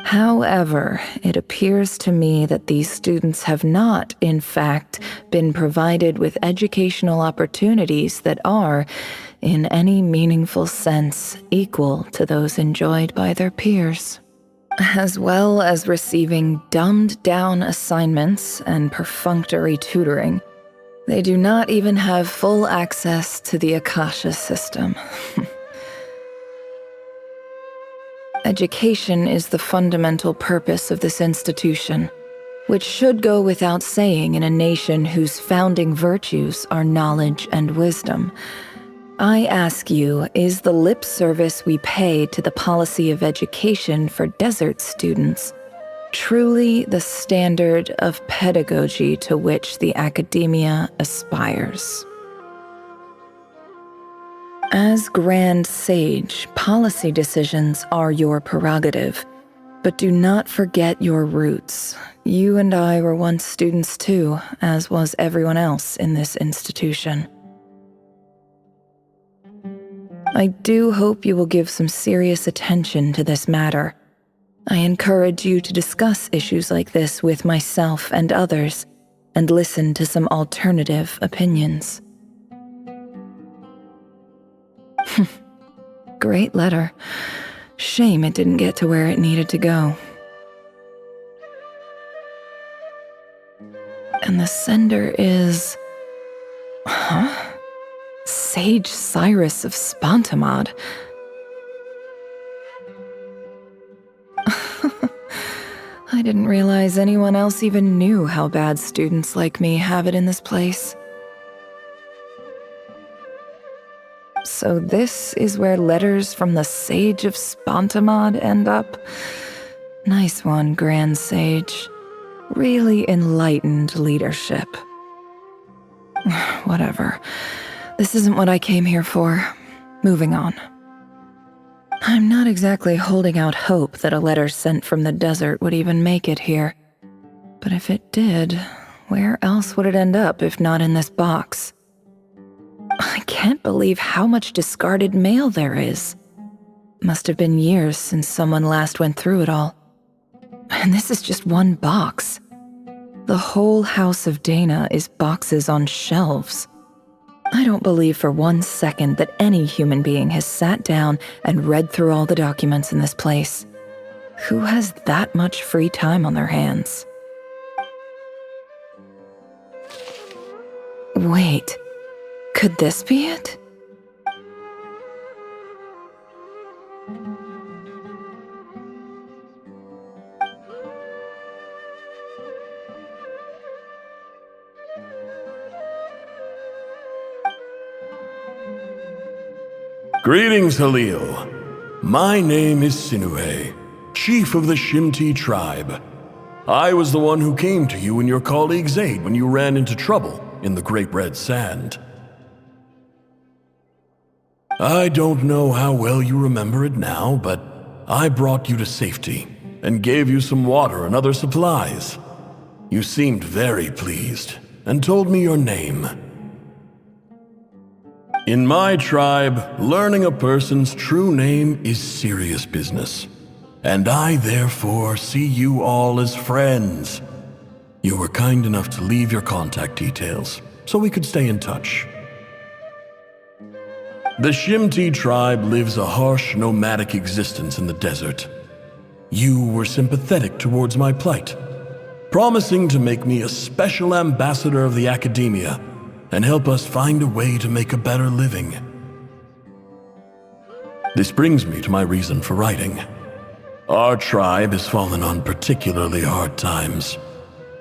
However, it appears to me that these students have not, in fact, been provided with educational opportunities that are, in any meaningful sense, equal to those enjoyed by their peers. As well as receiving dumbed-down assignments and perfunctory tutoring, they do not even have full access to the Akasha system. Education is the fundamental purpose of this institution, which should go without saying in a nation whose founding virtues are knowledge and wisdom. I ask you, is the lip service we pay to the policy of education for desert students truly the standard of pedagogy to which the academia aspires? As Grand Sage, policy decisions are your prerogative, but do not forget your roots. You and I were once students too, as was everyone else in this institution. I do hope you will give some serious attention to this matter. I encourage you to discuss issues like this with myself and others, and listen to some alternative opinions. Great letter. Shame it didn't get to where it needed to go. And the sender is... Sage Cyrus of Spantamad. I didn't realize anyone else even knew how bad students like me have it in this place. So this is where letters from the Sage of Spantamad end up? Nice one, Grand Sage. Really enlightened leadership. Whatever. This isn't what I came here for. Moving on. I'm not exactly holding out hope that a letter sent from the desert would even make it here. But if it did, where else would it end up if not in this box? I can't believe how much discarded mail there is. Must have been years since someone last went through it all. And this is just one box. The whole House of Dana is boxes on shelves. I don't believe for 1 second that any human being has sat down and read through all the documents in this place. Who has that much free time on their hands? Wait, could this be it? Greetings, Halil. My name is Sinuhe, chief of the Shimti tribe. I was the one who came to you and your colleague's aid when you ran into trouble in the Great Red Sand. I don't know how well you remember it now, but I brought you to safety and gave you some water and other supplies. You seemed very pleased and told me your name. In my tribe, learning a person's true name is serious business, and I therefore see you all as friends. You were kind enough to leave your contact details, so we could stay in touch. The Shimti tribe lives a harsh, nomadic existence in the desert. You were sympathetic towards my plight, promising to make me a special ambassador of the academia and help us find a way to make a better living. This brings me to my reason for writing. Our tribe has fallen on particularly hard times,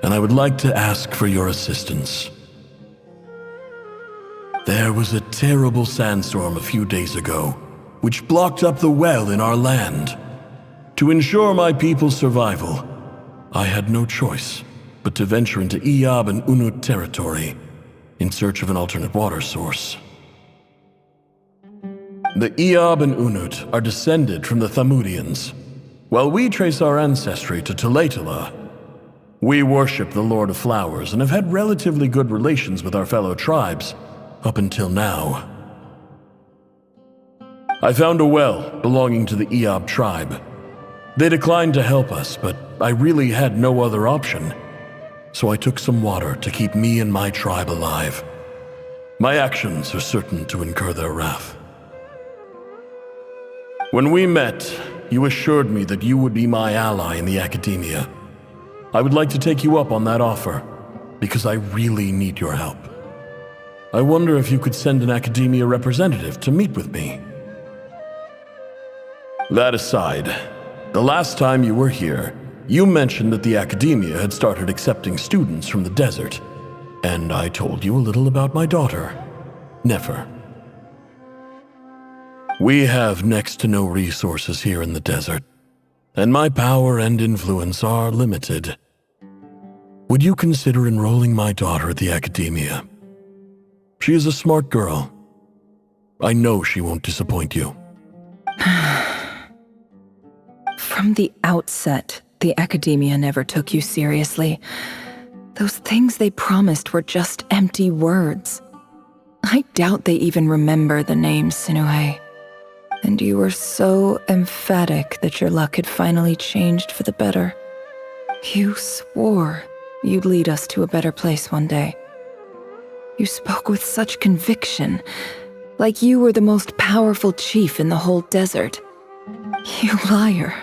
and I would like to ask for your assistance. There was a terrible sandstorm a few days ago, which blocked up the well in our land. To ensure my people's survival, I had no choice but to venture into Iyab and Unut territory in search of an alternate water source. The Iyab and Unut are descended from the Thamudians, while we trace our ancestry to Tulatala. We worship the Lord of Flowers and have had relatively good relations with our fellow tribes up until now. I found a well belonging to the Iyab tribe. They declined to help us, but I really had no other option. So I took some water to keep me and my tribe alive. My actions are certain to incur their wrath. When we met, you assured me that you would be my ally in the academia. I would like to take you up on that offer, because I really need your help. I wonder if you could send an academia representative to meet with me. That aside, the last time you were here, you mentioned that the academia had started accepting students from the desert, and I told you a little about my daughter, Nefer. We have next to no resources here in the desert, and my power and influence are limited. Would you consider enrolling my daughter at the academia? She is a smart girl. I know she won't disappoint you. From the outset, the academia never took you seriously. Those things they promised were just empty words. I doubt they even remember the name Sinuhe. And you were so emphatic that your luck had finally changed for the better. You swore you'd lead us to a better place one day. You spoke with such conviction, like you were the most powerful chief in the whole desert. You liar.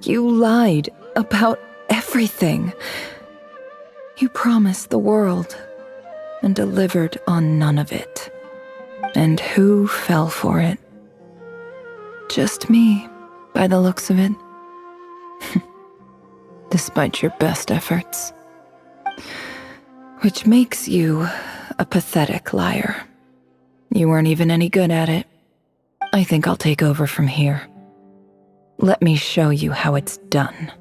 You lied about everything. You promised the world and delivered on none of it. And who fell for it? Just me, by the looks of it. Despite your best efforts. Which makes you a pathetic liar. You weren't even any good at it. I think I'll take over from here. Let me show you how it's done.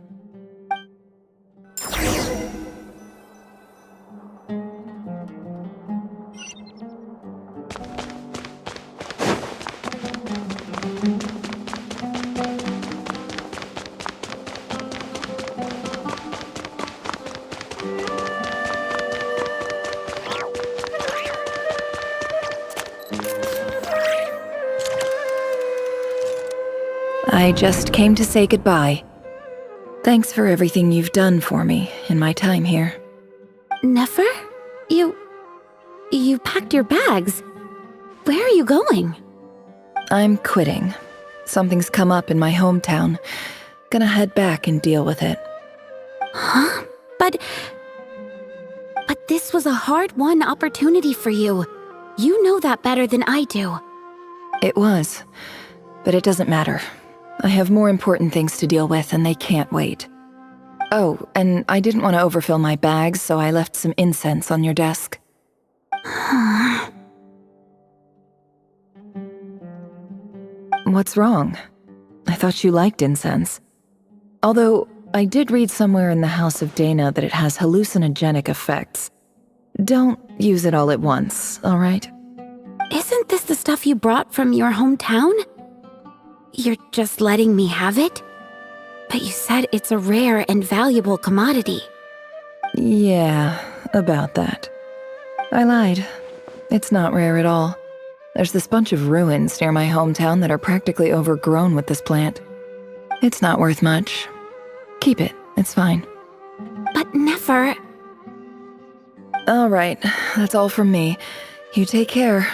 I just came to say goodbye. Thanks for everything you've done for me in my time here. Nefer? You packed your bags. Where are you going? I'm quitting. Something's come up in my hometown. Gonna head back and deal with it. Huh? But this was a hard-won opportunity for you. You know that better than I do. It was. But it doesn't matter. I have more important things to deal with and they can't wait. Oh, and I didn't want to overfill my bags, so I left some incense on your desk. What's wrong? I thought you liked incense. Although, I did read somewhere in the House of Dana that it has hallucinogenic effects. Don't use it all at once, alright? Isn't this the stuff you brought from your hometown? You're just letting me have it? But you said it's a rare and valuable commodity. Yeah, about that. I lied. It's not rare at all. There's this bunch of ruins near my hometown that are practically overgrown with this plant. It's not worth much. Keep it, it's fine. But never... Alright, that's all from me. You take care.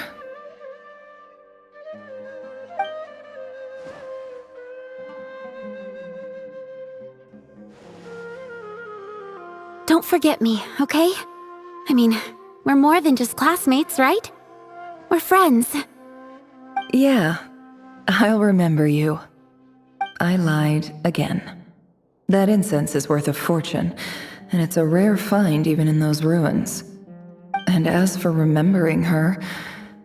Don't forget me, okay? I mean, we're more than just classmates, right? We're friends. Yeah, I'll remember you. I lied again. That incense is worth a fortune, and it's a rare find even in those ruins. And as for remembering her,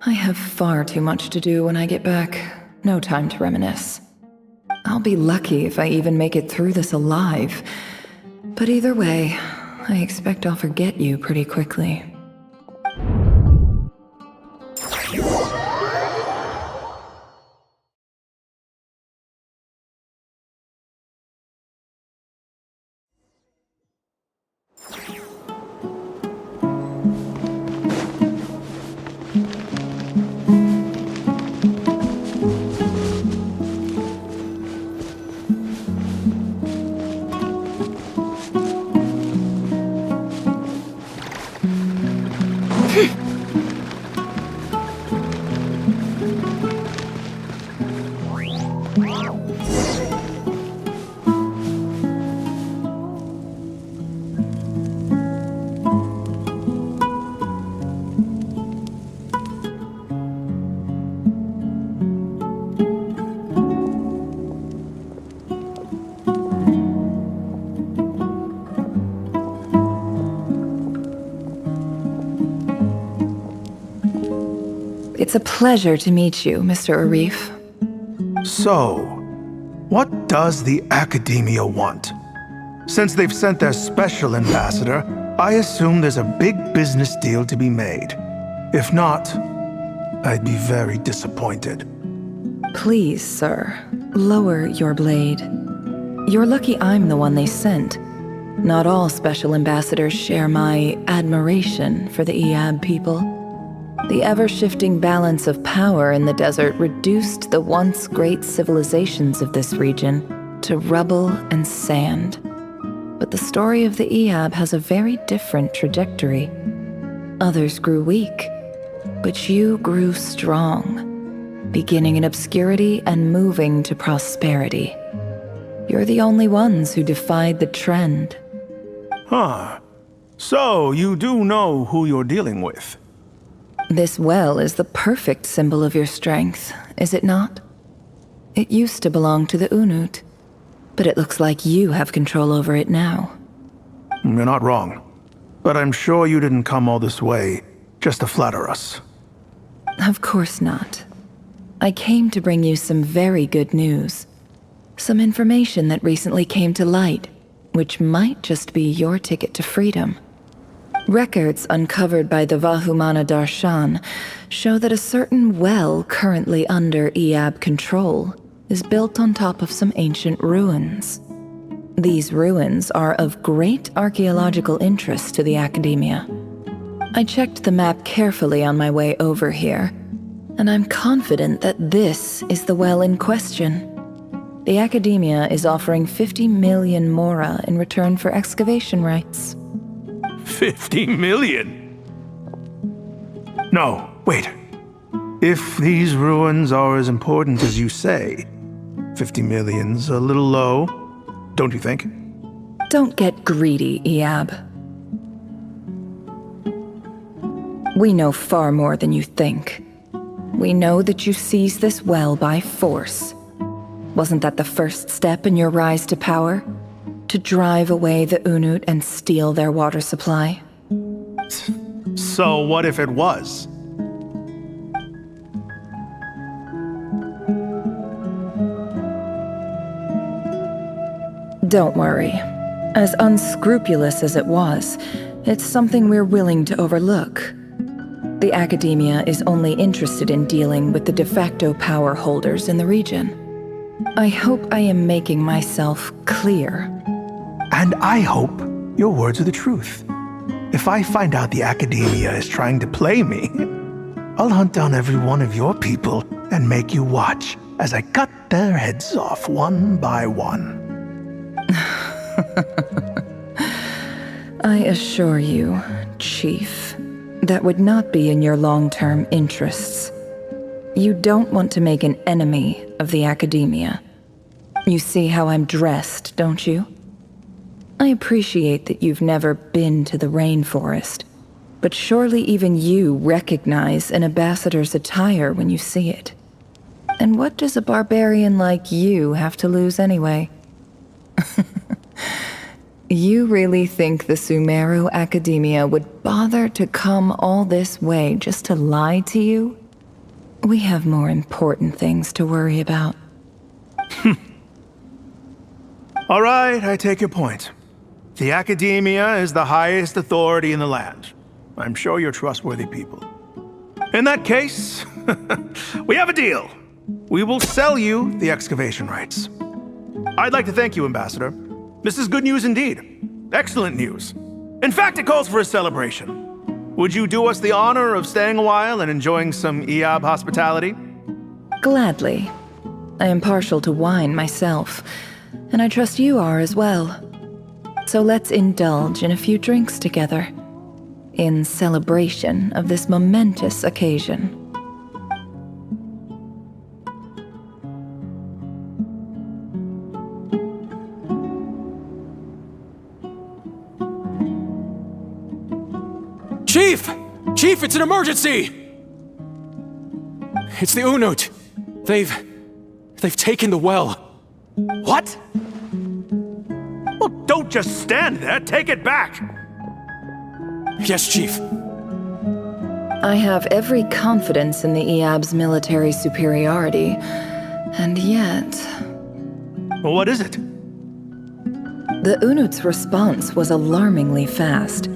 I have far too much to do when I get back. No time to reminisce. I'll be lucky if I even make it through this alive. But either way, I expect I'll forget you pretty quickly. It's a pleasure to meet you, Mr. Arif. So, what does the Academia want? Since they've sent their special ambassador, I assume there's a big business deal to be made. If not, I'd be very disappointed. Please, sir, lower your blade. You're lucky I'm the one they sent. Not all special ambassadors share my admiration for the Iab people. The ever-shifting balance of power in the desert reduced the once great civilizations of this region to rubble and sand. But the story of the Iab has a very different trajectory. Others grew weak, but you grew strong, beginning in obscurity and moving to prosperity. You're the only ones who defied the trend. Huh. So, you do know who you're dealing with? This well is the perfect symbol of your strength, is it not? It used to belong to the Unut, but it looks like you have control over it now. You're not wrong. But I'm sure you didn't come all this way just to flatter us. Of course not. I came to bring you some very good news. Some information that recently came to light, which might just be your ticket to freedom. Records uncovered by the Vahumana Darshan show that a certain well currently under Iab control is built on top of some ancient ruins. These ruins are of great archaeological interest to the Academia. I checked the map carefully on my way over here, and I'm confident that this is the well in question. The Academia is offering 50 million mora in return for excavation rights. 50 million? No, wait. If these ruins are as important as you say, 50 million's a little low, don't you think? Don't get greedy, Iab. We know far more than you think. We know that you seized this well by force. Wasn't that the first step in your rise to power? To drive away the Unut and steal their water supply? So what if it was? Don't worry. As unscrupulous as it was, it's something we're willing to overlook. The Academia is only interested in dealing with the de facto power holders in the region. I hope I am making myself clear. And I hope your words are the truth. If I find out the Academia is trying to play me, I'll hunt down every one of your people and make you watch as I cut their heads off one by one. I assure you, Chief, that would not be in your long-term interests. You don't want to make an enemy of the Academia. You see how I'm dressed, don't you? I appreciate that you've never been to the rainforest, but surely even you recognize an ambassador's attire when you see it. And what does a barbarian like you have to lose anyway? You really think the Sumeru Academia would bother to come all this way just to lie to you? We have more important things to worry about. All right, I take your point. The Academia is the highest authority in the land. I'm sure you're trustworthy people. In that case, we have a deal. We will sell you the excavation rights. I'd like to thank you, Ambassador. This is good news indeed. Excellent news. In fact, it calls for a celebration. Would you do us the honor of staying a while and enjoying some Iab hospitality? Gladly. I am partial to wine myself, and I trust you are as well. So let's indulge in a few drinks together, in celebration of this momentous occasion. Chief! Chief, it's an emergency! It's the Unut. They've taken the well. What? Well, don't just stand there. Take it back. Yes, Chief. I have every confidence in the Iab's military superiority, and yet... Well, what is it? The Unut's response was alarmingly fast.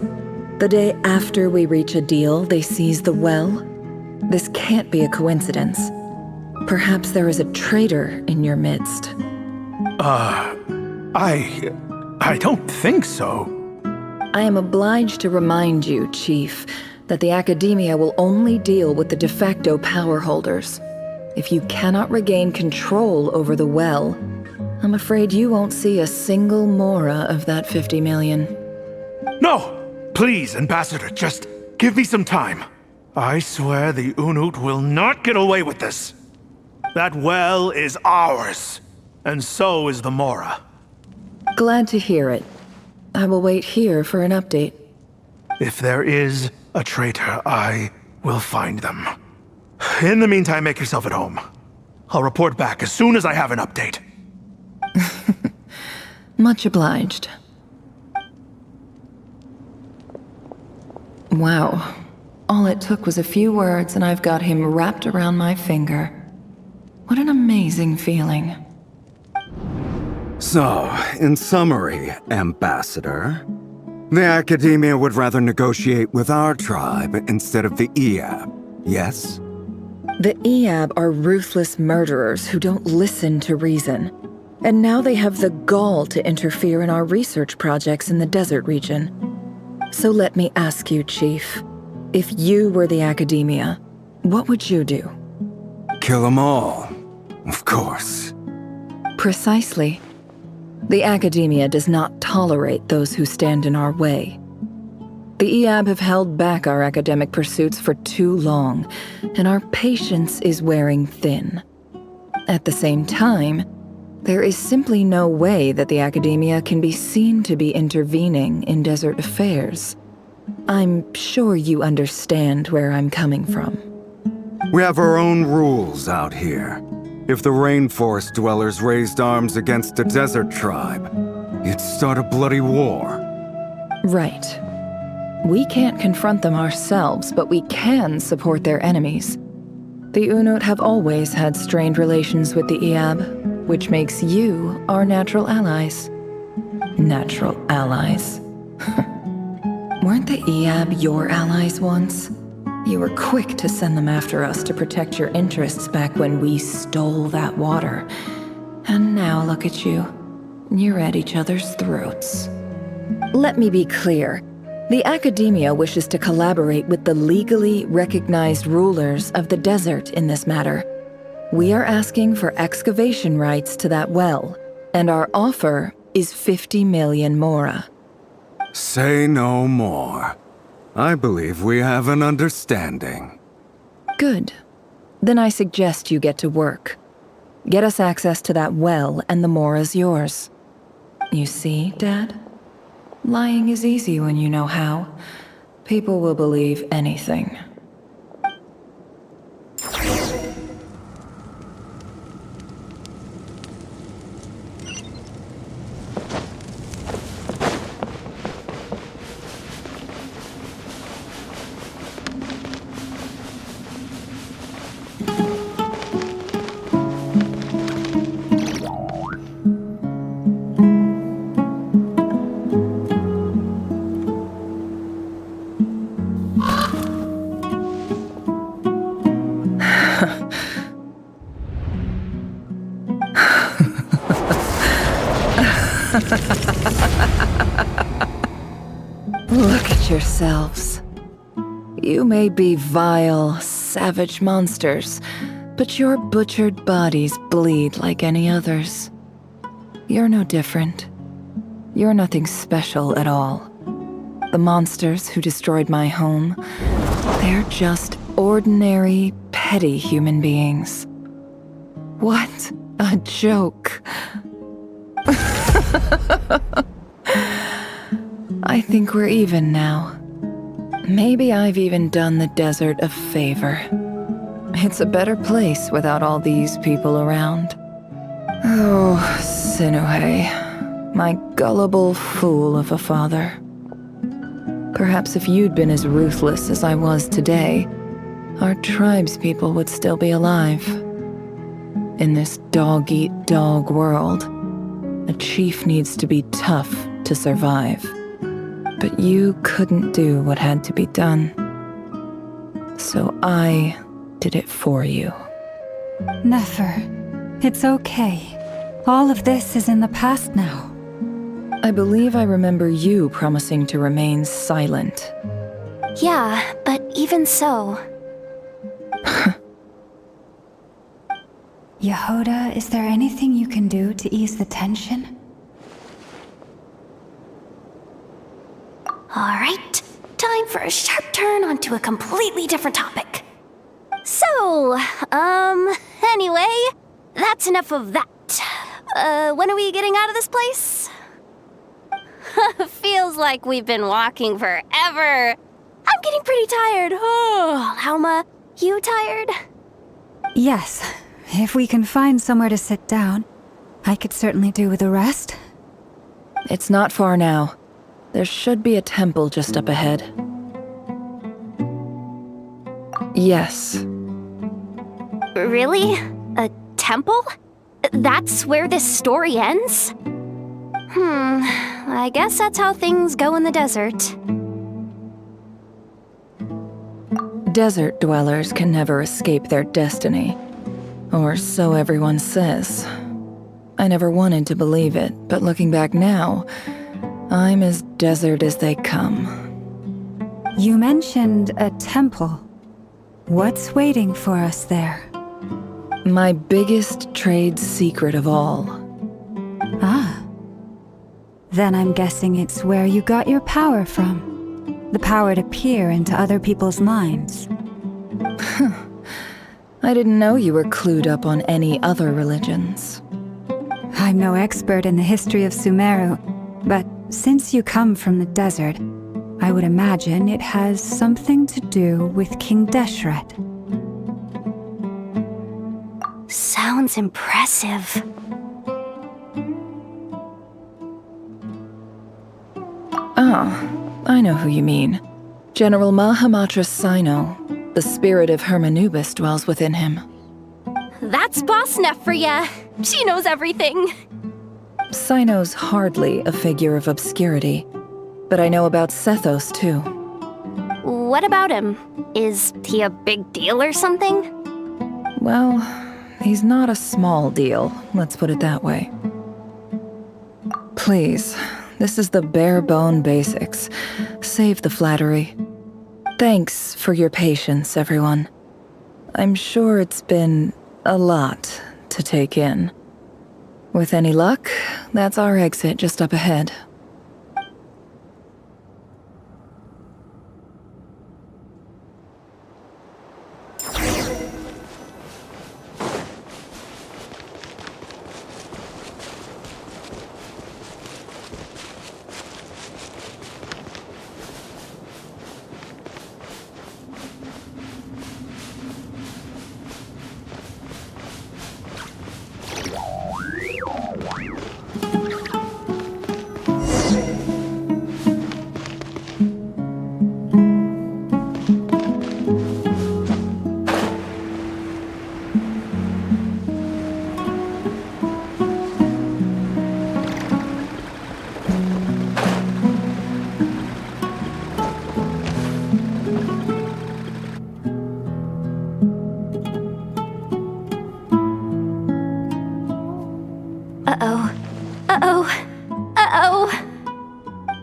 The day after we reach a deal, they seize the well. This can't be a coincidence. Perhaps there is a traitor in your midst. I don't think so. I am obliged to remind you, Chief, that the Academia will only deal with the de facto power holders. If you cannot regain control over the well, I'm afraid you won't see a single mora of that 50 million. No! Please, Ambassador, just give me some time. I swear the Unut will not get away with this. That well is ours, and so is the mora. Glad to hear it. I will wait here for an update. If there is a traitor, I will find them. In the meantime, make yourself at home. I'll report back as soon as I have an update. Much obliged. Wow. All it took was a few words and I've got him wrapped around my finger. What an amazing feeling. So, in summary, Ambassador, the Academia would rather negotiate with our tribe instead of the Iab, yes? The Iab are ruthless murderers who don't listen to reason. And now they have the gall to interfere in our research projects in the desert region. So let me ask you, Chief, if you were the Academia, what would you do? Kill them all, of course. Precisely. The Academia does not tolerate those who stand in our way. The EAB have held back our academic pursuits for too long, and our patience is wearing thin. At the same time, there is simply no way that the academia can be seen to be intervening in desert affairs. I'm sure you understand where I'm coming from. We have our own rules out here. If the rainforest dwellers raised arms against a desert tribe, you'd start a bloody war. Right. We can't confront them ourselves, but we can support their enemies. The Unut have always had strained relations with the EAB, which makes you our natural allies. Natural allies. Weren't the EAB your allies once? You were quick to send them after us to protect your interests back when we stole that water. And now look at you. You're at each other's throats. Let me be clear. The academia wishes to collaborate with the legally recognized rulers of the desert in this matter. We are asking for excavation rights to that well, and our offer is 50 million mora. Say no more. I believe we have an understanding. Good. Then I suggest you get to work. Get us access to that well, and the mora's yours. You see, Dad? Lying is easy when you know how. People will believe anything. Look at yourselves. You may be vile, savage monsters, but your butchered bodies bleed like any others. You're no different. You're nothing special at all. The monsters who destroyed my home, they're just ordinary, petty human beings. What a joke. I think we're even now. Maybe I've even done the desert a favor. It's a better place without all these people around. Oh, Sinuhe, my gullible fool of a father. Perhaps if you'd been as ruthless as I was today, our tribespeople would still be alive. In this dog-eat-dog world, a chief needs to be tough to survive. But you couldn't do what had to be done. So I did it for you. Nefer, it's okay. All of this is in the past now. I believe I remember you promising to remain silent. Yeah, but even so... Yehoda, is there anything you can do to ease the tension? Alright, time for a sharp turn onto a completely different topic. So, anyway, that's enough of that. When are we getting out of this place? Feels like we've been walking forever. I'm getting pretty tired. Oh, Alma, you tired? Yes. If we can find somewhere to sit down, I could certainly do with a rest. It's not far now. There should be a temple just up ahead. Yes. Really? A temple? That's where this story ends? I guess that's how things go in the desert. Desert dwellers can never escape their destiny. Or so everyone says. I never wanted to believe it, but looking back now, I'm as desert as they come. You mentioned a temple. What's waiting for us there? My biggest trade secret of all. Ah. Then I'm guessing it's where you got your power from. The power to peer into other people's minds. I didn't know you were clued up on any other religions. I'm no expert in the history of Sumeru, but since you come from the desert, I would imagine it has something to do with King Deshret. Sounds impressive. Ah, I know who you mean. General Mahamatra Sino. The spirit of Hermanubis dwells within him. That's Boss Neff for ya. She knows everything. Sino's hardly a figure of obscurity, but I know about Sethos too. What about him? Is he a big deal or something? Well, he's not a small deal, let's put it that way. Please, this is the bare-bone basics. Save the flattery. Thanks for your patience, everyone. I'm sure it's been a lot to take in. With any luck, that's our exit just up ahead.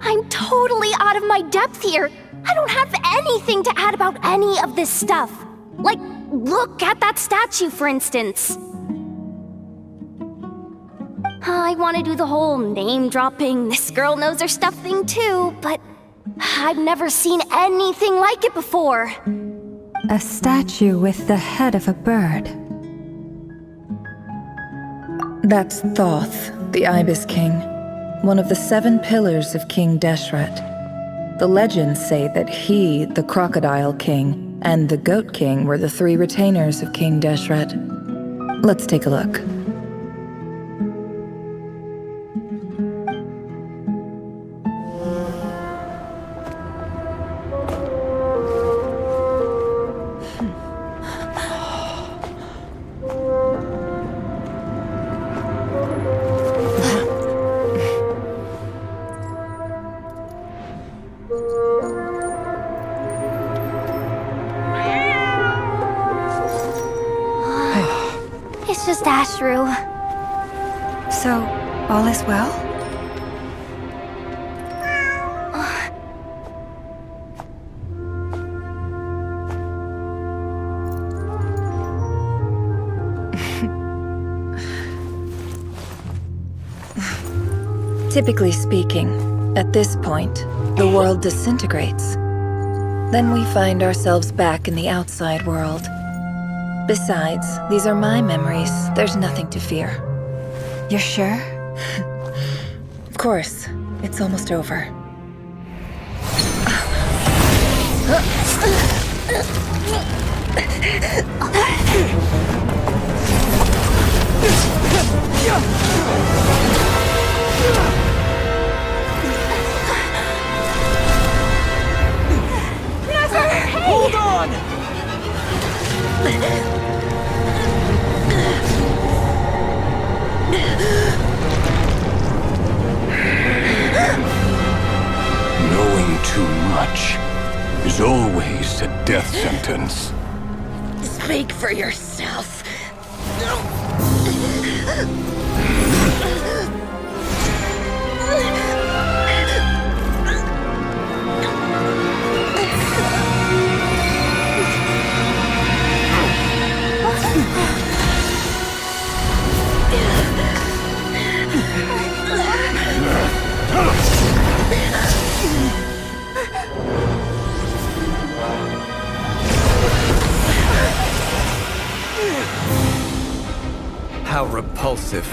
I'm totally out of my depth here. I don't have anything to add about any of this stuff. Like, look at that statue, for instance. I want to do the whole name-dropping, this girl knows her stuff thing too, but I've never seen anything like it before. A statue with the head of a bird. That's Thoth, the Ibis King, one of the 7 pillars of King Deshret. The legends say that he, the Crocodile King, and the Goat King were the 3 retainers of King Deshret. Let's take a look. It's just Ashru. So, all is well? Typically speaking, at this point, the world disintegrates. Then we find ourselves back in the outside world. Besides, these are my memories. There's nothing to fear. You're sure? Of course. It's almost over. Hold on! Knowing too much is always a death sentence. Speak for yourself. How repulsive.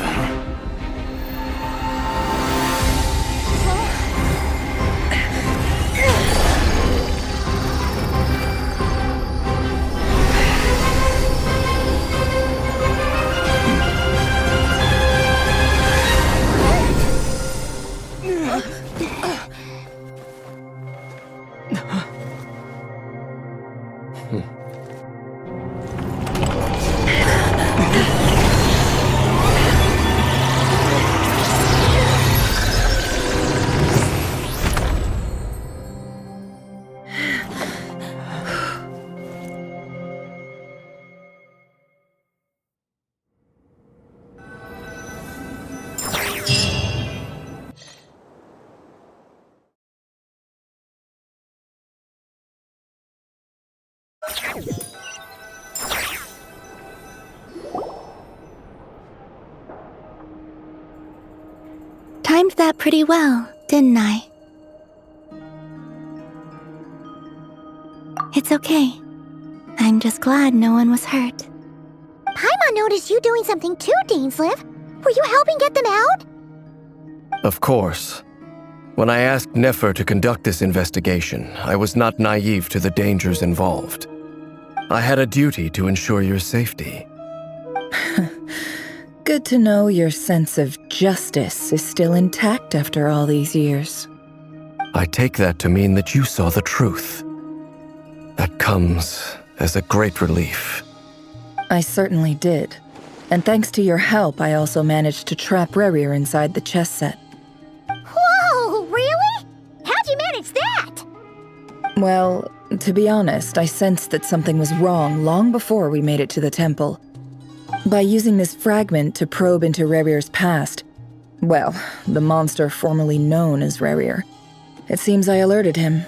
Timed that pretty well, didn't I? It's okay. I'm just glad no one was hurt. Paimon noticed you doing something too, Dainsleif. Were you helping get them out? Of course. When I asked Nefer to conduct this investigation, I was not naive to the dangers involved. I had a duty to ensure your safety. Good to know your sense of justice is still intact after all these years. I take that to mean that you saw the truth. That comes as a great relief. I certainly did. And thanks to your help, I also managed to trap Rerir inside the chess set. Whoa, really? How'd you manage that? Well, to be honest, I sensed that something was wrong long before we made it to the temple. By using this fragment to probe into Rerir's past, well, the monster formerly known as Rerir, it seems I alerted him.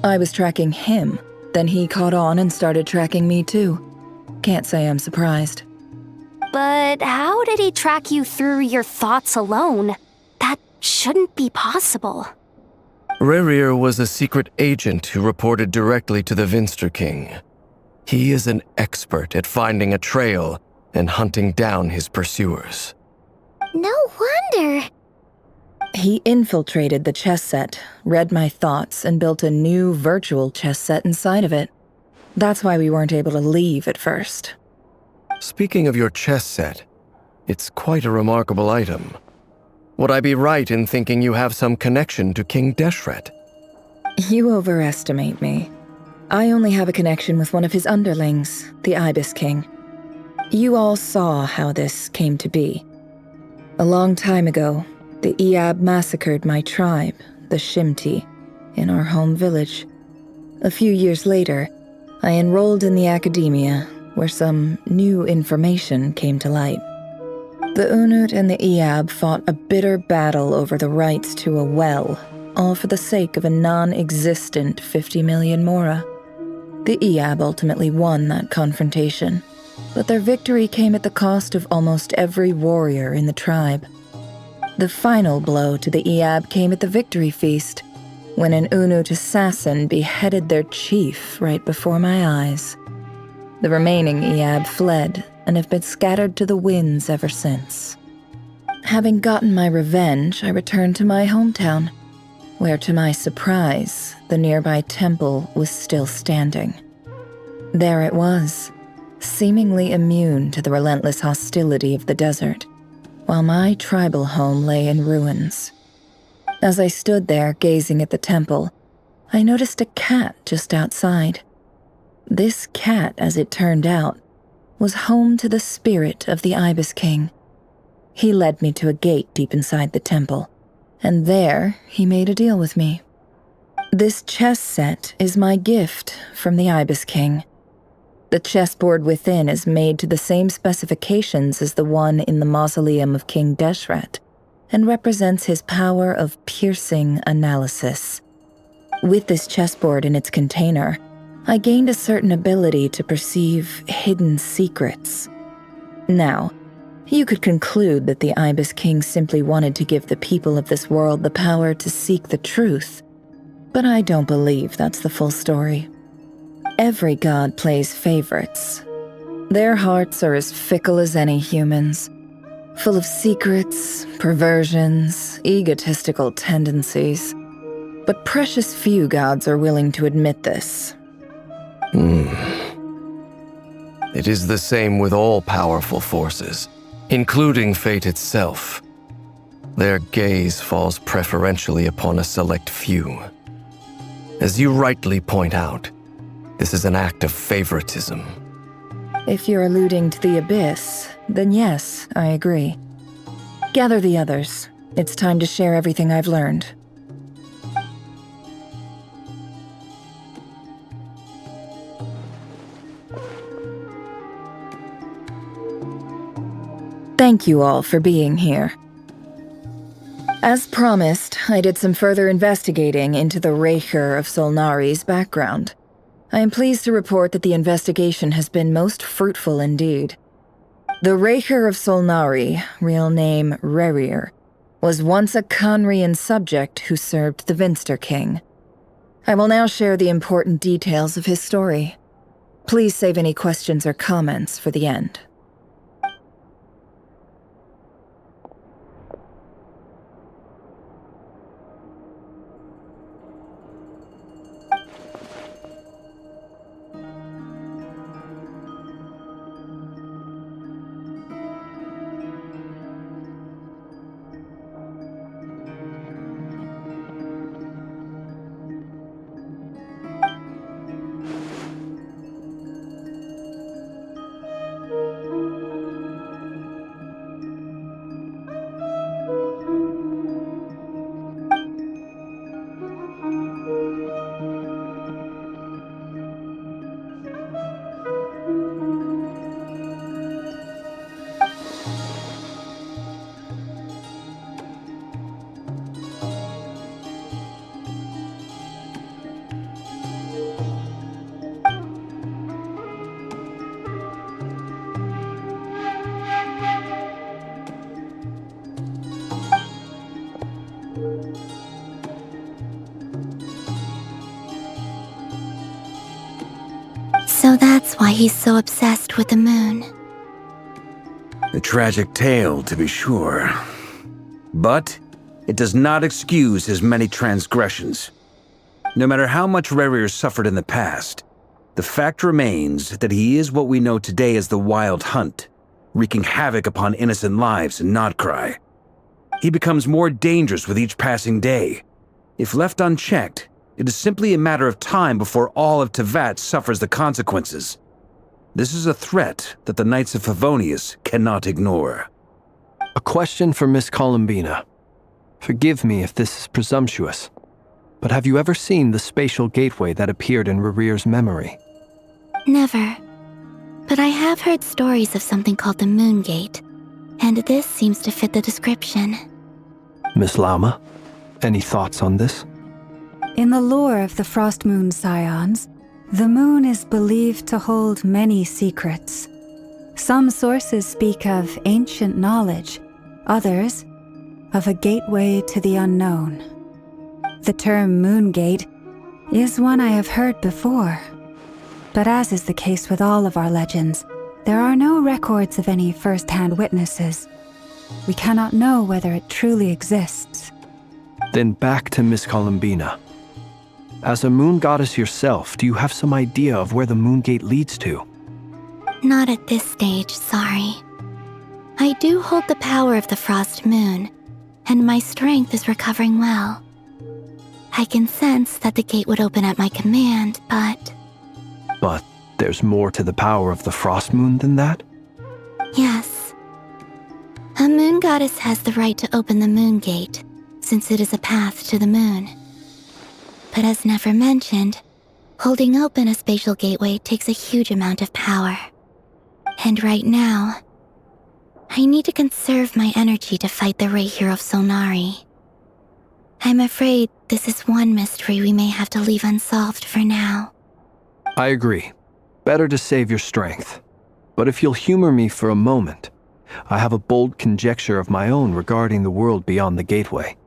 I was tracking him, then he caught on and started tracking me too. Can't say I'm surprised. But how did he track you through your thoughts alone? That shouldn't be possible. Rerir was a secret agent who reported directly to the Vinster King. He is an expert at finding a trail and hunting down his pursuers. No wonder. He infiltrated the chess set, read my thoughts, and built a new virtual chess set inside of it. That's why we weren't able to leave at first. Speaking of your chess set, it's quite a remarkable item. Would I be right in thinking you have some connection to King Deshret? You overestimate me. I only have a connection with one of his underlings, the Ibis King. You all saw how this came to be. A long time ago, the Iab massacred my tribe, the Shimti, in our home village. A few years later, I enrolled in the academia, where some new information came to light. The Unut and the Iab fought a bitter battle over the rights to a well, all for the sake of a non-existent 50 million mora. The Iab ultimately won that confrontation, but their victory came at the cost of almost every warrior in the tribe. The final blow to the Iab came at the victory feast, when an Unut assassin beheaded their chief right before my eyes. The remaining Iab fled and have been scattered to the winds ever since. Having gotten my revenge, I returned to my hometown, where to my surprise, the nearby temple was still standing. There it was, seemingly immune to the relentless hostility of the desert, while my tribal home lay in ruins. As I stood there gazing at the temple, I noticed a cat just outside. This cat, as it turned out, was home to the spirit of the Ibis King. He led me to a gate deep inside the temple, and there he made a deal with me. This chess set is my gift from the Ibis King. The chessboard within is made to the same specifications as the one in the mausoleum of King Deshret, and represents his power of piercing analysis. With this chessboard in its container, I gained a certain ability to perceive hidden secrets. Now, you could conclude that the Ibis King simply wanted to give the people of this world the power to seek the truth, but I don't believe that's the full story. Every god plays favorites. Their hearts are as fickle as any humans, full of secrets, perversions, egotistical tendencies. But precious few gods are willing to admit this. It is the same with all powerful forces, including fate itself. Their gaze falls preferentially upon a select few. As you rightly point out, this is an act of favoritism. If you're alluding to the Abyss, then yes, I agree. Gather the others. It's time to share everything I've learned. Thank you all for being here. As promised, I did some further investigating into the Raker of Solnari's background. I am pleased to report that the investigation has been most fruitful indeed. The Raker of Solnari, real name Rerir, was once a Conrian subject who served the Vinster King. I will now share the important details of his story. Please save any questions or comments for the end. So that's why he's so obsessed with the moon. A tragic tale, to be sure. But it does not excuse his many transgressions. No matter how much Rerir suffered in the past, the fact remains that he is what we know today as the Wild Hunt, wreaking havoc upon innocent lives in Notcry. He becomes more dangerous with each passing day. If left unchecked, it is simply a matter of time before all of Tevat suffers the consequences. This is a threat that the Knights of Favonius cannot ignore. A question for Miss Columbina. Forgive me if this is presumptuous, but have you ever seen the spatial gateway that appeared in Rerir's memory? Never. But I have heard stories of something called the Moon Gate, and this seems to fit the description. Miss Lauma, any thoughts on this? In the lore of the Frost Moon Scions, the moon is believed to hold many secrets. Some sources speak of ancient knowledge, others of a gateway to the unknown. The term Moon Gate is one I have heard before, but as is the case with all of our legends, there are no records of any first-hand witnesses. We cannot know whether it truly exists. Then back to Miss Columbina. As a moon goddess yourself, do you have some idea of where the Moon Gate leads to? Not at this stage, sorry. I do hold the power of the Frost Moon, and my strength is recovering well. I can sense that the gate would open at my command, but... But there's more to the power of the Frost Moon than that? Yes. A moon goddess has the right to open the Moon Gate, since it is a path to the moon. But as never mentioned, holding open a spatial gateway takes a huge amount of power. And right now, I need to conserve my energy to fight the Raker of Solnari. I'm afraid this is one mystery we may have to leave unsolved for now. I agree. Better to save your strength. But if you'll humor me for a moment, I have a bold conjecture of my own regarding the world beyond the gateway.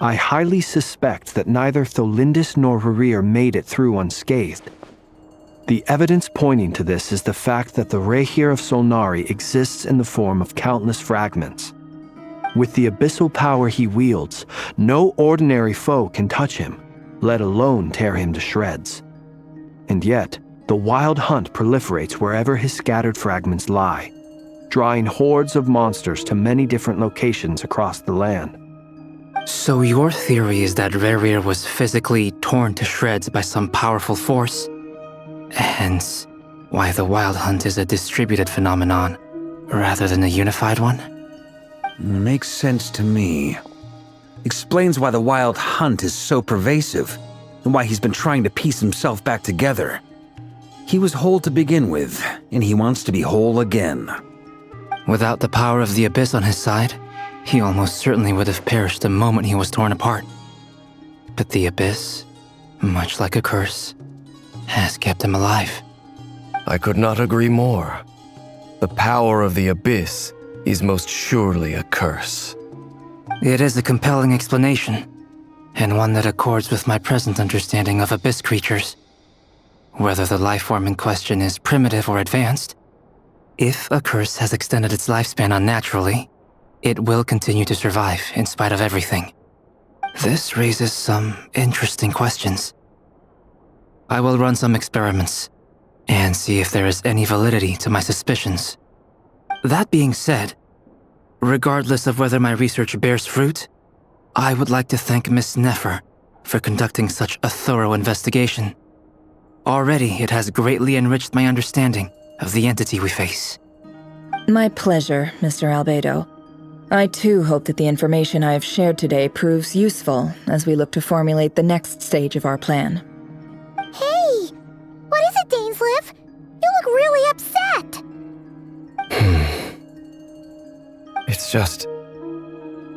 I highly suspect that neither Tholindis nor Rerir made it through unscathed. The evidence pointing to this is the fact that the Rehir of Solnari exists in the form of countless fragments. With the abyssal power he wields, no ordinary foe can touch him, let alone tear him to shreds. And yet, the Wild Hunt proliferates wherever his scattered fragments lie, drawing hordes of monsters to many different locations across the land. So your theory is that Rerir was physically torn to shreds by some powerful force? Hence, why the Wild Hunt is a distributed phenomenon, rather than a unified one? Makes sense to me. Explains why the Wild Hunt is so pervasive, and why he's been trying to piece himself back together. He was whole to begin with, and he wants to be whole again. Without the power of the Abyss on his side, he almost certainly would have perished the moment he was torn apart. But the Abyss, much like a curse, has kept him alive. I could not agree more. The power of the Abyss is most surely a curse. It is a compelling explanation, and one that accords with my present understanding of Abyss creatures. Whether the life form in question is primitive or advanced, if a curse has extended its lifespan unnaturally, it will continue to survive in spite of everything. This raises some interesting questions. I will run some experiments and see if there is any validity to my suspicions. That being said, regardless of whether my research bears fruit, I would like to thank Miss Nefer for conducting such a thorough investigation. Already, it has greatly enriched my understanding of the entity we face. My pleasure, Mr. Albedo. I too hope that the information I have shared today proves useful as we look to formulate the next stage of our plan. Hey! What is it, Dainsleif? You look really upset! It's just...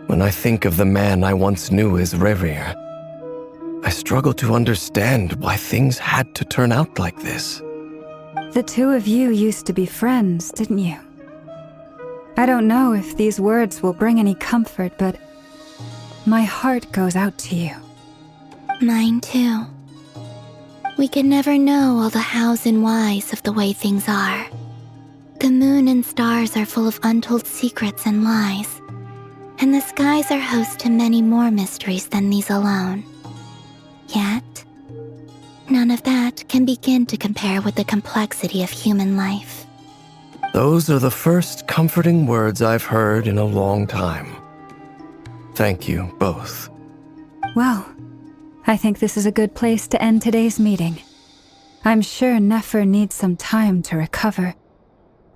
when I think of the man I once knew as Rerir, I struggle to understand why things had to turn out like this. The two of you used to be friends, didn't you? I don't know if these words will bring any comfort, but my heart goes out to you. Mine too. We could never know all the hows and whys of the way things are. The moon and stars are full of untold secrets and lies, and the skies are host to many more mysteries than these alone. Yet, none of that can begin to compare with the complexity of human life. Those are the first comforting words I've heard in a long time. Thank you, both. Well, I think this is a good place to end today's meeting. I'm sure Nefer needs some time to recover.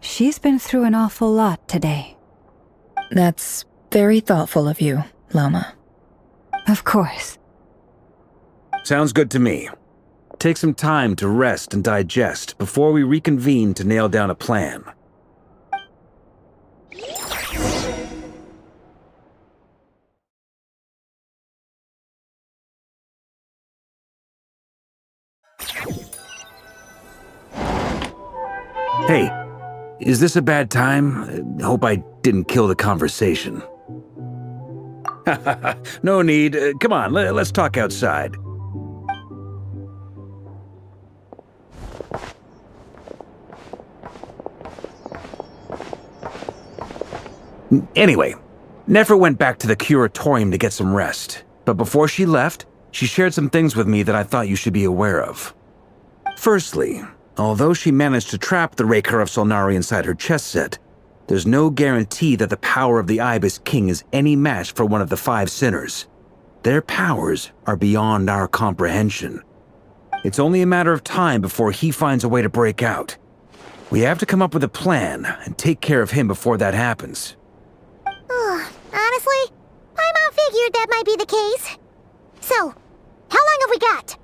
She's been through an awful lot today. That's very thoughtful of you, Lama. Of course. Sounds good to me. Take some time to rest and digest before we reconvene to nail down a plan. Hey, is this a bad time? Hope I didn't kill the conversation. No need. Come on, let's talk outside. Anyway, Nefer went back to the curatorium to get some rest. But before she left, she shared some things with me that I thought you should be aware of. Firstly, although she managed to trap the Raker of Solnari inside her chess set, there's no guarantee that the power of the Ibis King is any match for one of the 5 sinners. Their powers are beyond our comprehension. It's only a matter of time before he finds a way to break out. We have to come up with a plan and take care of him before that happens. Honestly, Paimon figured that might be the case. So, how long have we got?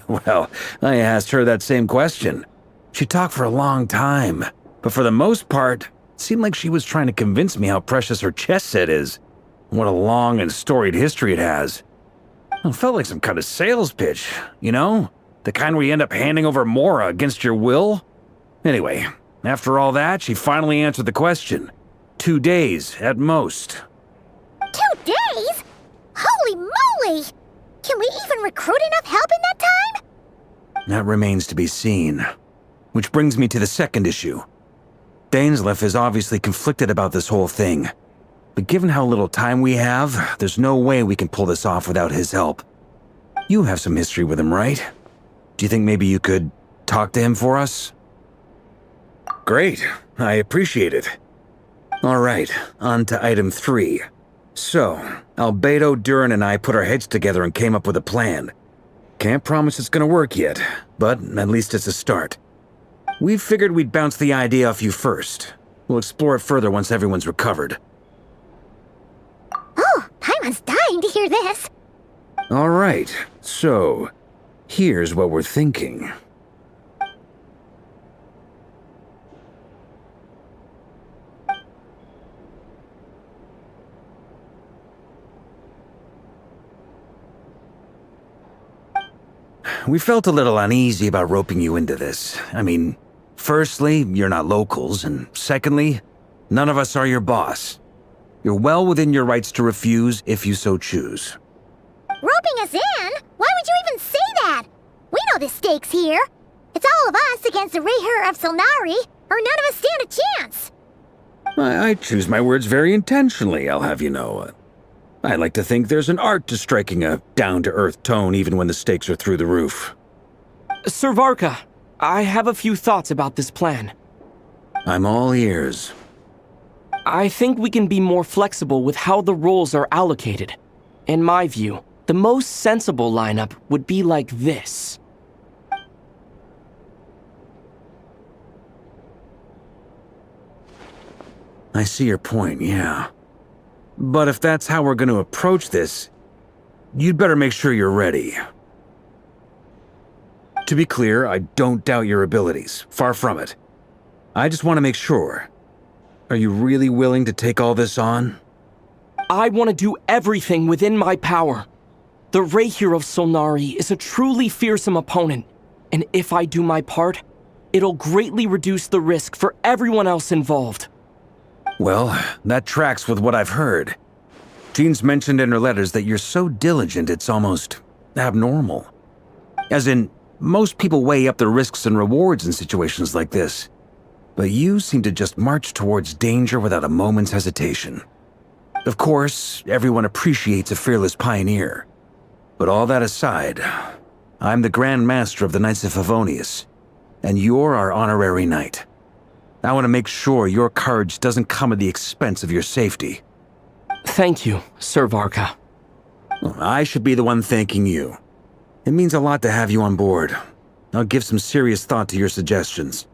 Well, I asked her that same question. She talked for a long time, but for the most part, it seemed like she was trying to convince me how precious her chess set is. What a long and storied history it has. It felt like some kind of sales pitch, you know? The kind where you end up handing over Mora against your will. Anyway, after all that, she finally answered the question. 2 days, at most. 2 days? Holy moly! Can we even recruit enough help in that time? that remains to be seen. Which brings me to the second issue. Dainsleif is obviously conflicted about this whole thing. But given how little time we have, there's no way we can pull this off without his help. You have some history with him, right? Do you think maybe you could talk to him for us? Great, I appreciate it. Alright, on to item 3. So, Albedo, Durin, and I put our heads together and came up with a plan. Can't promise it's gonna work yet, but at least it's a start. We figured we'd bounce the idea off you first. We'll explore it further once everyone's recovered. Oh, Paimon's dying to hear this. Alright, so, here's what we're thinking. We felt a little uneasy about roping you into this. I mean, firstly, you're not locals, and secondly, none of us are your boss. You're well within your rights to refuse if you so choose. Roping us in? Why would you even say that? We know the stakes here. It's all of us against the Rayher of Solnari, or none of us stand a chance. I choose my words very intentionally, I'll have you know. I like to think there's an art to striking a down-to-earth tone even when the stakes are through the roof. Sir Varka, I have a few thoughts about this plan. I'm all ears. I think we can be more flexible with how the roles are allocated. In my view, the most sensible lineup would be like this. I see your point, yeah. But if that's how we're going to approach this, you'd better make sure you're ready. To be clear, I don't doubt your abilities. Far from it. I just want to make sure. Are you really willing to take all this on? I want to do everything within my power. The Rayher of Solnari is a truly fearsome opponent, and if I do my part, it'll greatly reduce the risk for everyone else involved. Well, that tracks with what I've heard. Jean's mentioned in her letters that you're so diligent it's almost abnormal. As in, most people weigh up the risks and rewards in situations like this. But you seem to just march towards danger without a moment's hesitation. Of course, everyone appreciates a fearless pioneer. But all that aside, I'm the Grand Master of the Knights of Favonius, and you're our honorary knight. I want to make sure your courage doesn't come at the expense of your safety. Thank you, Sir Varka. I should be the one thanking you. It means a lot to have you on board. I'll give some serious thought to your suggestions.